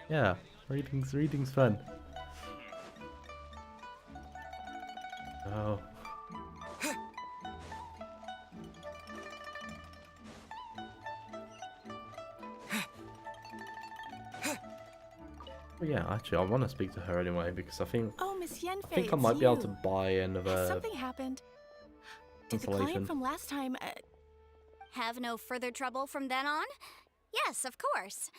Yeah, reading's fun. Oh. Well, yeah, actually, I want to speak to her anyway because I think Oh, Miss Yenfei, I think I it's might be able you. to buy Has another something happened? Did the consolation. client from last time... Have no further trouble from then on? Yes, of course.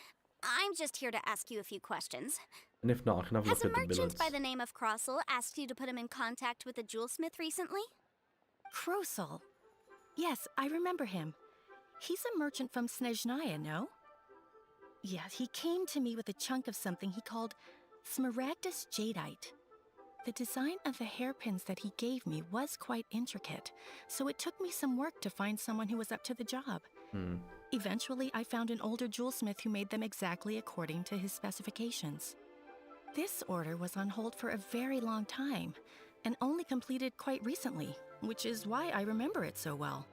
I'm just here to ask you a few questions. And if not, I can have a Has look a at the billets. merchant by the name of Crossell asked you to put him in contact with a jewelsmith recently? Crossell. Yes, I remember him. He's a merchant from Snezhnaya, no? Yeah, he came to me with a chunk of something he called Smaragdus Jadeite. The design of the hairpins that he gave me was quite intricate, so it took me some work to find someone who was up to the job. Eventually, I found an older jewelsmith who made them exactly according to his specifications. This order was on hold for a very long time, and only completed quite recently, which is why I remember it so well.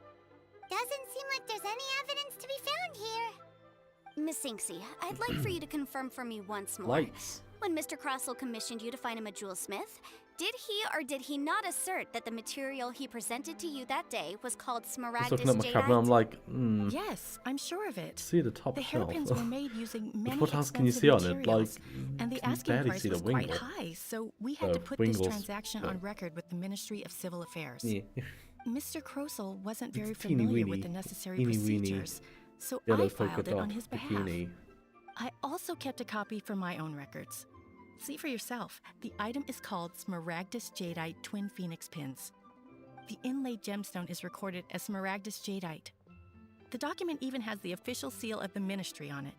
Doesn't seem like there's any evidence to be found here. Miss Inksy, I'd like for you to confirm for me once more. Lights. When Mr. Crossell commissioned you to find him a jewelsmith, did he or did he not assert that the material he presented to you that day was called Just Smaragdus looking at my camera, I'm jadeite? like, Yes, I'm sure of it. See the top The shelf. hairpins were made using many What else can you expensive see on it? Like, materials, and the can asking barely price see the was quite wingle. high, so we had to put this wingles. transaction on record with the Ministry of Civil Affairs. Yeah. Mr. Crossell wasn't very It's teeny familiar weeny, with the necessary teeny weeny procedures, so yellow I polka filed it on dot his behalf. bikini. I also kept a copy for my own records. See for yourself, the item is called Smaragdus Jadeite Twin Phoenix Pins. The inlaid gemstone is recorded as Smaragdus Jadeite. The document even has the official seal of the Ministry on it.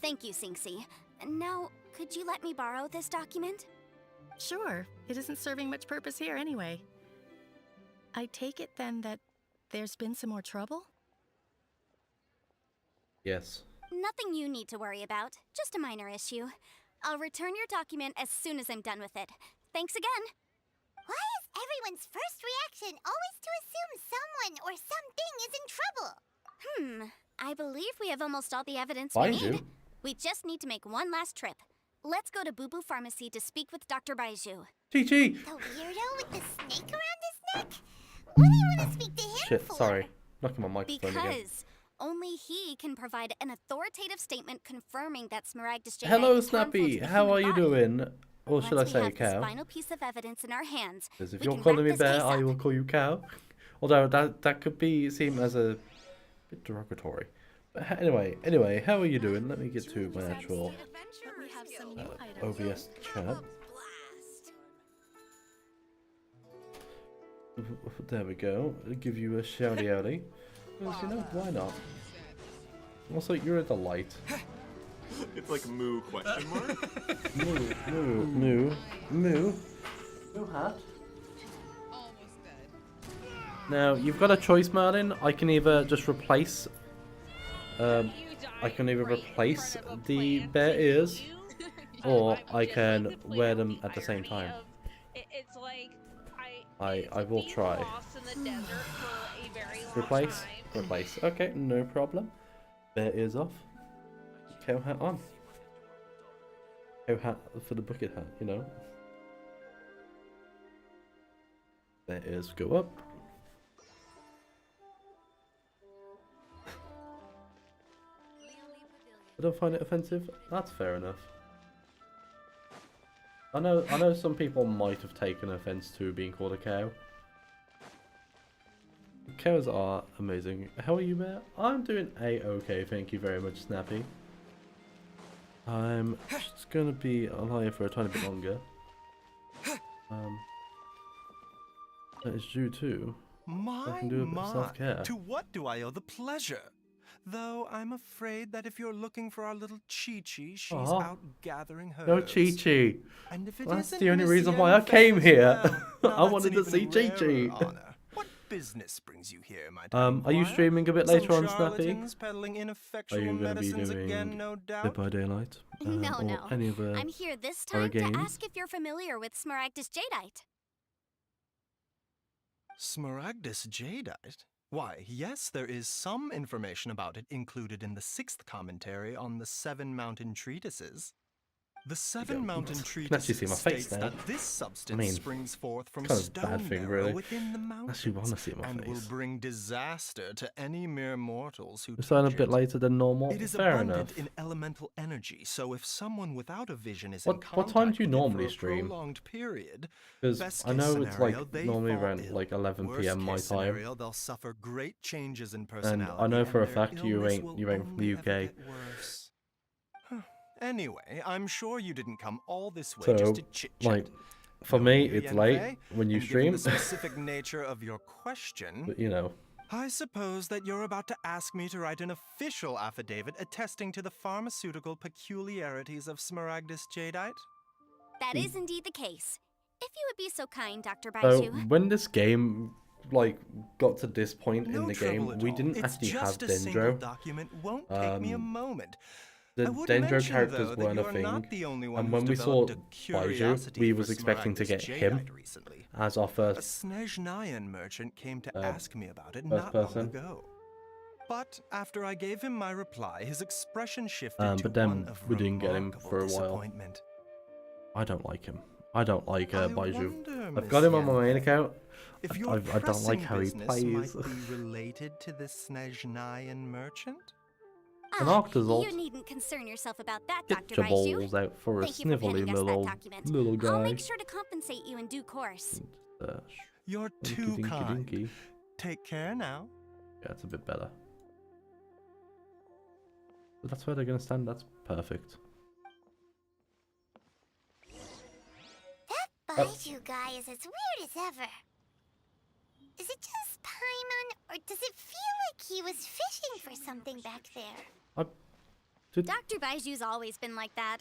Thank you, Sinksy. Now, could you let me borrow this document? Sure, it isn't serving much purpose here anyway. I take it then that there's been some more trouble? Yes. Nothing you need to worry about, just a minor issue. I'll return your document as soon as I'm done with it. Thanks again. Why is everyone's first reaction always to assume someone or something is in trouble? I believe we have almost all the evidence Find we need. you. We just need to make one last trip. Let's go to Boo Boo Pharmacy to speak with Dr. Baiju. Chi-Chi! The weirdo with the snake around his neck? What do you want to speak to him Shit, for? sorry. Knocking my microphone again. Because only he can provide an authoritative statement confirming that Smaragdus Jadeite Hello, is harmful Snappy. to the How human are you body. doing? Or should I Once we say have this cow? final piece of evidence in our hands, Because if we you're can calling wrap me this bear, case I up. will call you cow. Although that could be seem as a bit derogatory. But anyway, how are you doing? Let me get to my actual OBS chat. There we go. I'll give you a shouty outy. Because, you know, why not? Also, you're a delight. It's like moo question mark. Moo hat. Now, you've got a choice, Martin. I can either just replace... I can either replace the bear ears, or I can wear them at the same time. It's like I will try. Replace? Replace. Okay, no problem. Bear ears off. Cow hat on. Cow hat for the bucket hat, you know. Bear ears go up. I don't find it offensive. That's fair enough. I know some people might have taken offense to being called a cow. Cows are amazing. How are you, Bear? I'm doing a-okay, thank you very much, Snappy. I'm just gonna be alive for a tiny bit longer. That is due to I can do a bit of self-care. To what do I owe the pleasure? Though I'm afraid that if you're looking for our little Chi-Chi, she's Aw. out gathering hers. No Chi-Chi. And if it That's isn't the only Miss reason why I Yanfei came as here. well, I now wanted that's to an see even Chi-Chi. rarer honor. What business brings you here, my tiny Are you choir? streaming a bit Some later on, Snappy? charlatans peddling Are ineffectual you going to be medicines doing again, no doubt? Dead by Daylight? No, or no. any other I'm here this horror time to games? ask if you're familiar with Smaragdus Jadeite. Smaragdus Jadeite? Why, yes, there is some information about it included in the 6th commentary on the 7 Mountain Treatises. The 7 Mountain You can actually see Treatises my face states now. that this substance I mean, springs forth from kind of stone bad thing, marrow really. within the mountains, Actually want to see my and will face. bring disaster to any mere mortals who We're starting a touch bit it. later than normal. It is Fair abundant enough. in elemental energy, so if someone without a vision is What in time contact do you with it normally for a stream? prolonged period, Because best I case know it's scenario, like they normally fall around ill. like 11 Worst PM my case time. scenario, they'll suffer great changes in And personality, I know for a and their fact you illness ain't will from the only ever UK. get worse. Anyway, I'm sure you didn't come all this way So, just to chit-chat. like, for me, it's late when you And given stream. the specific nature of your question, But you know, I suppose that you're about to ask me to write an official affidavit attesting to the pharmaceutical peculiarities of Smaragdus Jadeite? That is indeed the case. If you would be so kind, Dr. so Baiju. when this game like got to this point in No the trouble game, at we all. didn't It's actually have just a single Dendro. document won't take me a moment. the I would Dendro mention, characters though, that weren't you a are thing, not the only one and who's when we saw developed a Baiju, curiosity we for was expecting to Smaragdus get him jadeite recently. as our A first Snezhnayan merchant came to ask me about it first not person. long ago. But after I gave him my reply, his expression shifted to but then one of we didn't get him remarkable for a while. disappointment. I don't like him. I don't like Baiju. wonder, I've got him on my Miss main Yanfei, account. If I your don't like pressing how he business plays. might be related to this Snezhnayan merchant? An Octazalt. You needn't concern yourself about that, Get Dr. your Baiju. balls out for a Thank you for snivelly penning us that little document. guy. I'll make sure to compensate you in due course. You're Dinky, too dinky, kind. dinky. Take care now. Yeah, it's a bit better. But that's where they're gonna stand. That's perfect. That Baiju guy is as weird as ever. Is it just Paimon, or does it feel like he was fishing for something back there? Dr. Baiju's always been like that.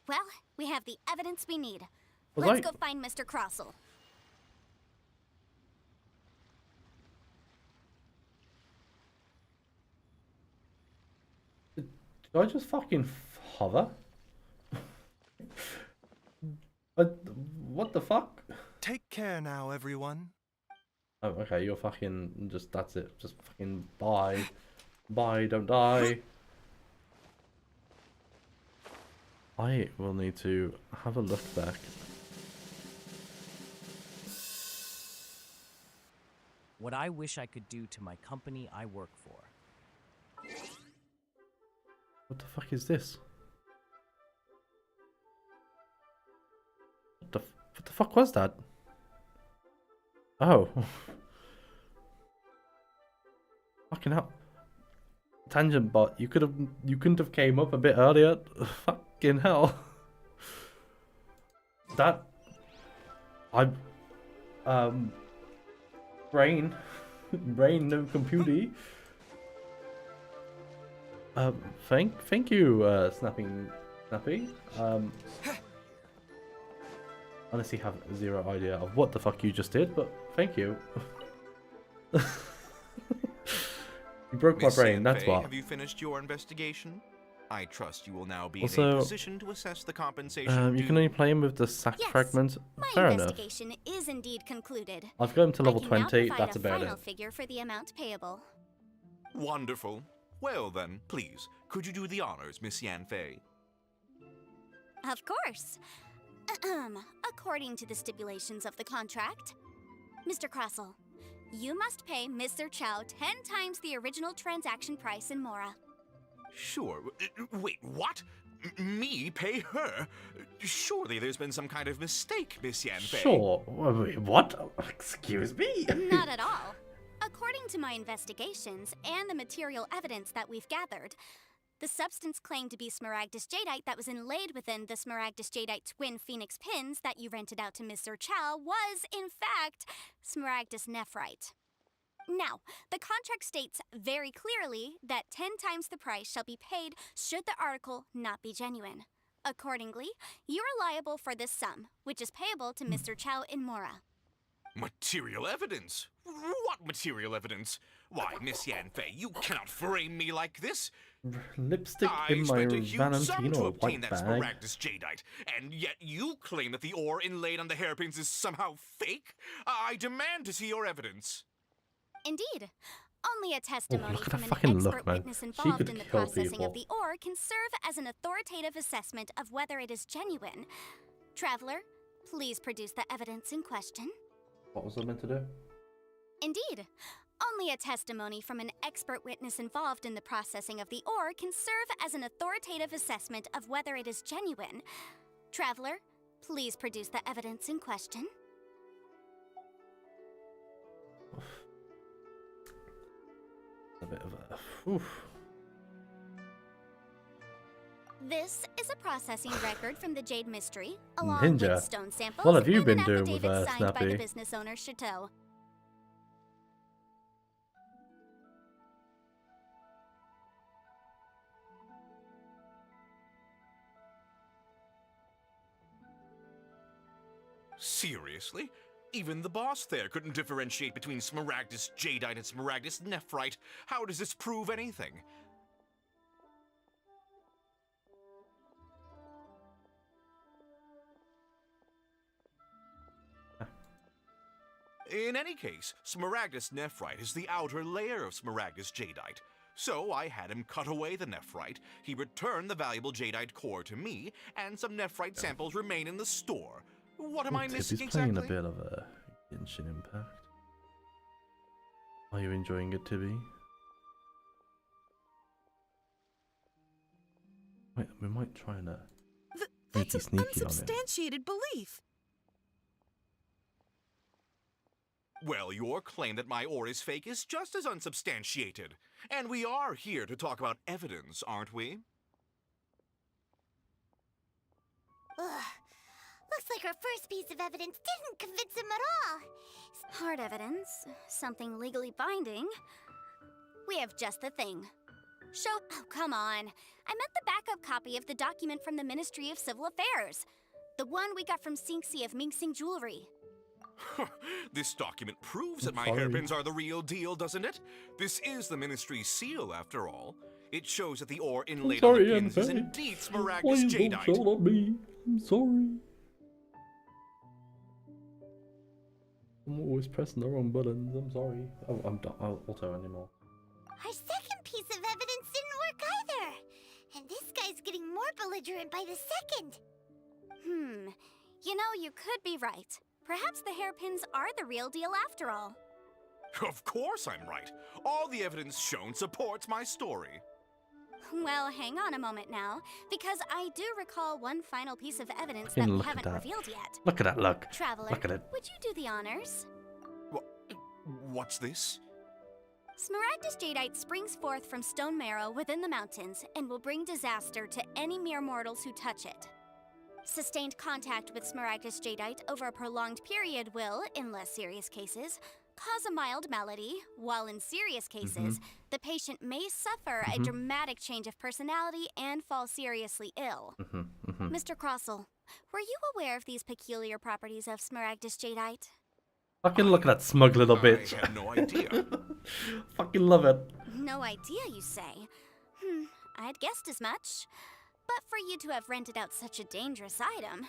Well, we have the evidence we need. Was Let's I- go find Mr. Crossell. Did I just fucking hover? What the fuck? Take care now, everyone. Oh, okay, you're fucking just, that's it. Just fucking bye. Bye, don't die. I will need to have a look back. What I wish I could do to my company I work for. What the fuck is this? What the fuck was that? Oh. Fucking hell. Tangent bot, you couldn't have came up a bit earlier. Fucking hell. That brain no computer. Thank you, Snappy. Honestly have zero idea of what the fuck you just did, but thank you. You broke my Miss brain, that's Yanfei, what. Have you finished your investigation? I trust you will now be in Also, a position to assess the compensation you due. can only play him with the sack Yes, fragment. My Fair enough. investigation is indeed concluded. I've got him to level I can now 20, provide that's a about final it. figure for the amount payable. Wonderful. Well then, please, could you do the honors, Miss Yanfei? Of course. According to the stipulations of the contract, Mr. Crossell, you must pay Mr. Chow 10 times the original transaction price in Mora. Sure. Wait, what? Me pay her? Surely there's been some kind of mistake, Miss Yanfei. Sure. Wait, what? Excuse me? Not at all. According to my investigations and the material evidence that we've gathered, the substance claimed to be Smaragdus jadeite that was inlaid within the Smaragdus jadeite twin phoenix pins that you rented out to Mr. Chow was, in fact, Smaragdus nephrite. Now, the contract states very clearly that 10 times the price shall be paid should the article not be genuine. Accordingly, you are liable for this sum, which is payable to Mr. Chow in Mora. Material evidence? What material evidence? Why, Miss Yanfei, you cannot frame me like this. Lipstick I in my spent a huge sum to Valentino obtain white that bag. Smaragdus jadeite, and yet you claim that the ore inlaid on the hairpins is somehow fake? I demand to see your evidence. Indeed. Only a testimony look at from that an fucking expert look, man. witness She involved could in the kill processing people. of the ore can serve as an authoritative assessment of whether it is genuine. Traveler, please produce the evidence in question. What was I meant to do? Indeed. Only a testimony from an expert witness involved in the processing of the ore can serve as an authoritative assessment of whether it is genuine. Traveler, please produce the evidence in question. A bit of a... Oof. This is a processing record from the Jade Mystery, along Ninja. with stone samples What have you and been an doing with, affidavit signed by the Snappy? business owner, Chateau. Seriously? Even the boss there couldn't differentiate between Smaragdus jadeite and Smaragdus nephrite. How does this prove anything? In any case, Smaragdus nephrite is the outer layer of Smaragdus jadeite. So I had him cut away the nephrite, he returned the valuable jadeite core to me, and some nephrite samples remain in the store. What am I missing Tibby's playing exactly? a bit of a Genshin Impact. Are you enjoying it, Tibby? Wait, we might try and That's an sneaky on it. unsubstantiated belief. Well, your claim that my ore is fake is just as unsubstantiated. And we are here to talk about evidence, aren't we? Ugh. Looks like our first piece of evidence didn't convince him at all. Hard evidence, something legally binding. We have just the thing. Oh, come on. I meant the backup copy of the document from the Ministry of Civil Affairs. The one we got from Sinxi of Mingsing Jewelry. This document proves that my sorry. hairpins are the real deal, doesn't it? This is the Ministry's seal, after all. It shows that the ore inlaid on the pins is indeed Smaragdus Please don't jadeite. shout at me. I'm sorry. I'm always pressing the wrong buttons. I'm sorry. Oh, I'm not auto anymore. Our second piece of evidence didn't work either. And this guy's getting more belligerent by the second. You know, you could be right. Perhaps the hairpins are the real deal after all. Of course I'm right. All the evidence shown supports my story. Well, hang on a moment now, because I do recall one final piece of evidence that we Look at haven't that. revealed yet. Look at that look. Traveler, Look at it. would you do the honors? What's this? Smaragdus jadeite springs forth from stone marrow within the mountains and will bring disaster to any mere mortals who touch it. Sustained contact with Smaragdus jadeite over a prolonged period will, in less serious cases, cause a mild malady, while in serious cases, the patient may suffer a dramatic change of personality and fall seriously ill. Mr. Crossell, were you aware of these peculiar properties of Smaragdus jadeite? Fucking look at that smug little bitch. I had no idea. Fucking love it. No idea, you say? I'd guessed as much. But for you to have rented out such a dangerous item,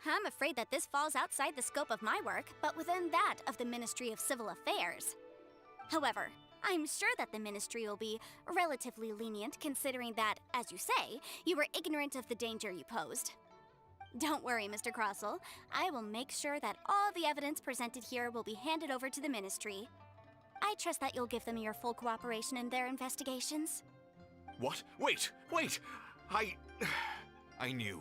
I'm afraid that this falls outside the scope of my work, but within that of the Ministry of Civil Affairs. However, I'm sure that the Ministry will be relatively lenient considering that, as you say, you were ignorant of the danger you posed. Don't worry, Mr. Crossell. I will make sure that all the evidence presented here will be handed over to the Ministry. I trust that you'll give them your full cooperation in their investigations. What? Wait! I knew.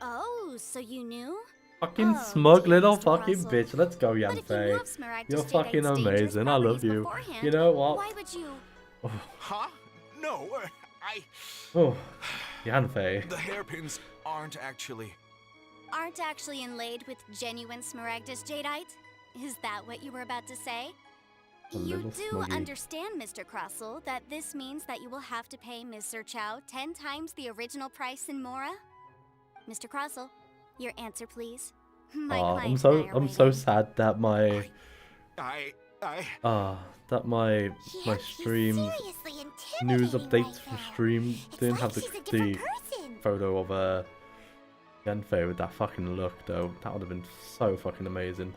Oh, so you knew? Fucking Oh, smug dear little Mr. fucking Russell. bitch. Let's go, But if you knew Yanfei. of Smaragdus You're fucking jadeite's dangerous amazing. I love properties you. beforehand, You know what? Why would you? Huh? No, Oh, Yanfei. The hairpins aren't actually... Aren't actually inlaid with genuine Smaragdus jadeite? Is that what you were about to say? A You little do smuggy. understand, Mr. Crossell, that this means that you will have to pay Ms. Sir Chow 10 times the original price in Mora? Mr. Crossell, your answer, please. My I'm client and I are so waiting. sad that my I... my stream Seriously news intimidating updates right for stream didn't have the she's a different person. photo of Yanfei with that fucking look though. That would have been so fucking amazing.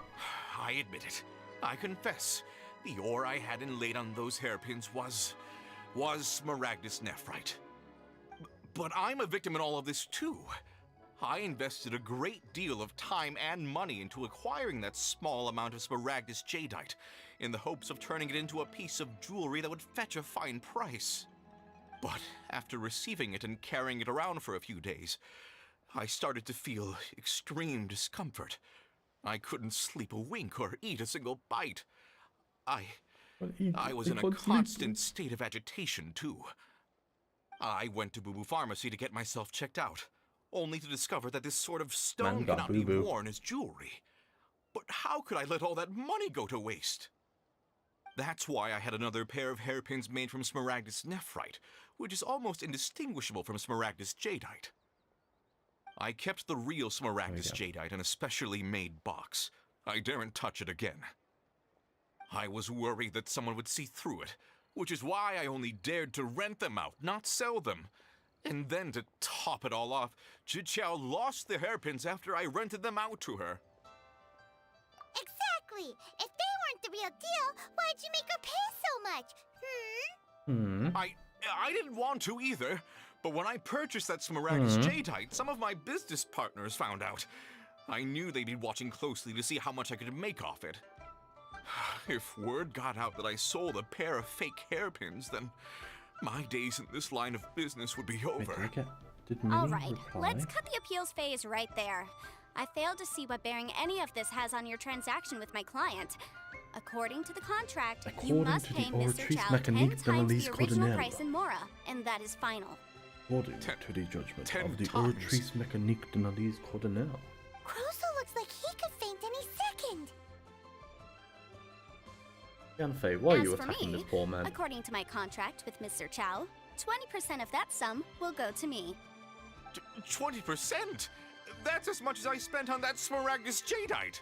I admit it. I confess. The ore I had inlaid on those hairpins was Smaragdus nephrite. But I'm a victim in all of this too. I invested a great deal of time and money into acquiring that small amount of Smaragdus jadeite, in the hopes of turning it into a piece of jewelry that would fetch a fine price. But after receiving it and carrying it around for a few days, I started to feel extreme discomfort. I couldn't sleep a wink or eat a single bite. I was in a constant state of agitation, too. I went to Boo Boo Pharmacy to get myself checked out, only to discover that this sort of stone Man got cannot be boo-boo. worn as jewelry. But how could I let all that money go to waste? That's why I had another pair of hairpins made from Smaragdus nephrite, which is almost indistinguishable from Smaragdus jadeite. I kept the real Smaragdus jadeite in a specially made box. I daren't touch it again. I was worried that someone would see through it, which is why I only dared to rent them out, not sell them. And then to top it all off, Chichao lost the hairpins after I rented them out to her. Exactly! Exactly. If they weren't the real deal, why'd you make her pay so much? I didn't want to either, but when I purchased that Smaragdus Jadeite, some of my business partners found out. I knew they'd be watching closely to see how much I could make off it. If word got out that I sold a pair of fake hairpins, then my days in this line of business would be over. Alright, let's cut the appeals phase right there. I failed to see what bearing any of this has on your transaction with my client. According to the contract, you must pay Mr. Chow 10 times the original price in Mora, and that is final. According to the judgment of the Oratrice Mécanique d'Analyse Cordonelle. Croso looks like he could faint any second. Yanfei, why are you As for attacking me, this poor man? According to my contract with Mr. Chow, 20% of that sum will go to me. 20%? That's as much as I spent on that Smaragdus Jadeite.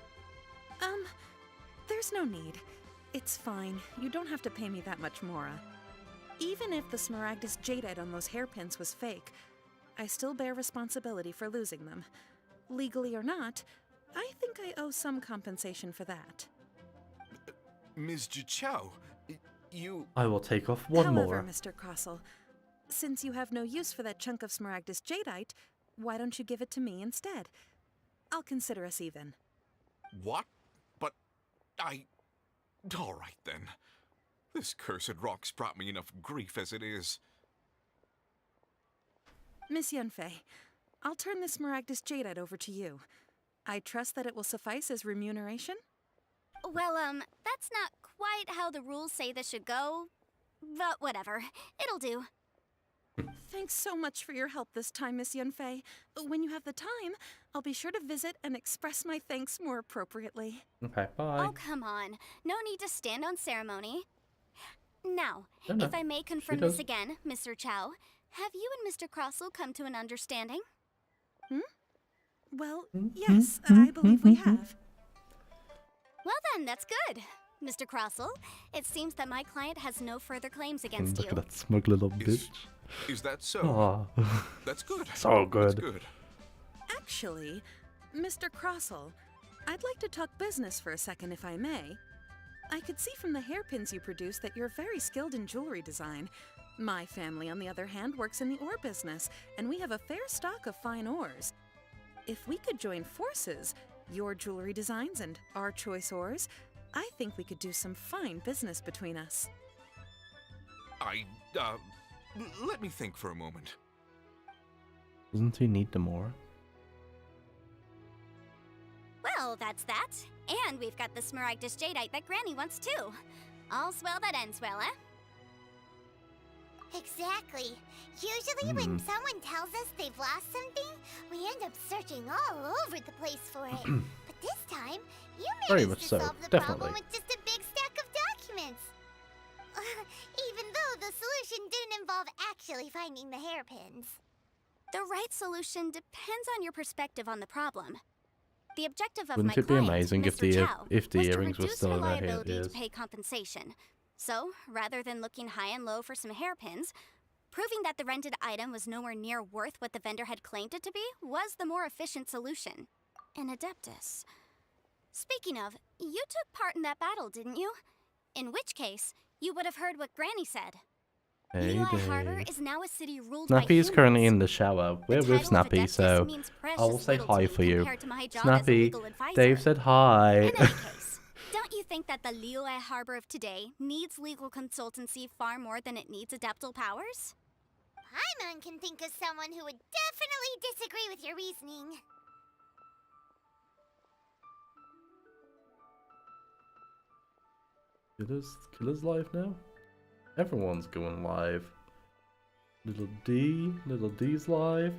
There's no need. It's fine. You don't have to pay me that much, Mora. Even if the Smaragdus Jadeite on those hairpins was fake, I still bear responsibility for losing them. Legally or not, I think I owe some compensation for that. Ms. Jichao, you... I will take off one However, more. Mr. Crossell, since you have no use for that chunk of Smaragdus Jadeite, why don't you give it to me instead? I'll consider us even. What? But all right then. This cursed rock's brought me enough grief as it is. Miss Yanfei, I'll turn this Smaragdus Jadeite over to you. I trust that it will suffice as remuneration? Well, that's not quite how the rules say this should go, but whatever. It'll do. Thanks so much for your help this time, Miss Yunfei. When you have the time, I'll be sure to visit and express my thanks more appropriately. Okay, bye. Oh, come on. No need to stand on ceremony. Now, No. if I may confirm this again, Mr. Chow, have you and Mr. Crossell come to an understanding? Well, yes, I believe we have. Well then, that's good. Mr. Crossell, it seems that my client has no further claims against Look you. at that smug little bitch. Is that so? Aw. That's good. So good. That's good. Actually, Mr. Crossell, I'd like to talk business for a second if I may. I could see from the hairpins you produce that you're very skilled in jewelry design. My family, on the other hand, works in the ore business, and we have a fair stock of fine ores. If we could join forces, your jewelry designs and our choice ores, I think we could do some fine business between us. Let me think for a moment. Doesn't he need them more? Well, that's that. And we've got the Smaragdus Jadeite that Granny wants too. All's well that ends well, eh? Exactly. Usually when someone tells us they've lost something, we end up searching all over the place for it. But this time, you Very managed much to so, solve the definitely. problem with just a big stack of documents. Even though the solution didn't involve actually finding the hairpins. The right solution depends on your perspective on the problem. The objective of Wouldn't my it be client, amazing if Mr. the Chow, if the was to earrings were reduce still her in their liability ears? to pay compensation. So, rather than looking high and low for some hairpins, proving that the rented item was nowhere near worth what the vendor had claimed it to be was the more efficient solution. An Adeptus. Speaking of, you took part in that battle, didn't you? In which case, you would have heard what Granny said. Hey, Liyue Harbor Dave. is now a city ruled by Snappy is humans. currently in the shower. We're title with of Snappy, Adeptus so means I will precious say little to hi me for you. compared to my job as a Snappy, legal advisor. Dave said hi. In any case, don't you think that the Liyue Harbor of today needs legal consultancy far more than it needs adeptal powers? Paimon can think of someone who would definitely disagree with your reasoning. Killer's live now? Everyone's going live. Little D's live.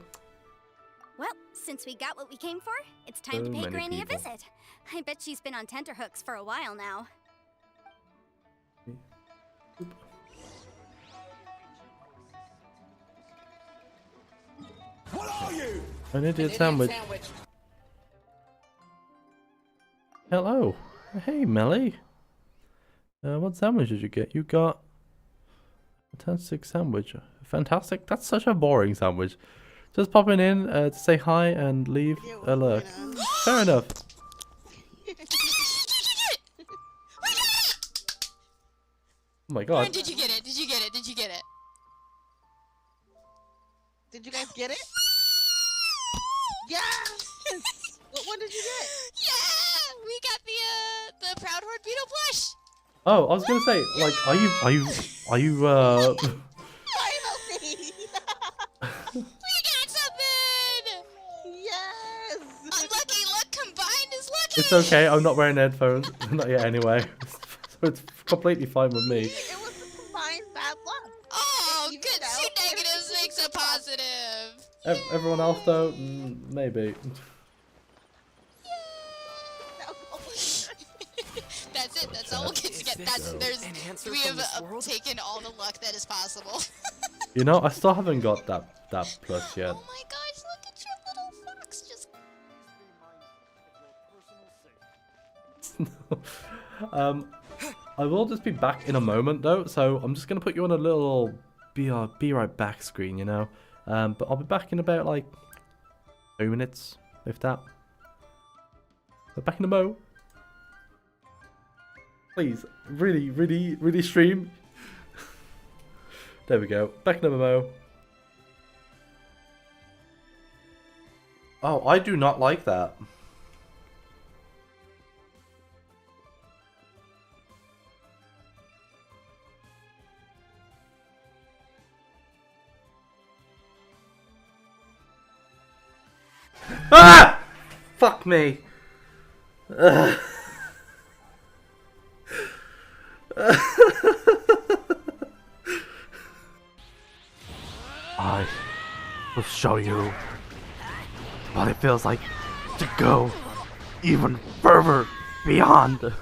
Well, since we got what we came for, it's time So to pay many Granny people. a visit. I bet she's been on tenterhooks for a while now. What are you? An idiot sandwich. Hello. Hey, Melly. What sandwich did you get? You got a fantastic sandwich. Fantastic? That's such a boring sandwich. Just popping in to say hi and leave a lurk. Fair enough. Oh my god. Did you get it? Did you get it? Did you get it? Did you guys get it? Yeah! What did you get? Yeah! We got the Proud Horde Beetle plush! Oh, I was gonna say, like, are you Finally! We got something! Yes! Unlucky luck combined is lucky! It's okay, I'm not wearing headphones. Not yet anyway. So it's completely fine with me. It was a combined bad luck. Oh, good. 2 negatives makes a positive. Everyone else though, maybe. That's it. That's all we'll get to get. We have taken all the luck that is possible. You know, I still haven't got that plus yet. Oh my gosh, look at your little fox just... I will just be back in a moment though, so I'm just gonna put you on a little be right back screen, you know. But I'll be back in about like 2 minutes, if that. So back in a mo. Please, really stream. There we go. Back in a mo. Oh, I do not like that. Ah! Fuck me. I will show you what it feels like to go even further beyond.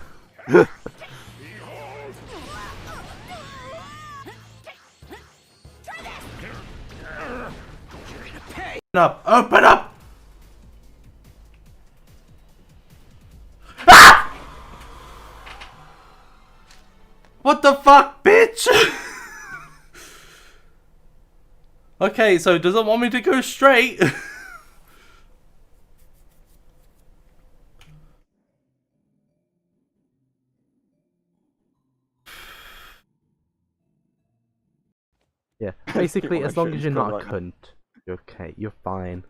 Open up! Ah! What the fuck, bitch? Okay, so does it want me to go straight? Yeah, basically, as long as you're not a cunt, you're okay. You're fine.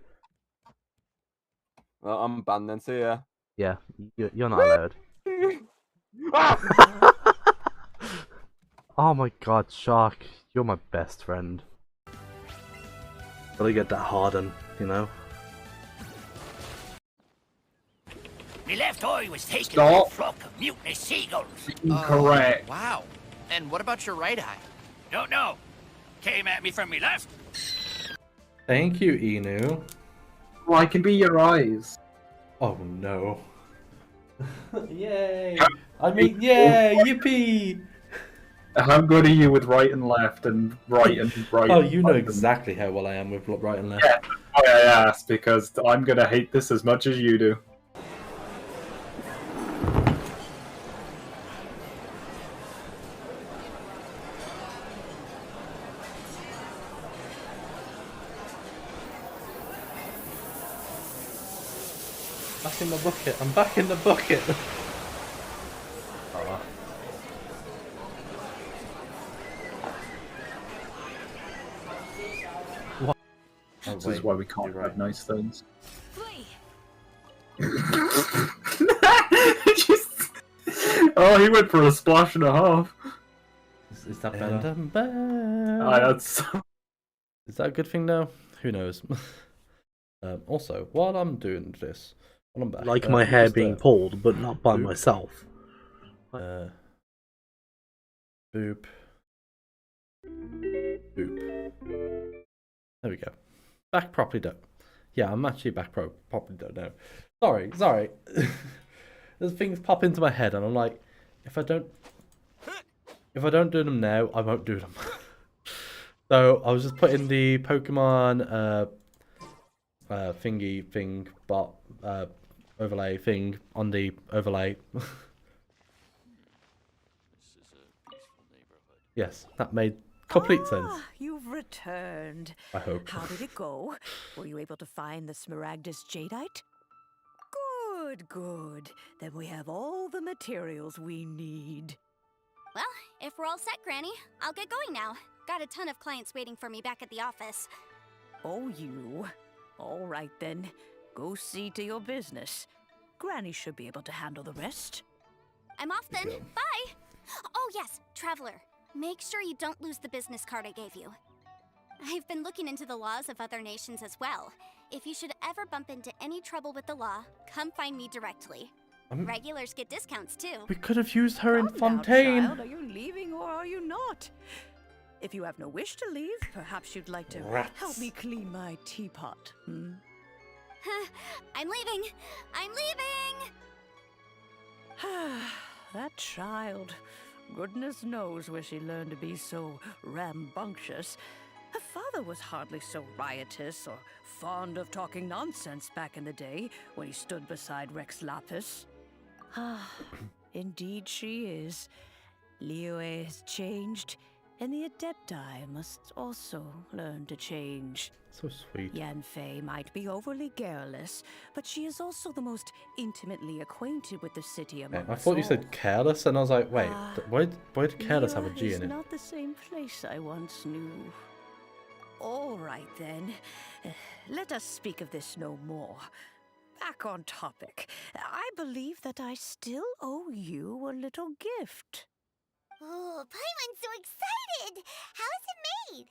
Well, I'm banned then, so yeah. Yeah, you're not allowed. Oh my god, Shark, you're my best friend. Gotta get that hardened, you know? My left eye was taken Stop. by a flock of mutinous seagulls. Incorrect. Wow. And what about your right eye? Don't know. Came at me from my left. Thank you, Inu. Well, I can be your eyes. Oh no. Yay! I mean, yeah, yippee! How good are you with right and left and right and right? Oh, you know exactly how well I am with right and left. Yeah, that's why I asked, because I'm gonna hate this as much as you do. Back in the bucket. I'm back in the bucket. Oh. What? Oh, This is why we can't have nice things. Oh, he went for a splash and a half. Is that better? That's... Is that a good thing now? Who knows? Also, while I'm doing this, while I'm back, Like my hair being pulled, but not by myself. Boop. Boop. There we go. Back properly though. Yeah, I'm actually back properly though now. Sorry. There's things pop into my head and I'm like, if I don't do them now, I won't do them. So I was just putting the Pokemon overlay thing on the overlay. Yes, that made complete sense. You've returned. I hope. How did it go? Were you able to find the Smaragdus Jadeite? Good. Then we have all the materials we need. Well, If we're all set, Granny, I'll get going now. Got a ton of clients waiting for me back at the office. Oh, you. All right then. Go see to your business. Granny should be able to handle the rest. I'm off then. Bye! Oh yes, Traveler. Make sure you don't lose the business card I gave you. I've been looking into the laws of other nations as well. If you should ever bump into any trouble with the law, come find me directly. Regulars get discounts too. We could have used her in Calm down, Fontaine. child. Are you leaving or are you not? If you have no wish to leave, perhaps you'd like to help me clean my teapot. I'm leaving. I'm leaving. That child. Goodness knows where she learned to be so rambunctious. Her father was hardly so riotous or fond of talking nonsense back in the day when he stood beside Rex Lapis. Ah, indeed she is. Liyue has changed, and the Adepti must also learn to change. So sweet. Yanfei might be overly garrulous, but she is also the most intimately acquainted with the city among I us thought you all. said careless, and I was like, wait, why did careless have a Liyue G is in it? not the same place I once knew. All right then, let us speak of this no more. Back on topic. I believe that I still owe you a little gift. Oh, Paimon's so excited! How is it made?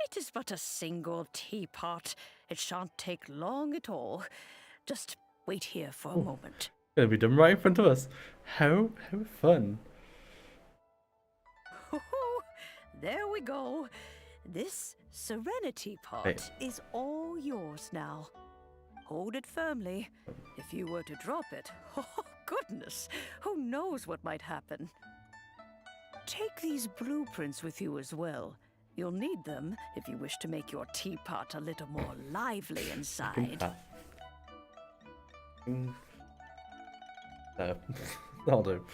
It is but a single teapot. It shan't take long at all. Just wait here for a moment. Gonna be done right in front of us. How fun. There we go. This Serenity pot Hey. is all yours now. Hold it firmly. If you were to drop it, oh goodness, who knows what might happen. Take these blueprints with you as well. You'll need them if you wish to make your teapot a little more lively inside. No, I'll do.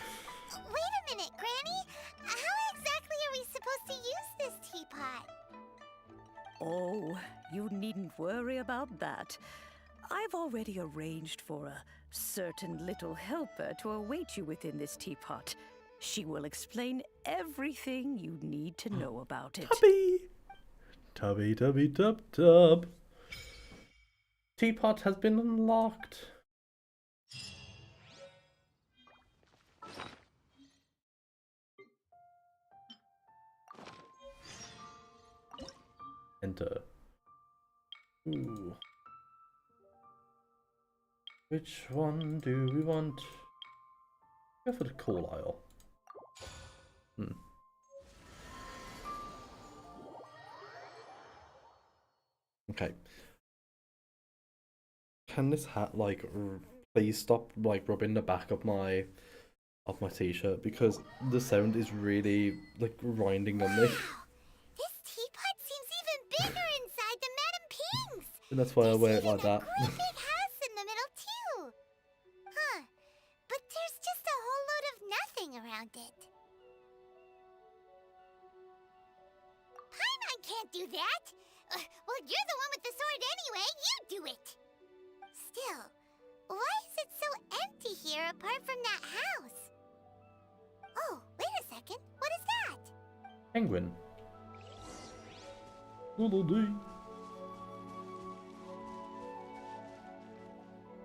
Wait a minute, Granny! How exactly are we supposed to use this teapot? Oh, you needn't worry about that. I've already arranged for a certain little helper to await you within this teapot. She will explain everything you need to know about it. Tubby, tub, tub. Teapot has been unlocked. Enter. Ooh. Which one do we want? Go for the coal aisle. Okay. Can this hat please stop rubbing the back of my t-shirt, because the sound is really grinding on me. This teapot seems even bigger inside than Madame Ping's! And that's why I wear it like that. Quite big house in the middle too! Huh. But there's just a whole load of nothing around it. Paimon can't do that! Well, you're the one with the sword anyway, you do it! Still, why is it so empty here apart from that house? Oh, wait a second, what is that? Penguin. Little D.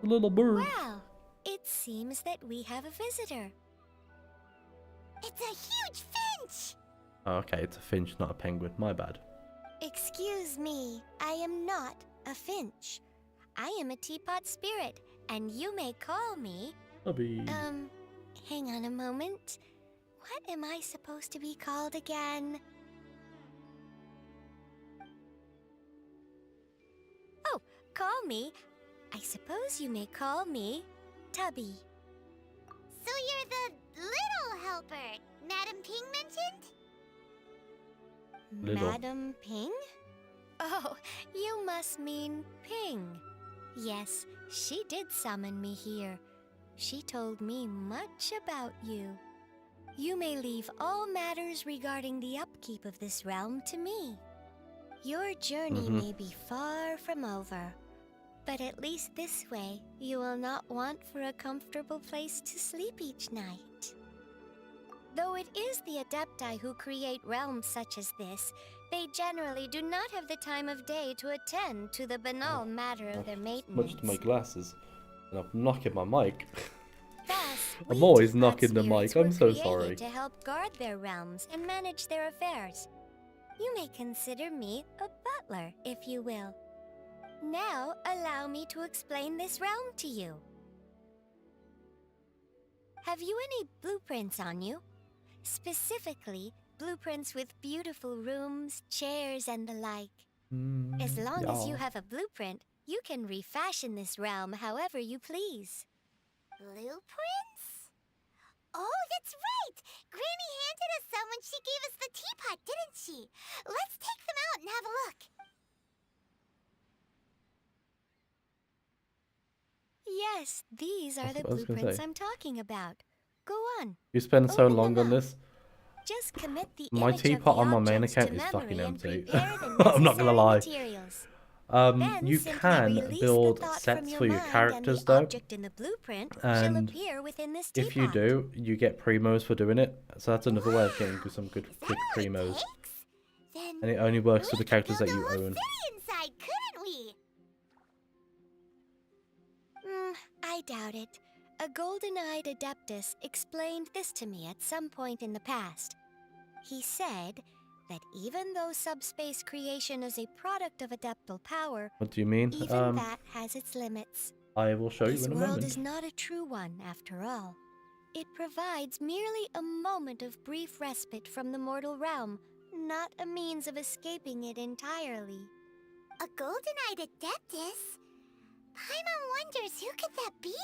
The little bird. Wow, it seems that we have a visitor. It's a huge finch! Oh, okay, it's a finch, not a penguin. My bad. Excuse me, I am not a finch. I am a teapot spirit, and you may call me... Hubby. Hang on a moment. What am I supposed to be called again? Oh, call me. I suppose you may call me Tubby. So you're the little helper Madame Ping mentioned? Little. Madame Ping? Oh, you must mean Ping. Yes, she did summon me here. She told me much about you. You may leave all matters regarding the upkeep of this realm to me. Your journey may be far from over, but at least this way you will not want for a comfortable place to sleep each night. Though it is the Adepti who create realms such as this, they generally do not have the time of day to attend to the banal matter of their maintenance. Much to my glasses. And I'm knocking my mic. Thus, I'm we always teapot knocking the spirits mic. I'm were so created sorry. to help guard their realms and manage their affairs. You may consider me a butler, if you will. Now, allow me to explain this realm to you. Have you any blueprints on you? Specifically, blueprints with beautiful rooms, chairs, and the like. As long as you have a blueprint, you can refashion this realm however you please. Blueprints? Oh, that's right! Granny handed us some when she gave us the teapot, didn't she? Let's take them out and have a look. Yes, these are the what I was gonna blueprints say. I'm talking about. Go on. You spend so Open long them on up. this. Just commit the My image of teapot the on my main objects account to is fucking memory and empty. prepare the I'm not gonna necessary lie. materials. Then You simply can release build the thought sets from for your mind characters and the though. object in the blueprint shall And appear within this if you teapot. do, you get primos for doing it. So that's another way of getting some good quick primos. Then And it only works with the we could characters that build a you whole own. city inside, couldn't we? I doubt it. A golden-eyed Adeptus explained this to me at some point in the past. He said that even though subspace creation is a product of adeptal power, What do you mean? even that has its limits. I will show you This in a world moment. is not a true one, after all. It provides merely a moment of brief respite from the mortal realm, not a means of escaping it entirely. A golden-eyed Adeptus? Paimon wonders who could that be?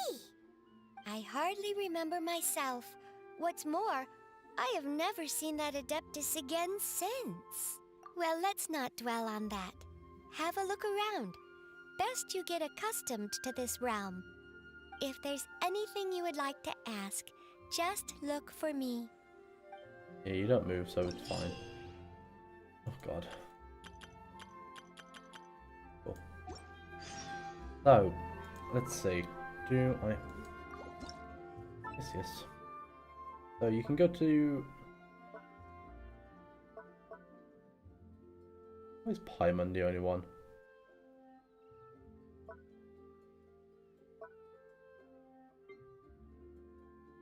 I hardly remember myself. What's more, I have never seen that Adeptus again since. Well, let's not dwell on that. Have a look around. Best you get accustomed to this realm. If there's anything you would like to ask, just look for me. Yeah, you don't move, so it's fine. Oh god. Cool. So, let's see. Do I... Yes. So you can go to... Why is Paimon the only one?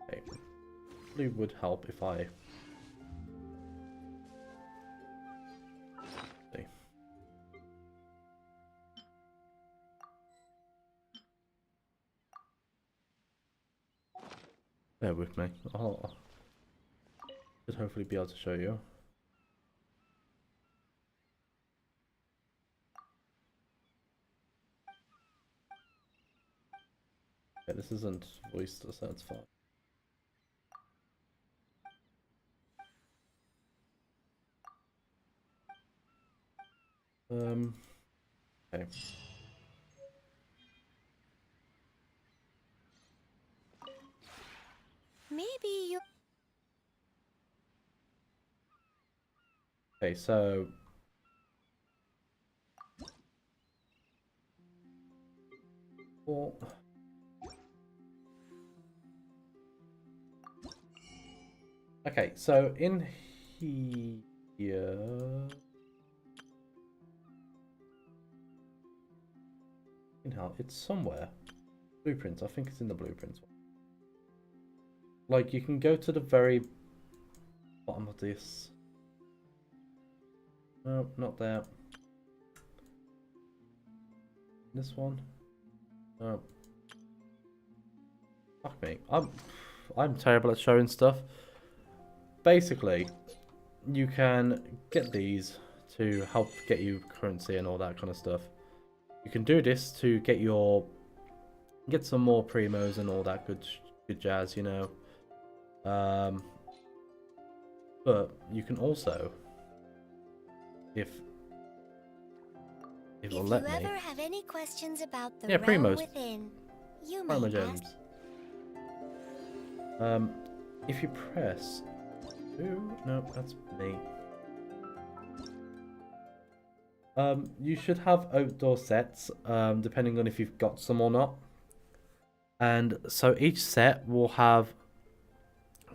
Okay. Probably would help if I... See. Bear with me. I'll should hopefully be able to show you. Okay, this isn't voiced, so that's fine. Okay. Maybe you... Okay, so... Well... Okay, so in here... It's somewhere. Blueprints, I think it's in the blueprints. Like, you can go to the very bottom of this. No, not there. This one. No. Fuck me. I'm terrible at showing stuff. Basically, you can get these to help get you currency and all that kind of stuff. You can do this to get some more primos and all that good jazz, you know. But you can also, if it'll let me. If you ever have any questions about the Yeah, realm primos. within, you Primo may gems. ask. If you press. Ooh, no, that's me. You should have outdoor sets, depending on if you've got some or not. And so each set will have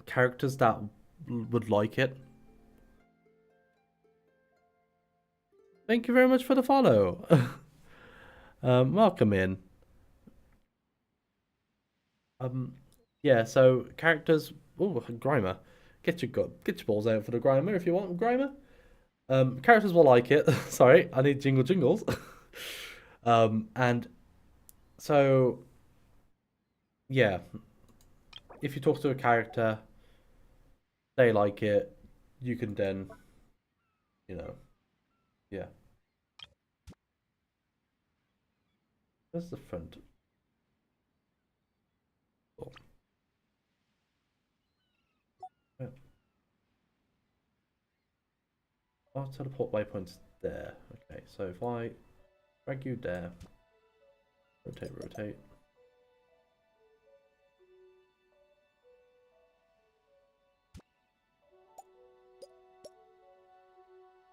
characters that would like it. Thank you very much for the follow. Welcome in. Yeah, so characters. Oh, Grimer, get your balls out for the Grimer if you want Grimer. Characters will like it. Sorry, I need jingles. And so yeah, if you talk to a character, they like it, you can then, yeah. Where's the front? Oh. Yeah. I'll teleport waypoints there. Okay, so if I drag you there, rotate.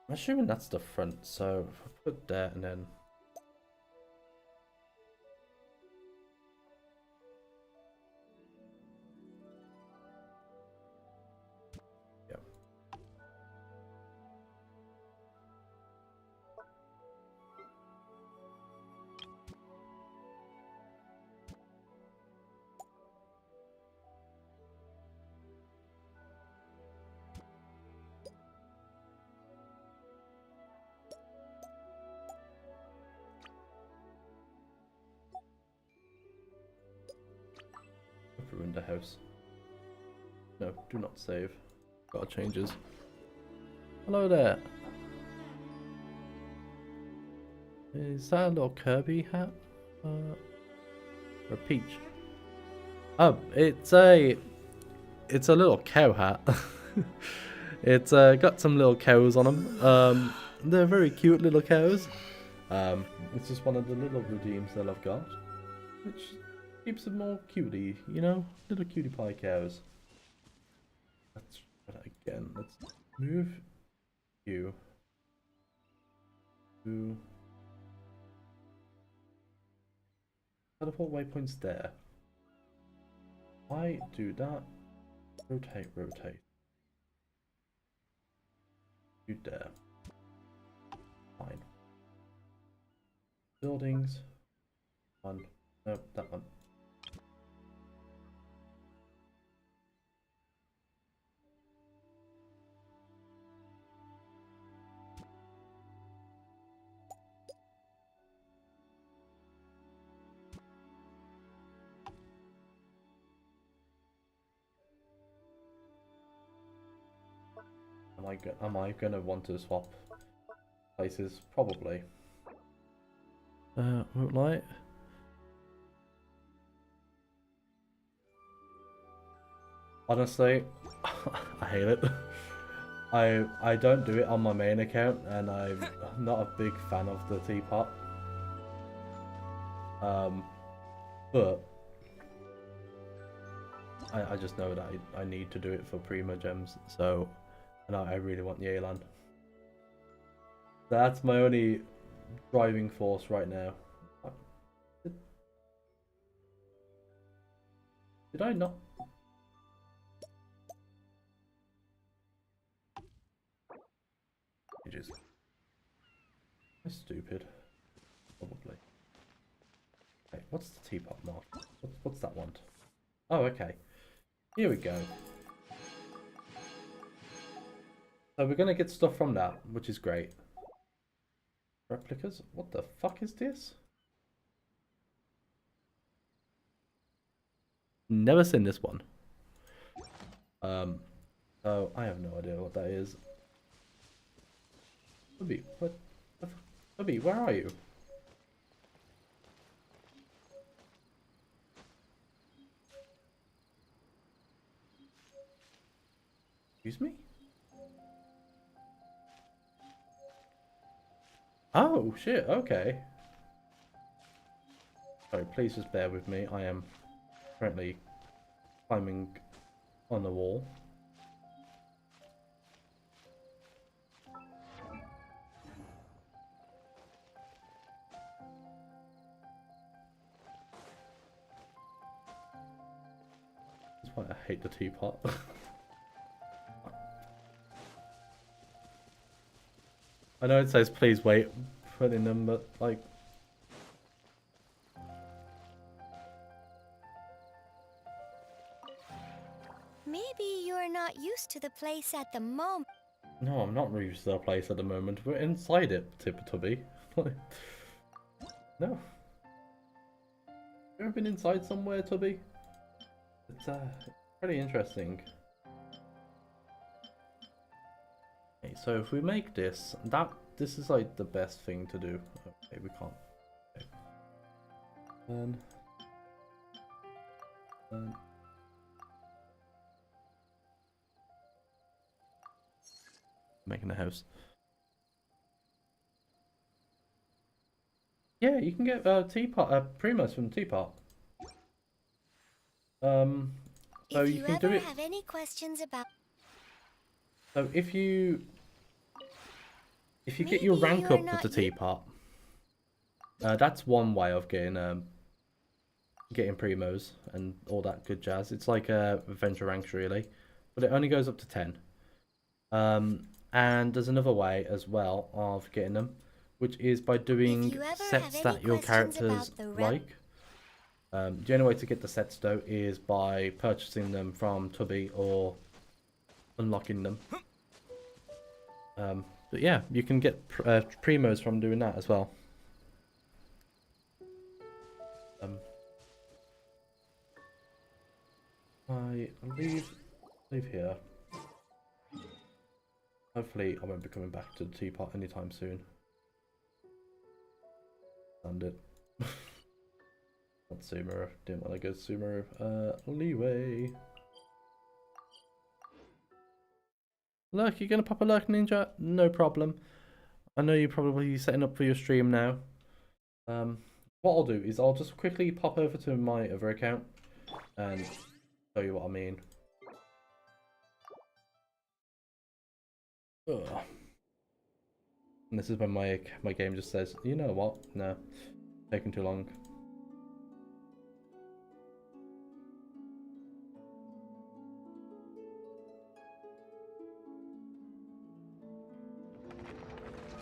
I'm assuming that's the front, so if I put there and then... Yeah. I've ruined the house. No, do not save. Got changes. Hello there. Is that a little Kirby hat? Or a peach? Oh, it's a little cow hat. It's got some little cows on them. They're very cute little cows. It's just one of the little redeems that I've got, which keeps them more cutie, little cutie pie cows. Let's try that again. Let's move you to teleport waypoints there. I do that. Rotate. You there. Fine. Buildings. One. Nope, that one. Am I gonna want to swap places? Probably. Root light. Honestly, I hate it. I don't do it on my main account, and I'm not a big fan of the teapot. But I just know that I need to do it for Prima Gems, so. And I really want Yelan. That's my only driving force right now. Did I not? Ages. I'm stupid. Probably. Okay, what's the teapot mark? What's that one? Oh, okay. Here we go. So we're gonna get stuff from that, which is great. Replicas? What the fuck is this? Never seen this one. So I have no idea what that is. Bubby, what the fuck? Bubby, where are you? Excuse me? Oh, shit, okay. Sorry, please just bear with me. I am currently climbing on the wall. That's why I hate the teapot. I know it says please wait, put in them, but like. Maybe you're not used to the place at the moment. No, I'm not used to the place at the moment. We're inside it, Tubby. No. You ever been inside somewhere, Tubby? It's pretty interesting. Okay, so if we make this, this is like the best thing to do. Okay, we can't. Okay. Making a house. Yeah, you can get teapot, primos from teapot. So If you you can ever do it. have any questions about, So if you get Maybe your rank you're up with not the teapot, that's one way of getting primos and all that good jazz. It's like a adventure ranks really, but it only goes up to 10. And there's another way as well of getting them, which is by doing sets that your characters like. The only way to get the sets though is by purchasing them from Tubby or unlocking them. But yeah, you can get primos from doing that as well. I leave here. Hopefully I won't be coming back to the teapot anytime soon. And it. Not Sumeru. Didn't want to go Sumeru. Leeway. Look, you're gonna pop a lurk, Ninja? No problem. I know you're probably setting up for your stream now. What I'll do is I'll just quickly pop over to my other account and show you what I mean. Ugh. And this is when my game just says, you know what? No, taking too long.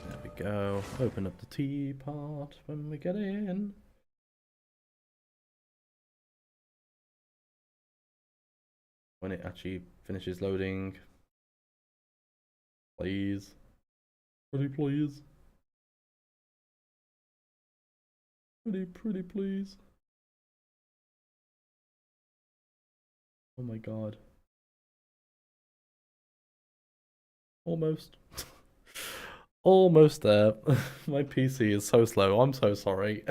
There we go. Open up the teapot when we get in. When it actually finishes loading. Please. Pretty please. Pretty please. Oh my god. Almost. Almost there. My PC is so slow. I'm so sorry.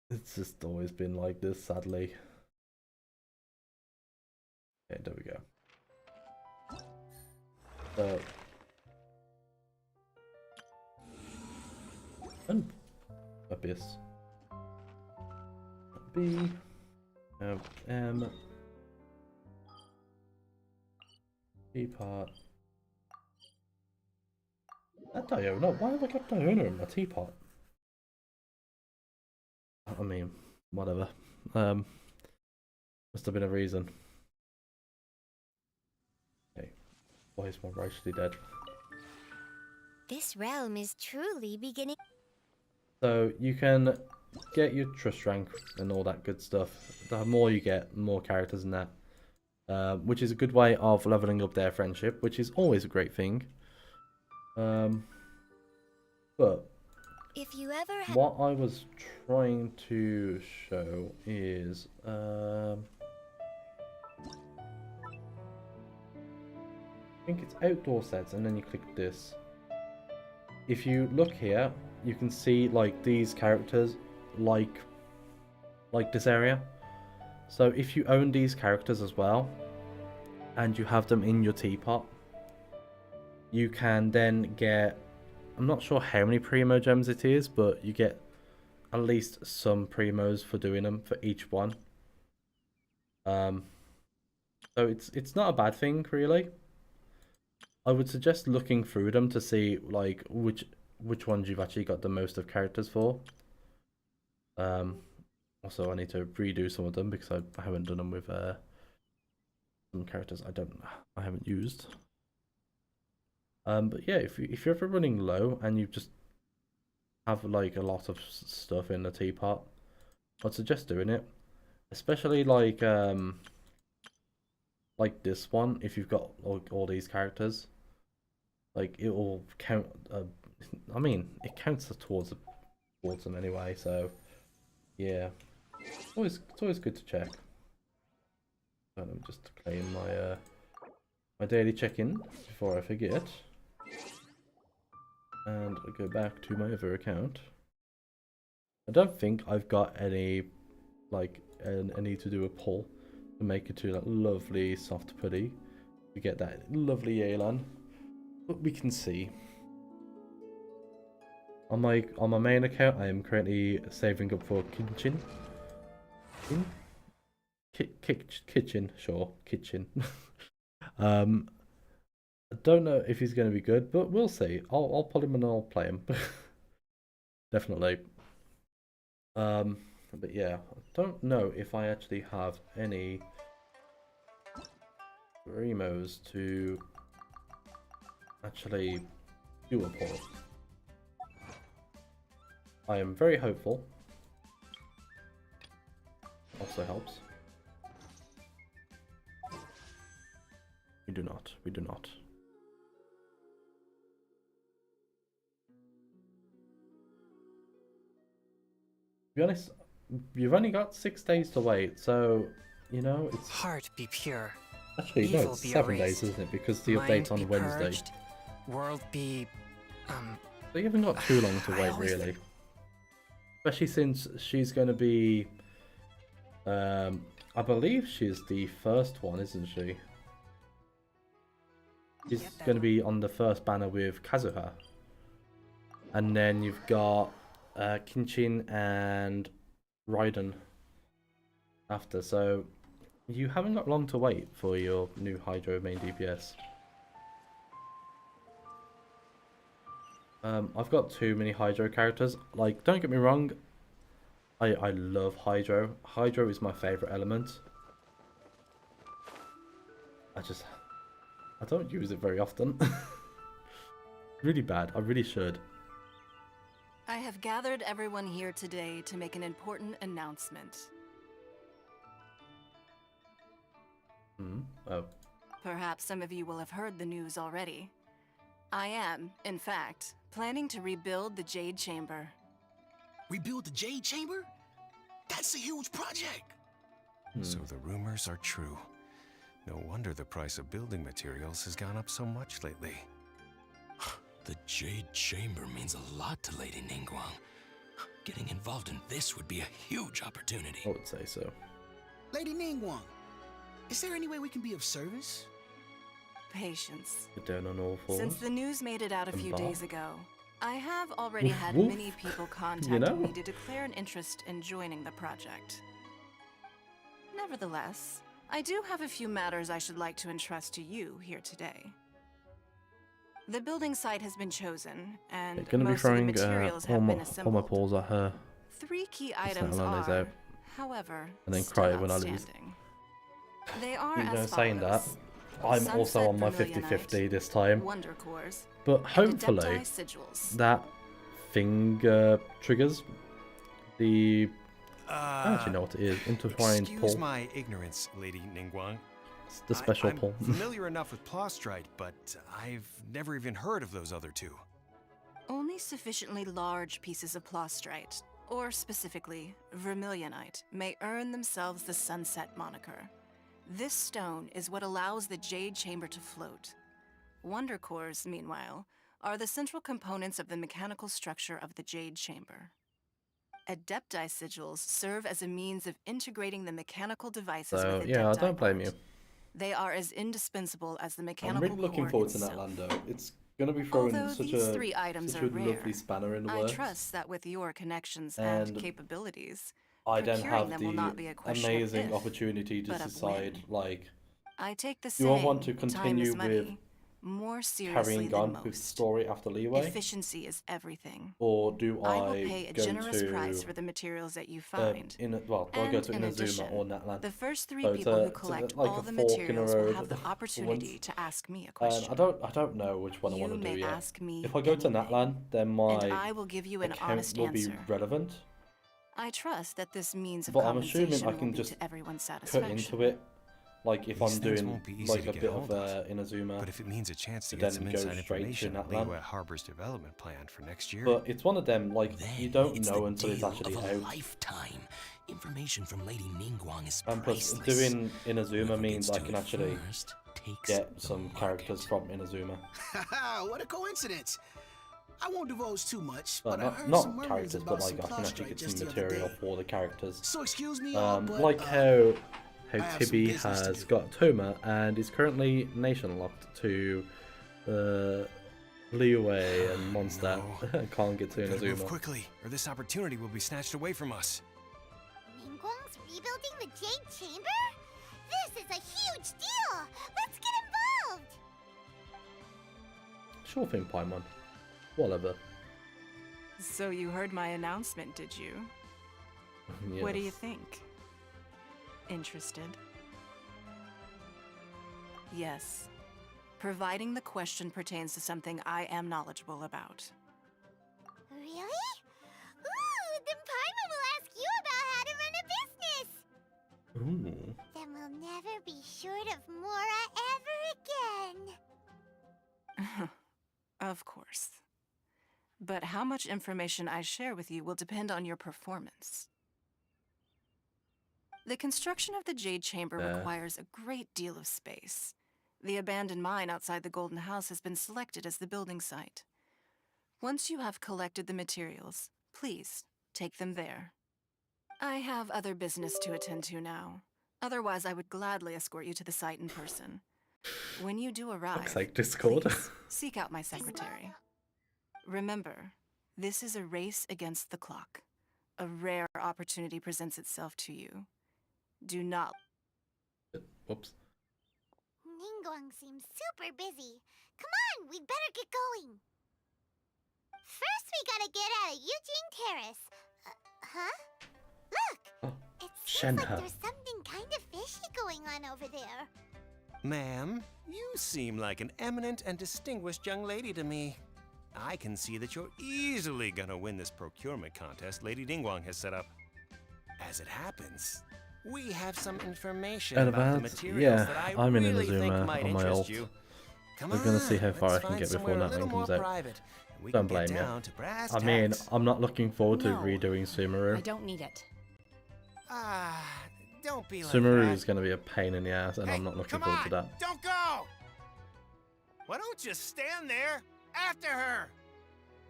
It's just always been like this, sadly. Okay, there we go. So, and Abyss. B. M. Teapot. That Diona? Why have I got Diona in my teapot? I mean, whatever. Must have been a reason. Okay. Why is my righteously dead? this realm is truly beginning. So you can get your trust rank and all that good stuff. The more you get, the more characters in that. Which is a good way of leveling up their friendship, which is always a great thing. But if you ever what I was trying to show is I think it's outdoor sets, and then you click this. If you look here, you can see like these characters like this area. So if you own these characters as well and you have them in your teapot, you can then get, I'm not sure how many primo gems it is, but you get at least some primos for doing them for each one. So it's not a bad thing really. I would suggest looking through them to see like which ones you've actually got the most of characters for. Also I need to redo some of them because I haven't done them with some characters I haven't used. But yeah, if you're ever running low and you just have like a lot of stuff in the teapot, I'd suggest doing it. Especially like this one, if you've got all these characters, like it will count. I mean, it counts towards them anyway. So yeah, it's always good to check. So let me just claim my daily check-in before I forget, and I'll go back to my other account. I don't think I've got any I need to do a pull to make it to that lovely soft putty to get that lovely Yelan. But we can see. On my main account, I am currently saving up for Genshin. Kitchen, sure, kitchen. I don't know if he's going to be good, but we'll see. I'll pull him and I'll play him. Definitely. But yeah, I don't know if I actually have any Remos to actually do a pull. I am very hopeful. Also helps. We do not. We do not. To be honest, you've only got 6 days to wait, so you know it's heart be pure. Actually, no, it's 7 days, isn't it? Because the update's on Wednesday. Purged, world be So you haven't got too long to wait, really. Especially since she's going to be, I believe she's the first one, isn't she? She's going to be on the first banner with Kazuha. And then you've got Genshin and Raiden after, so you haven't got long to wait for your new Hydro main DPS. I've got too many Hydro characters. Like, don't get me wrong, I love Hydro. Hydro is my favourite element. I don't use it very often. Really bad. I really should. I have gathered everyone here today to make an important announcement. Oh. Perhaps some of you will have heard the news already. I am, in fact, planning to rebuild the Jade Chamber. Rebuild the Jade Chamber? That's a huge project! So the rumors are true. No wonder the price of building materials has gone up so much lately. The Jade Chamber means a lot to Lady Ningguang. Getting involved in this would be a huge opportunity. I would say so. Lady Ningguang, is there any way we can be of service? Patience. Get down on all fours. Since the news made it out a few days ago, I have already Woof, had woof. many people contact me to declare an interest in joining the project. Nevertheless, I do have a few matters I should like to entrust to you here today. The building site has been chosen, and Gonna be most of the throwing materials all have my been assembled. balls at her. 3 key Just items let Lana's are, out. however, And then still cry when I lose. outstanding. They are You know, as saying that, follows. I'm Sunset also on my Vermilionite, 50-50 this time. Wonder cores, But and hopefully, Adepti sigils. that thing triggers the... I don't actually know what it is. Intertwined Excuse pull. my ignorance, Lady Ningguang. It's the special I'm pull. familiar enough with Plostrite, but I've never even heard of those other two. Only sufficiently large pieces of Plostrite, or specifically, Vermilionite, may earn themselves the Sunset moniker. This stone is what allows the Jade Chamber to float. Wonder cores, meanwhile, are the central components of the mechanical structure of the Jade Chamber. Adepti sigils serve as a means of integrating the mechanical devices So, with yeah, I Adepti don't blame part. you. They are as indispensable as the I'm mechanical really looking core forward to itself. that Lando. It's going to be throwing Although such these a, 3 items such are a rare, lovely spanner in the I works. trust that with your connections And and capabilities, I then procuring have them will not be the a question of amazing if, opportunity to but of decide, when. like, I take the do I saying, want to time continue is money, with more seriously carrying than on most. with the story after Leeway? Efficiency is everything. Or do I I will pay a go generous to price for the materials that you find. do I go to in Inazuma addition, or Natlan? the first 3 So people who it's collect like all a the fork in the materials will road have the for opportunity once. to ask me a And question. I don't know which one I You want to may do yet. ask me If I go to anything, Natlan, then my and I will give you an account honest will be answer. relevant. I trust that this means of But I'm assuming compensation I will can be just to everyone's cut satisfaction. into it. Like if These I'm things doing won't be easy like to a get bit hold of Inazuma, But if it means a chance to to get some then go inside straight to information on Natlan. Liyue Harbor's development plan for next year. But it's one of them, like, you don't It's know the until it's deal actually of a out. lifetime. Information from Lady Ningguang is And plus, priceless. doing Inazuma Whoever means gets I to can it actually first takes get the some characters from Inazuma. Haha, what a coincidence. I won't divulge too much, Well, but I heard not some murmurs characters, about but like some I can claw actually strike get just some the other material day. for the characters. So excuse me, all, but, Like I how have some Tibby business to has do. got Toma and is currently nation locked to Liyue and Mondstadt. Can't get to Gotta move Inazuma. quickly, or this opportunity will be snatched away from us. Ningguang's rebuilding the Jade Chamber? This is a huge deal! Let's get involved! Sure thing, Paimon. Whatever. So you heard my announcement, did you? What do you Yes. think? Interested? Yes. Providing the question pertains to something I am knowledgeable about. Really? Ooh, then Paimon will ask you about how to run a business! Ooh. Then we'll never be short of Mora ever again! Of course. But how much information I share with you will depend on your performance. The construction of the Jade Chamber requires a great deal of space. The abandoned mine outside the Golden House has been selected as the building site. Once you have collected the materials, please take them there. I have other business to attend to now. Otherwise, I would gladly escort you to the site in person. When you do arrive, Looks like Discord. please seek out my secretary. Remember, this is a race against the clock. A rare opportunity presents itself to you. Do not... Whoops. Ningguang seems super busy. Come on, we'd better get going. First, we gotta get out of Eugene Terrace. Huh? Look! It seems like Shenhe. there's something kind of fishy going on over there. Ma'am, you seem like an eminent and distinguished young lady to me. I can see that you're easily gonna win this procurement contest Lady Ningguang has set up. As it happens, we have some information about the Advance? materials Yeah, that I I'm in really think Inazuma might on my interest ult. you. Come We're gonna see on, how far I let's can find get before somewhere a Natlan little comes more out. private, and we Don't can get blame you. down to brass I mean, tacks. I'm not looking forward to No. redoing Sumeru. I don't need it. Ah, don't be like Sumeru that. is going to be a pain in the ass, and I'm not looking Come forward on, to that. don't go! Why don't you stand there after her?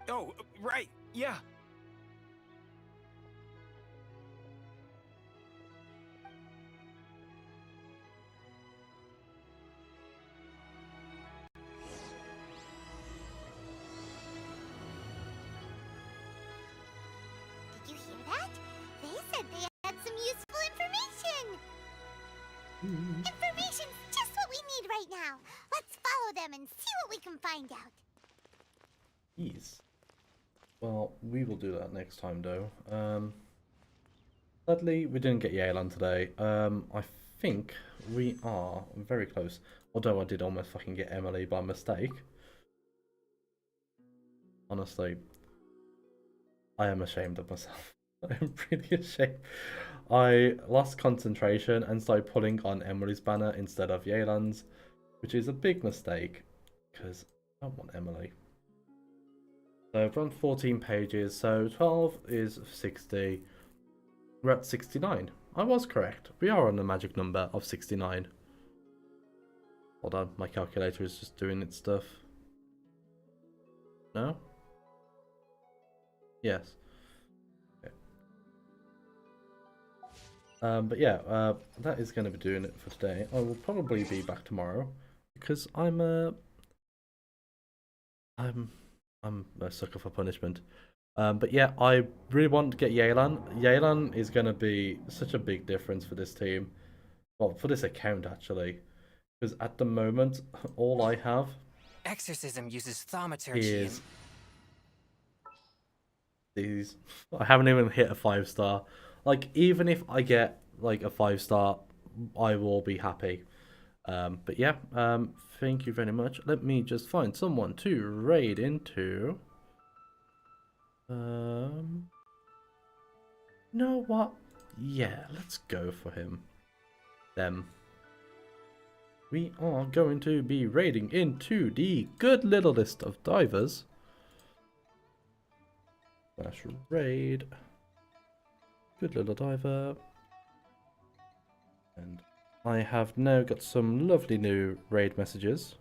Oh, right, yeah. Did you hear that? They said they had some useful information. Information's just what we need right now. Let's follow them and see what we can find out. Jeez. Well, we will do that next time, though. Sadly, we didn't get Yelan today. I think we are very close. Although I did almost fucking get Emily by mistake. Honestly, I am ashamed of myself. I am really ashamed. I lost concentration and started pulling on Emily's banner instead of Yelan's, which is a big mistake, because I don't want Emily. So I've run 14 pages, so 12 is 60. We're at 69. I was correct. We are on the magic number of 69. Hold on, my calculator is just doing its stuff. No? Yes. Okay. But yeah, that is going to be doing it for today. I will probably be back tomorrow because I'm a sucker for punishment. But yeah, I really want to get Yelan. Yelan is going to be such a big difference for this team. Well, for this account actually. Because at the moment, all I have exorcism uses He thaumaturgy is. These. I haven't even hit a 5-star. Like, even if I get like a 5-star, I will be happy. But yeah, thank you very much. Let me just find someone to raid into. You know what? Yeah, let's go for him. Them. We are going to be raiding into the good little list of divers. Slash raid. Good little diver. And I have now got some lovely new raid messages.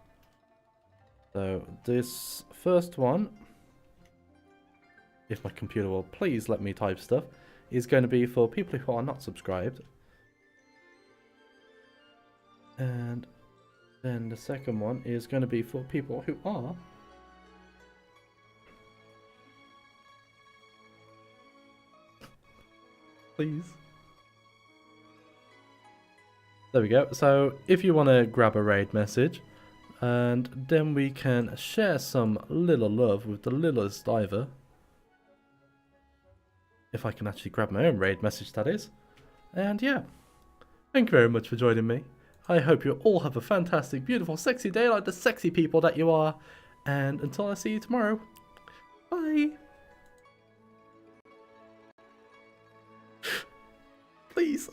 So this first one, if my computer will please let me type stuff, is going to be for people who are not subscribed. And then the second one is going to be for people who are. Please. There we go. So if you want to grab a raid message, and then we can share some little love with the littlest diver. If I can actually grab my own raid message, that is. And yeah, thank you very much for joining me. I hope you all have a fantastic, beautiful, sexy day like the sexy people that you are. And until I see you tomorrow, bye. Please.